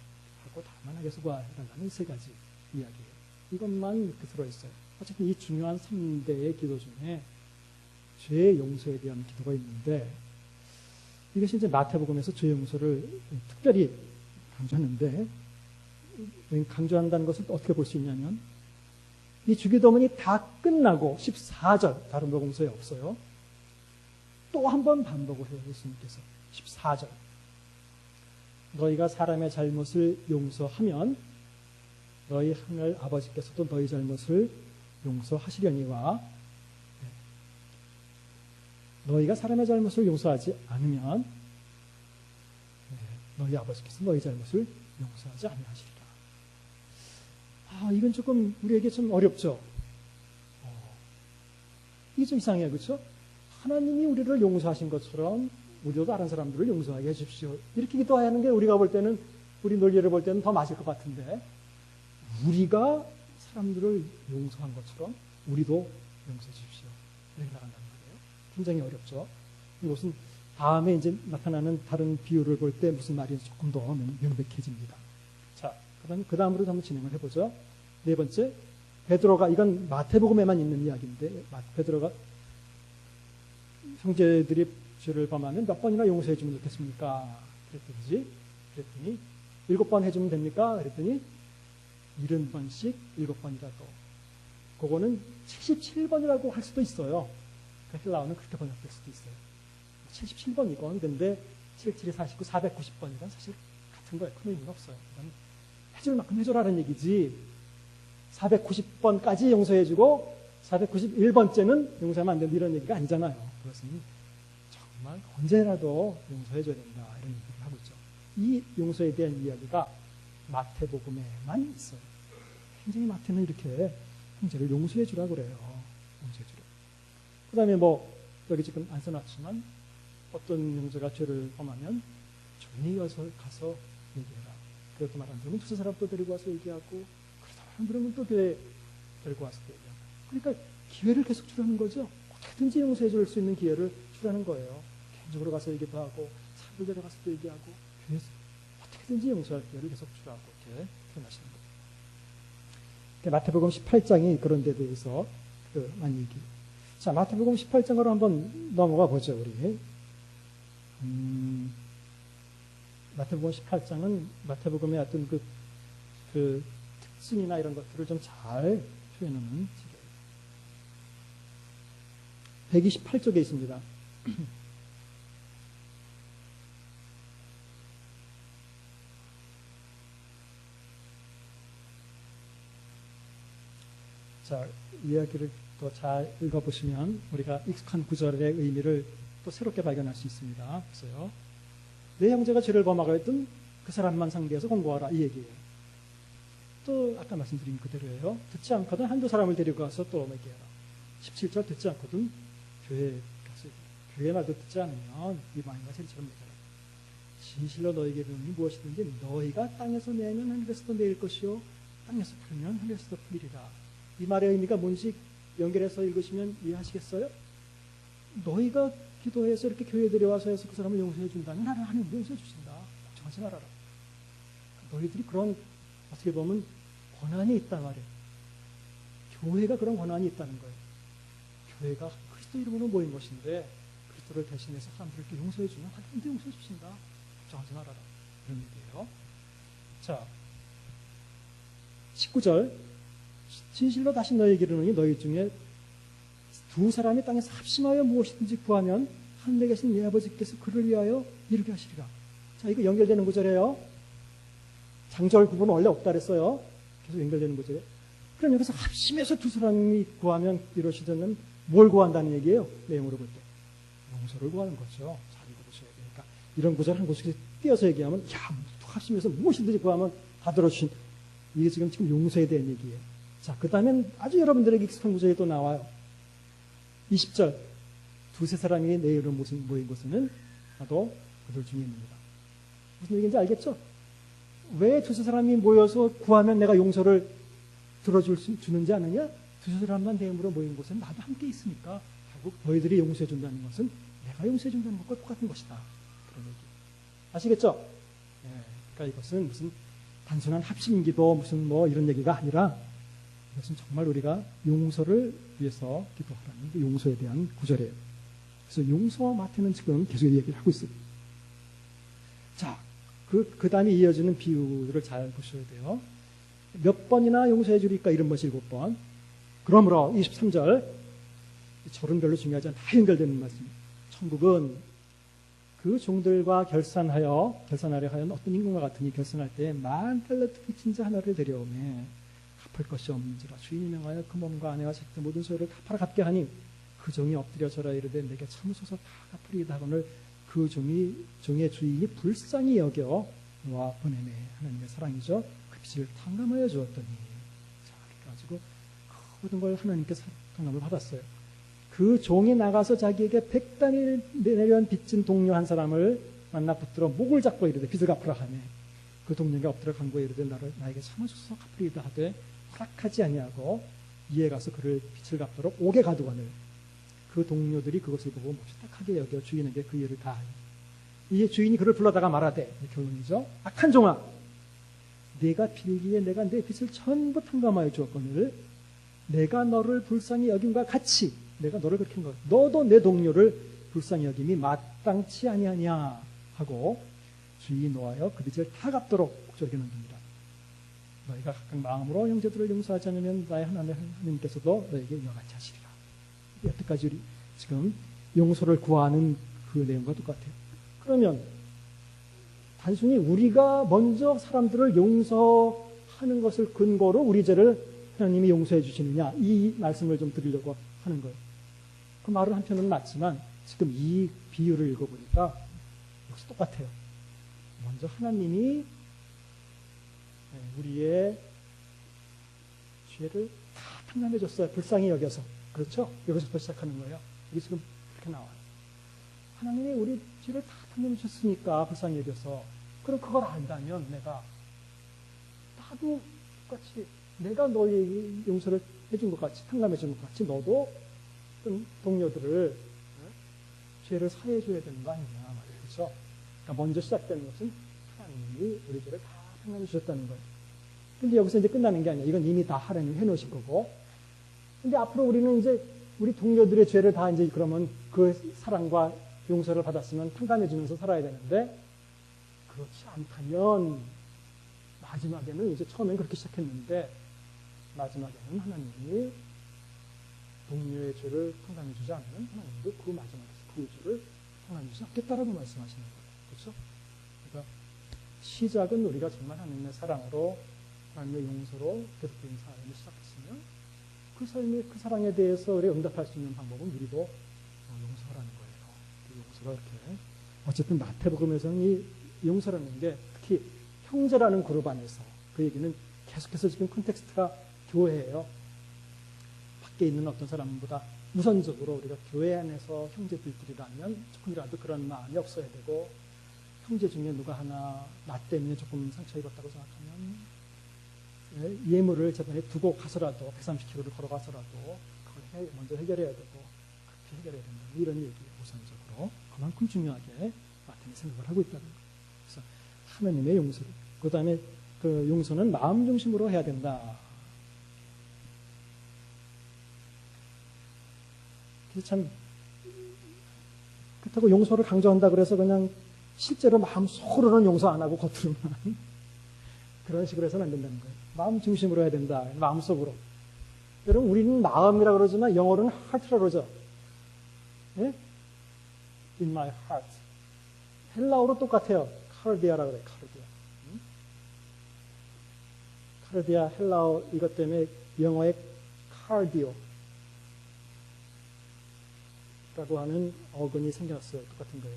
하고 다만하게 수고하라는 3가지 이야기예요. 이것만 이렇게 들어있어요. 어쨌든 이 중요한 3대의 기도 중에 죄 용서에 대한 기도가 있는데 이것이 이제 마태복음에서 죄 용서를 특별히 강조하는데, 강조한다는 것을 어떻게 볼 수 있냐면 이 주기도문이 다 끝나고 14절, 다른 복음서에 없어요. 또 한 번 반복을 해요. 예수님께서 14절, 너희가 사람의 잘못을 용서하면 너희 하늘 아버지께서도 너희 잘못을 용서하시려니와, 너희가 사람의 잘못을 용서하지 않으면 너희 아버지께서 너희 잘못을 용서하지 아니하시리라. 이건 조금 우리에게 좀 어렵죠. 이게 좀 이상해요, 그렇죠? 하나님이 우리를 용서하신 것처럼 우리도 다른 사람들을 용서하게 해주십시오. 이렇게 기도하는 게 우리가 볼 때는, 우리 논리를 볼 때는 더 맞을 것 같은데, 우리가 사람들을 용서한 것처럼 우리도 용서해 주십시오. 이렇게 나간다는 거예요. 굉장히 어렵죠. 이것은 다음에 이제 나타나는 다른 비유를 볼 때 무슨 말인지 조금 더 명백해집니다. 자, 그 다음으로 한번 진행을 해보죠. 4번째, 베드로가, 이건 마태복음에만 있는 이야기인데, 베드로가 형제들이 죄를 범하면 몇 번이나 용서해 주면 좋겠습니까? 그랬더니 7번 해주면 됩니까? 그랬더니 70번씩 7번이라도. 그거는 77번이라고 할 수도 있어요. 헬라어는 그렇게 번역될 수도 있어요. 77번이건, 근데 77이 49, 490번이란 사실 같은 거예요. 큰 의미는 없어요. 해줄 만큼 해줘라는 얘기지, 490번까지 용서해주고 491번째는 용서하면 안 된다 이런 얘기가 아니잖아요. 그것은 정말 언제라도 용서해줘야 된다 이런 얘기를 하고 있죠. 이 용서에 대한 이야기가 마태복음에만 있어요. 굉장히 마태는 이렇게 형제를 용서해주라 그래요. 용서해주라. 그 다음에 여기 지금 안 써놨지만 어떤 형제가 죄를 범하면 조용히 가서 얘기해라. 그렇게 말 안 들으면 두세 사람 또 데리고 와서 얘기하고, 그러다 안 들으면 또 교회 데리고 와서 또 얘기하고. 그러니까 기회를 계속 주라는 거죠. 어떻게든지 용서해 줄 수 있는 기회를 주라는 거예요. 개인적으로 가서 얘기도 하고, 사람들 데려가서 또 얘기하고, 교회에서 어떻게든지 용서할 기회를 계속 주라고 이렇게 표현하시는 거예요. 마태복음 18장이 그런 데 대해서 많이 얘기. 자, 마태복음 18장으로 한번 넘어가 보죠, 우리. 마태복음 18장은 마태복음의 어떤 그 특징이나 이런 것들을 좀 잘 표현하는 책이에요. 128쪽에 있습니다. 자, 이야기를 또 잘 읽어보시면 우리가 익숙한 구절의 의미를 또 새롭게 발견할 수 있습니다. 보세요. 내 형제가 죄를 범하고 했던 그 사람만 상대해서 공부하라 이 얘기예요. 또 아까 말씀드린 그대로예요. 듣지 않거든 한두 사람을 데리고 가서 또 얘기해라. 17절 듣지 않거든 교회에 가서 교회 말도 듣지 않으면 이 마음과 세리처럼 얘기해라. 진실로 너에게 이르노니 무엇이든지 너희가 땅에서 내면 하늘에서도 내릴 것이요 땅에서 풀면 하늘에서도 풀리리라. 이 말의 의미가 뭔지 연결해서 읽으시면 이해하시겠어요? 너희가 기도해서 이렇게 교회에 들여와서 해서 그 사람을 용서해 준다면 나는 하나님 용서해 주신다. 걱정하지 말아라. 너희들이 그런 어떻게 보면 권한이 있단 말이에요. 교회가 그런 권한이 있다는 거예요. 교회가 그리스도 이름으로 모인 것인데 그리스도를 대신해서 사람들에게 용서해 주면 하나님도 용서해 주신다. 걱정하지 말아라. 그런 얘기예요. 자, 19절 진실로 다시 너희에게 이르노니 너희 중에 두 사람이 땅에서 합심하여 무엇이든지 구하면 하늘에 계신 내 아버지께서 그를 위하여 이루게 하시리라. 자, 이거 연결되는 구절이에요. 장절 구분은 원래 없다 그랬어요. 계속 연결되는 구절이에요. 그럼 여기서 합심해서 두 사람이 구하면 이루어지는 뭘 구한다는 얘기예요? 내용으로 볼 때. 용서를 구하는 거죠. 잘 읽어보셔야 되니까. 이런 구절 한 구절씩 띄어서 얘기하면 야, 합심해서 무엇이든지 구하면 다 들어주신 이게 지금 용서에 대한 얘기예요. 자, 그 다음엔 아주 여러분들에게 익숙한 구절이 또 나와요. 20절 두세 사람이 내 이름 모인 곳에는 나도 그들 중에 있습니다. 무슨 얘기인지 알겠죠? 왜 두세 사람이 모여서 구하면 내가 용서를 주는지 아느냐? 두세 사람만 내 이름으로 모인 곳에는 나도 함께 있으니까 결국 너희들이 용서해 준다는 것은 내가 용서해 준다는 것과 똑같은 것이다. 그런 얘기. 아시겠죠? 네, 그러니까 이것은 무슨 단순한 합심기도 무슨 뭐 이런 얘기가 아니라 이것은 정말 우리가 용서를 위해서 기도하라는 그 용서에 대한 구절이에요. 그래서 용서와 마태는 지금 계속 얘기를 하고 있어요. 자, 그 다음에 이어지는 비유를 잘 보셔야 돼요. 몇 번이나 용서해 주리까? 이런 것이 7번. 그러므로 23절 절은 별로 중요하지 않아. 다 연결되는 말씀입니다. 천국은 그 종들과 결산하려 하여 어떤 임금과 같으니 결산할 때 10,000달란트 빚진 자 하나를 데려오매 갚을 것이 없는지라 주인이 명하여 그 몸과 아내와 자식들 모든 소유를 다 팔아 갚게 하니 그 종이 엎드려 절하 이르되 내게 참으소서 다 갚으리이다 하거늘 그 종의 주인이 불쌍히 여겨 놓아 보내매. 하나님의 사랑이죠. 그 빚을 탕감하여 주었더니 자, 그래가지고 그 모든 걸 하나님께 탕감을 받았어요. 그 종이 나가서 자기에게 100단을 내려온 빚진 동료 한 사람을 만나 붙들어 목을 잡고 이르되 빚을 갚으라 하매 그 동료가 엎드려 간구해 이르되 나에게 참으소서 갚으리이다 하되 허락하지 아니하고 이에 가서 그를 빚을 갚도록 옥에 가두거늘 그 동료들이 그것을 보고 몹시 딱하게 여겨 주인에게 그 일을 다하니 이에 주인이 그를 불러다가 말하되 결론이죠. 악한 종아 네가 빌기에 내가 내 빚을 전부 탕감하여 주었거늘 내가 너를 불쌍히 여김과 같이 내가 너를 그렇게 한 것 너도 내 동료를 불쌍히 여김이 마땅치 아니하냐 하고 주인이 노하여 그 빚을 다 갚도록 저렇게 넘깁니다. 너희가 각각 마음으로 형제들을 용서하지 않으면 나의 하나님께서도 너에게 이와 같이 하시리라. 여태까지 우리 지금 용서를 구하는 그 내용과 똑같아요. 그러면 단순히 우리가 먼저 사람들을 용서하는 것을 근거로 우리 죄를 하나님이 용서해 주시느냐 이 말씀을 좀 드리려고 하는 거예요. 그 말은 한편으로는 맞지만 지금 이 비유를 읽어보니까 역시 똑같아요. 먼저 하나님이 우리의 죄를 다 탕감해 줬어요. 불쌍히 여겨서. 그렇죠? 여기서부터 시작하는 거예요. 이게 지금 그렇게 나와요. 하나님이 우리 죄를 다 탕감해 줬으니까 불쌍히 여겨서 그럼 그걸 안다면 내가 나도 똑같이 내가 너의 용서를 해준 것 같이 탕감해 준 것 같이 너도 동료들을 죄를 사해 줘야 되는 거 아니냐 말이죠. 그러니까 먼저 시작되는 것은 하나님이 우리 죄를 다 탕감해 주셨다는 거예요. 근데 여기서 이제 끝나는 게 아니야. 이건 이미 다 하나님이 해놓으신 거고. 근데 앞으로 우리는 이제 우리 동료들의 죄를 다 이제 그러면 그 사랑과 용서를 받았으면 탕감해 주면서 살아야 되는데 그렇지 않다면 마지막에는 이제 처음엔 그렇게 시작했는데 마지막에는 하나님이 동료의 죄를 탕감해 주지 않으면 하나님도 그 마지막에서 그 죄를 탕감해 주지 않겠다라고 말씀하시는 거예요. 그렇죠? 그러니까 시작은 우리가 정말 하나님의 사랑으로 하나님의 용서로 계속된 삶을 시작했으면 그 사랑에 대해서 우리 응답할 수 있는 방법은 우리도 용서하라는 거예요. 용서가 이렇게. 어쨌든 마태복음에서는 이 용서라는 게 특히 형제라는 그룹 안에서 그 얘기는 계속해서 지금 컨텍스트가 교회예요. 밖에 있는 어떤 사람보다 우선적으로 우리가 교회 안에서 형제들끼리라면 조금이라도 그런 마음이 없어야 되고 형제 중에 누가 하나 나 때문에 조금 상처 입었다고 생각하면 예물을 재단에 두고 가서라도 130km를 걸어가서라도 그걸 먼저 해결해야 되고 그렇게 해결해야 된다. 이런 얘기 우선적으로 그만큼 중요하게 마태는 생각을 하고 있다는 거예요. 그래서 하나님의 용서를 그 다음에 그 용서는 마음 중심으로 해야 된다. 그래서 참 그렇다고 용서를 강조한다 그래서 그냥 실제로 마음속으로는 용서 안 하고 겉으로만 그런 식으로 해서는 안 된다는 거예요. 마음 중심으로 해야 된다. 마음속으로. 여러분 우리는 마음이라고 그러지만 영어로는 heart라고 그러죠. 예? In my heart. 헬라어로 똑같아요. 카르디아라고 그래요. 카르디아. 카르디아 헬라어 이것 때문에 영어의 카르디오 라고 하는 어근이 생겼어요. 똑같은 거예요.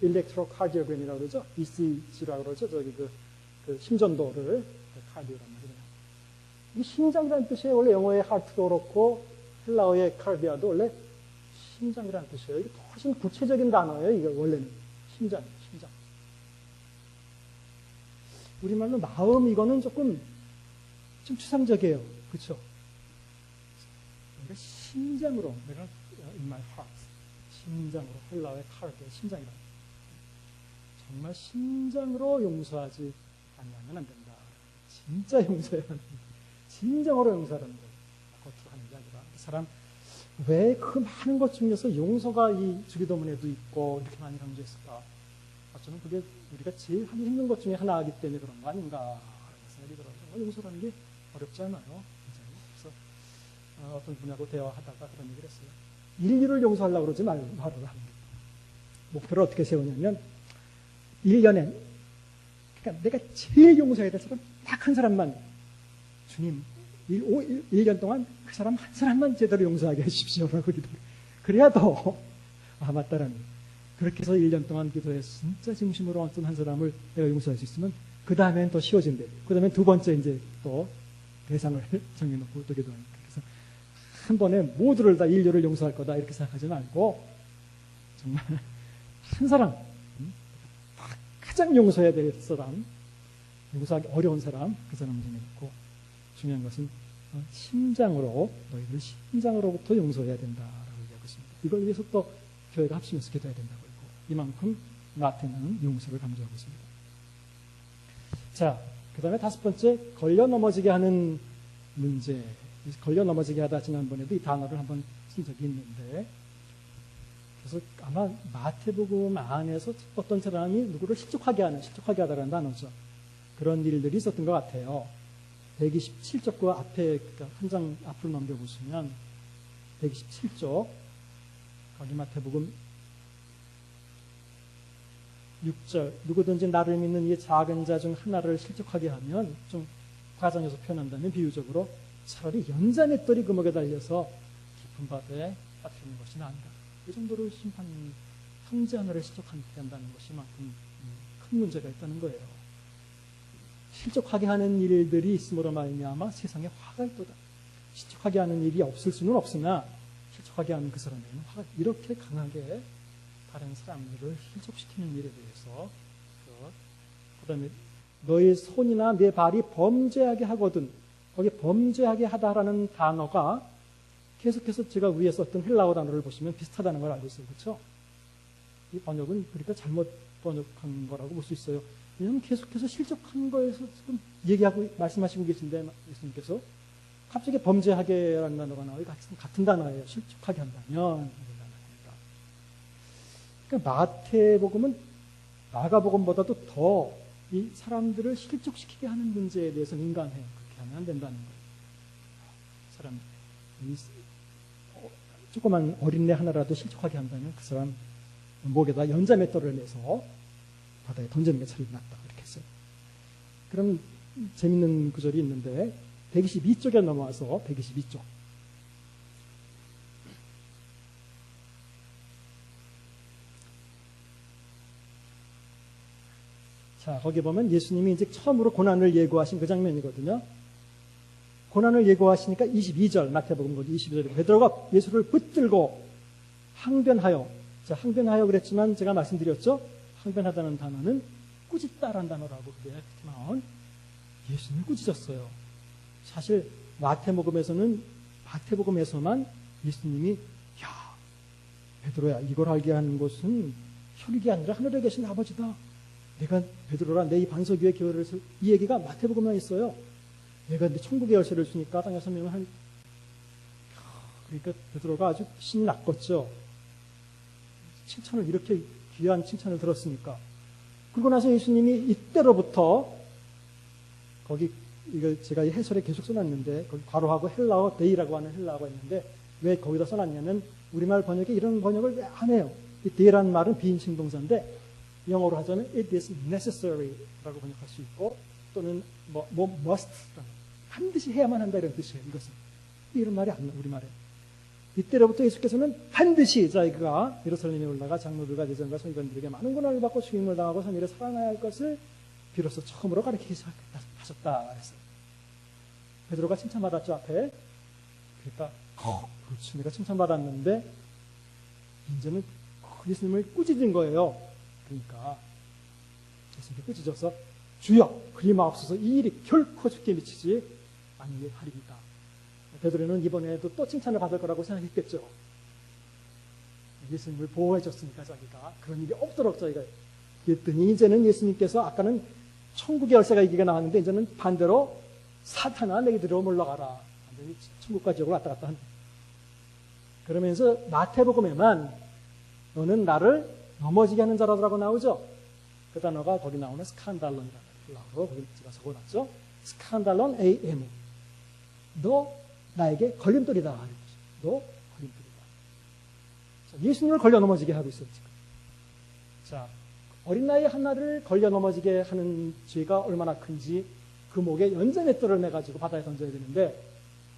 일렉트로카디오그램이라고 그러죠. ECG라고 그러죠. 저기 그 심전도를 카디오란 말이에요. 이 심장이라는 뜻이에요. 원래 영어의 하트도 그렇고 헬라어의 카디아도 원래 심장이라는 뜻이에요. 이게 훨씬 구체적인 단어예요. 이게 원래는 심장이에요. 심장. 우리말로 마음 이거는 조금 좀 추상적이에요. 그렇죠? 내가 심장으로 내가 in my heart 심장으로 헬라어의 카디아 심장이라. 정말 심장으로 용서하지 아니하면 안 된다. 진짜 용서해야 한다. 진정으로 용서하는 거예요. 겉으로 하는 게 아니라. 그 사람 왜 그 많은 것 중에서 용서가 이 주기도문에도 있고 이렇게 많이 강조했을까? 저는 그게 우리가 제일 하기 힘든 것 중에 하나이기 때문에 그런 거 아닌가 하는 생각이 들어요. 정말 용서라는 게 어렵지 않아요. 굉장히. 그래서 어떤 분하고 대화하다가 그런 얘기를 했어요. 인류를 용서하려고 그러지 말을 하는 게. 목표를 어떻게 세우냐면 1년에 그러니까 내가 제일 용서해야 될 사람 딱 한 사람만 주님 1년 동안 그 사람 한 사람만 제대로 용서하게 해주십시오라고 기도를 그래야 더 맞다라는 그렇게 해서 1년 동안 기도해서 진짜 진심으로 어떤 한 사람을 내가 용서할 수 있으면 그 다음엔 더 쉬워진대. 그 다음엔 두 번째 이제 또 대상을 정해놓고 또 기도하니까 그래서 한 번에 모두를 다 인류를 용서할 거다 이렇게 생각하지 말고 정말 한 사람 가장 용서해야 될 사람, 용서하기 어려운 사람, 그 사람을 정해놓고 중요한 것은 심장으로 너희들 심장으로부터 용서해야 된다라고 얘기하고 있습니다. 이걸 위해서 또 교회가 합심해서 기도해야 된다고 했고 이만큼 마태는 용서를 강조하고 있습니다. 자, 그 다음에 다섯 번째 걸려 넘어지게 하는 문제. 걸려 넘어지게 하다 지난번에도 이 단어를 한번 쓴 적이 있는데 그래서 아마 마태복음 안에서 어떤 사람이 누구를 실족하게 하다라는 단어죠. 그런 일들이 있었던 것 같아요. 127쪽 앞에 한 장 앞으로 넘겨보시면 127쪽 거기 마태복음 6절 누구든지 나를 믿는 이 작은 자 중 하나를 실족하게 하면 좀 과장해서 표현한다면 비유적으로 차라리 연자맷돌이 금옥에 달려서 깊은 바다에 빠뜨리는 것이 나은가. 이 정도로 형제 하나를 실족하게 한다는 것이만큼 큰 문제가 있다는 거예요. 실족하게 하는 일들이 있음으로 말미암아 세상에 화가 있도다. 실족하게 하는 일이 없을 수는 없으나 실족하게 하는 그 사람에게는 화가 이렇게 강하게 다른 사람들을 실족시키는 일에 대해서 그 다음에 너의 손이나 내 발이 범죄하게 하거든. 거기 범죄하게 하다라는 단어가 계속해서 제가 위에 썼던 헬라어 단어를 보시면 비슷하다는 걸 알고 있어요. 그렇죠? 이 번역은 그러니까 잘못 번역한 거라고 볼 수 있어요. 왜냐하면 계속해서 실족한 거에서 지금 얘기하고 말씀하시고 계신데 예수님께서 갑자기 범죄하게라는 단어가 나와요. 같은 단어예요. 실족하게 한다면. 그러니까 마태복음은 마가복음보다도 더 이 사람들을 실족시키게 하는 문제에 대해서 민감해요. 그렇게 하면 안 된다는 거예요. 사람 조그만 어린애 하나라도 실족하게 한다면 그 사람 목에다 연자맷돌을 내서 바다에 던지는 게 차라리 낫다. 이렇게 했어요. 그럼 재밌는 구절이 있는데 122쪽에 넘어와서 122쪽 자, 거기 보면 예수님이 이제 처음으로 고난을 예고하신 그 장면이거든요. 고난을 예고하시니까 22절, 마태복음 거기 22절에 베드로가 예수를 붙들고 항변하여, 자, 항변하여 그랬지만 제가 말씀드렸죠? 항변하다는 단어는 꾸짖다라는 단어라고 그게 나온 예수님을 꾸짖었어요. 사실 마태복음에서만 예수님이 야, 베드로야, 이걸 알게 하는 것은 혈육이 아니라 하늘에 계신 아버지다. 내가 베드로라 내 이 반석 위에 기회를 이 얘기가 마태복음에 있어요. 내가 내 천국의 열쇠를 주니까 땅에 서명을 한. 그러니까 베드로가 아주 신이 났겠죠. 칭찬을 이렇게 귀한 칭찬을 들었으니까. 그러고 나서 예수님이 이때로부터 거기 이거 제가 이 해설에 계속 써놨는데 거기 괄호하고 헬라어 데이라고 하는 헬라어가 있는데 왜 거기다 써놨냐면 우리말 번역에 이런 번역을 왜 안 해요. 이 데이라는 말은 비인칭 동사인데 영어로 하자면 it is necessary라고 번역할 수 있고 또는 must 반드시 해야만 한다 이런 뜻이에요. 이것은 이런 말이 안 나와 우리말에. 이때로부터 예수께서는 반드시 자기가 예루살렘에 올라가 장로들과 대장과 서기관들에게 많은 고난을 받고 죽임을 당하고 3일에 살아나야 할 것을 비로소 처음으로 가르치기 시작하셨다 그랬어요. 베드로가 칭찬받았죠 앞에. 그러니까 그렇지 내가 칭찬받았는데 이제는 예수님을 꾸짖은 거예요. 그러니까 예수님께 꾸짖어서 주여 그리 마옵소서 이 일이 결코 죽게 미치지 아니하리이다. 베드로는 이번에도 또 칭찬을 받을 거라고 생각했겠죠. 예수님을 보호해 줬으니까 자기가 그런 일이 없도록 자기가 했더니 이제는 예수님께서 아까는 천국의 열쇠가 얘기가 나왔는데 이제는 반대로 사탄아 내게 들어 물러가라. 완전히 천국과 지옥을 왔다 갔다 한다. 그러면서 마태복음에만 너는 나를 넘어지게 하는 자라고 나오죠. 그 단어가 거기 나오는 스칸달론이라고 거기 제가 적어놨죠. 스칸달론 AM. 너 나에게 걸림돌이다. 너 걸림돌이다. 자, 예수님을 걸려 넘어지게 하고 있어요. 지금. 자, 어린 나이 하나를 걸려 넘어지게 하는 죄가 얼마나 큰지 그 목에 연자맷돌을 매가지고 바다에 던져야 되는데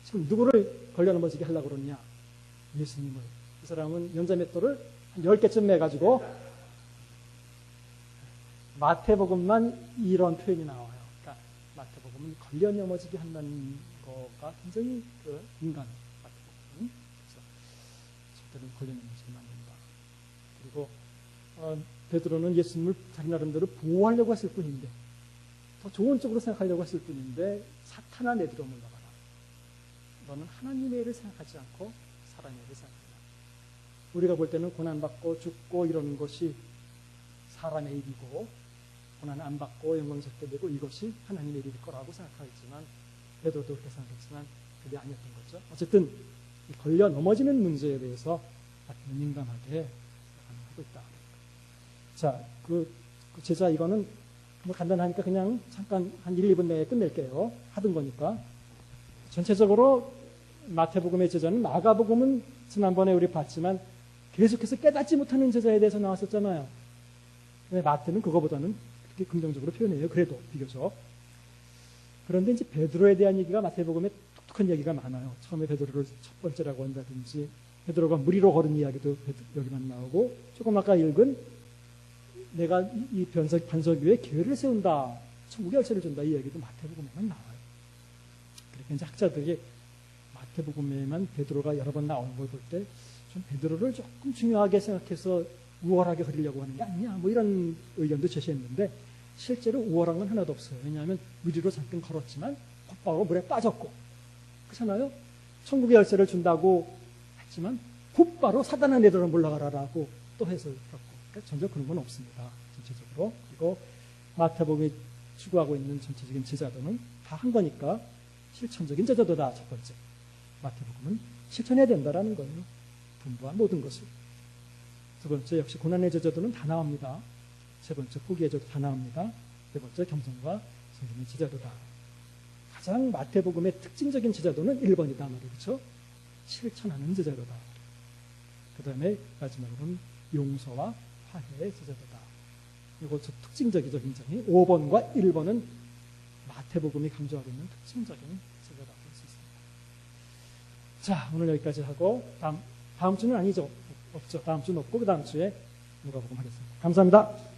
지금 누구를 걸려 넘어지게 하려고 그러냐? 예수님을. 이 사람은 연자맷돌을 한 10개쯤 매가지고 마태복음만 이런 표현이 나와요. 그러니까 마태복음은 걸려 넘어지게 한다는 거가 굉장히 인간 마태복음은. 그래서 절대로 걸려 넘어지게 만든다. 그리고 베드로는 예수님을 자기 나름대로 보호하려고 했을 뿐인데 더 좋은 쪽으로 생각하려고 했을 뿐인데 사탄아 내들어 물러가라. 너는 하나님의 일을 생각하지 않고 사람의 일을 생각한다. 우리가 볼 때는 고난받고 죽고 이러는 것이 사람의 일이고 고난 안 받고 영광스럽게 되고 이것이 하나님의 일일 거라고 생각하겠지만 베드로도 그렇게 생각했지만 그게 아니었던 거죠. 어쨌든 걸려 넘어지는 문제에 대해서 민감하게 하고 있다. 자, 그 제자 이거는 뭐 간단하니까 그냥 잠깐 한 1, 2분 내에 끝낼게요. 하던 거니까. 전체적으로 마태복음의 제자는 마가복음은 지난번에 우리 봤지만 계속해서 깨닫지 못하는 제자에 대해서 나왔었잖아요. 근데 마태는 그거보다는 그렇게 긍정적으로 표현해요. 그래도 비교적. 그런데 이제 베드로에 대한 얘기가 마태복음에 독특한 얘기가 많아요. 처음에 베드로를 첫 번째라고 한다든지 베드로가 무리로 걸은 이야기도 여기만 나오고 조금 아까 읽은 내가 이 반석 위에 교회를 세운다. 천국의 열쇠를 준다. 이 얘기도 마태복음에만 나와요. 그러니까 이제 학자들이 마태복음에만 베드로가 여러 번 나오는 걸 볼 때 좀 베드로를 조금 중요하게 생각해서 우월하게 그리려고 하는 게 아니냐. 뭐 이런 의견도 제시했는데 실제로 우월한 건 하나도 없어요. 왜냐하면 무리로 잠깐 걸었지만 곧바로 물에 빠졌고 그렇잖아요. 천국의 열쇠를 준다고 했지만 곧바로 사단아 내들어 물러가라라고 또 해서 그렇고 그러니까 전혀 그런 건 없습니다. 전체적으로. 그리고 마태복음이 추구하고 있는 전체적인 제자도는 다 한 거니까 실천적인 제자도다. 첫 번째. 마태복음은 실천해야 된다라는 거예요. 분부한 모든 것을. 두 번째 역시 고난의 제자도는 다 나옵니다. 세 번째 포기의 제자도 다 나옵니다. 네 번째 겸손과 성령의 제자도다. 가장 마태복음의 특징적인 제자도는 1번이다 말이에요. 그렇죠? 실천하는 제자도다. 그 다음에 마지막으로는 용서와 화해의 제자도다. 이거 특징적이죠. 굉장히. 5번과 1번은 마태복음이 강조하고 있는 특징적인 제자라고 할 수 있습니다. 자, 오늘 여기까지 하고 다음 주는 아니죠. 없죠. 다음 주는 없고 그 다음 주에 누가복음 하겠습니다. 감사합니다.